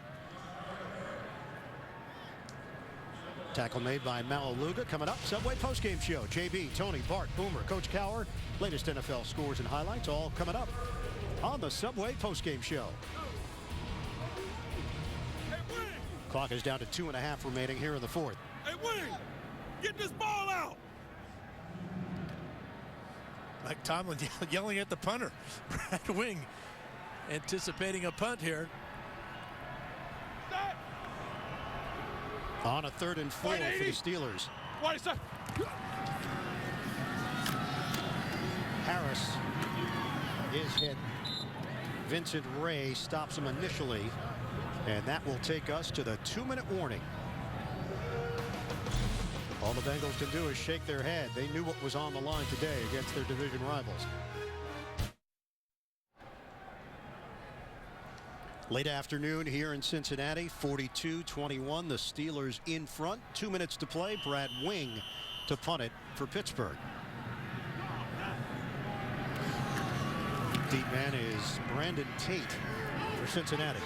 Tackle made by Malaluga. Coming up, Subway postgame show. JB, Tony, Bart, Boomer, Coach Cower. Latest NFL scores and highlights all coming up on the Subway postgame show. Clock is down to 2.5 remaining here in the fourth. Hey, Wing, get this ball out. Mike Tomlin yelling at the punter. Brad Wing anticipating a punt here. On a 3rd and 4 for the Steelers. Harris is hit. Vincent Ray stops him initially, and that will take us to the 2-minute warning. All the Bengals can do is shake their head. They knew what was on the line today against their division rivals. Late afternoon here in Cincinnati, 42-21. The Steelers in front. 2 minutes to play. Brad Wing to punt it for Pittsburgh. Deep man is Brandon Tate for Cincinnati.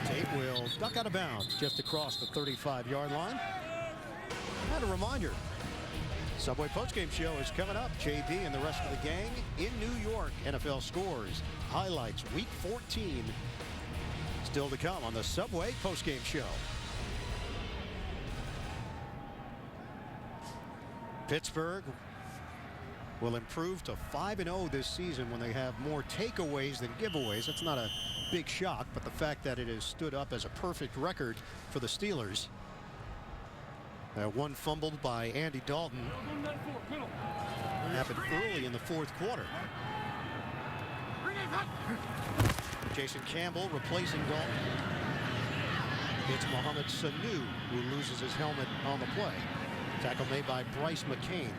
Tate will duck out of bounds just across the 35-yard line. And a reminder, Subway postgame show is coming up. JB and the rest of the gang in New York. NFL scores, highlights, week 14 still to come on the Subway postgame show. Pittsburgh will improve to 5-0 this season when they have more takeaways than giveaways. That's not a big shock, but the fact that it has stood up as a perfect record for the Steelers. One fumbled by Andy Dalton happened early in the fourth quarter. Jason Campbell replacing Dalton. It's Mohamed Sanu who loses his helmet on the play. Tackle made by Bryce McCain.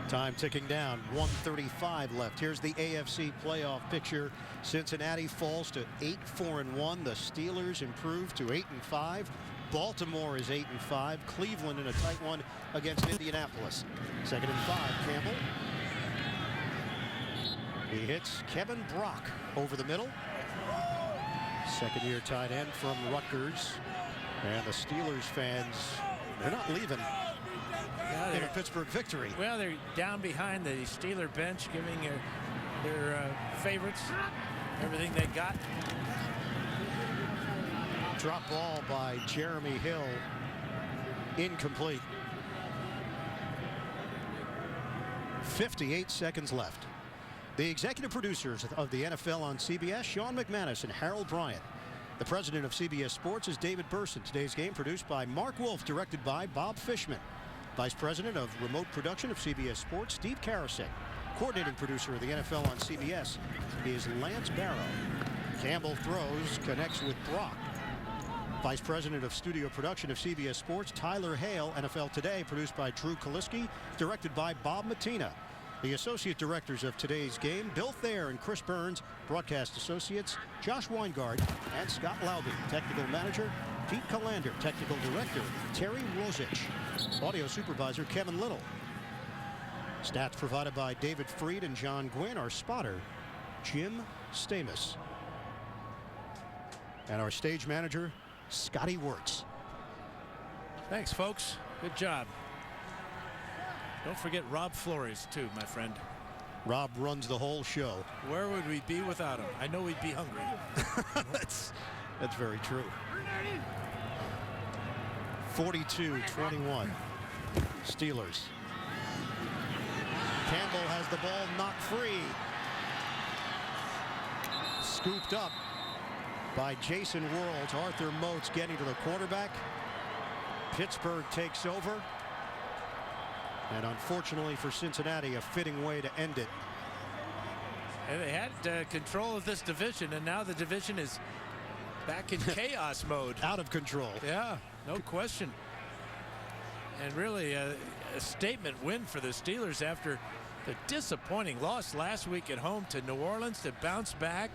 Time ticking down. 1:35 left. Here's the AFC playoff picture. Cincinnati falls to 8-4-1. The Steelers improve to 8-5. Baltimore is 8-5. Cleveland in a tight one against Indianapolis. 2nd and 5. Campbell. He hits Kevin Brock over the middle. Second-year tight end from Rutgers. And the Steelers fans, they're not leaving. In a Pittsburgh victory. Well, they're down behind the Steeler bench, giving their favorites everything they got. Drop ball by Jeremy Hill. Incomplete. 58 seconds left. The executive producers of the NFL on CBS, Sean McManus and Harold Bryant. The president of CBS Sports is David Burson. Today's game produced by Mark Wolf, directed by Bob Fishman. Vice President of Remote Production of CBS Sports, Steve Karasek. Coordinating producer of the NFL on CBS is Lance Barrow. Campbell throws, connects with Brock. Vice President of Studio Production of CBS Sports, Tyler Hale. NFL Today, produced by Drew Kaliski, directed by Bob Matina. The Associate Directors of today's game, Bill Thayer and Chris Burns. Broadcast Associates, Josh Weingard and Scott Lauby. Technical Manager, Pete Calander. Technical Director, Terry Rosich. Audio Supervisor, Kevin Little. Stats provided by David Freed and John Gwynn. Our spotter, Jim Stamus. And our stage manager, Scotty Wirtz. Thanks, folks. Good job. Don't forget Rob Flores, too, my friend. Rob runs the whole show. Where would we be without him? I know we'd be hungry. That's very true. 42-21. Steelers. Campbell has the ball knocked free. scooped up by Jason Worlds. Arthur Moats getting to the quarterback. Pittsburgh takes over. And unfortunately for Cincinnati, a fitting way to end it. And they had control of this division, and now the division is back in chaos mode. Out of control. Yeah, no question. And really a statement win for the Steelers after the disappointing loss last week at home to New Orleans, to bounce back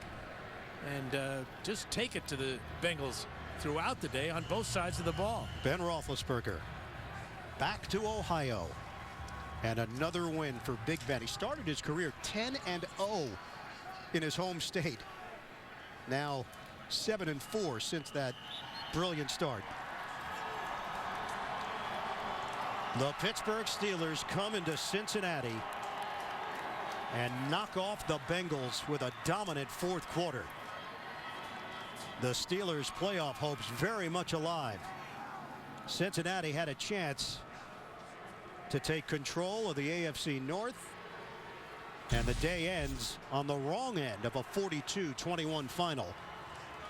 and just take it to the Bengals throughout the day on both sides of the ball. Ben Roethlisberger back to Ohio. And another win for Big Ben. He started his career 10-0 in his home state. Now 7-4 since that brilliant start. The Pittsburgh Steelers come into Cincinnati and knock off the Bengals with a dominant fourth quarter. The Steelers' playoff hopes very much alive. Cincinnati had a chance to take control of the AFC North, and the day ends on the wrong end of a 42-21 final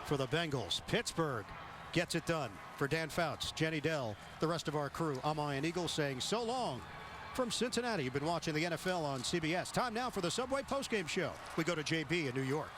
for the Bengals. Pittsburgh gets it done. For Dan Fouts, Jenny Dell, the rest of our crew, I'm Ian Eagle saying so long from Cincinnati. You've been watching the NFL on CBS. Time now for the Subway postgame show. We go to JB in New York.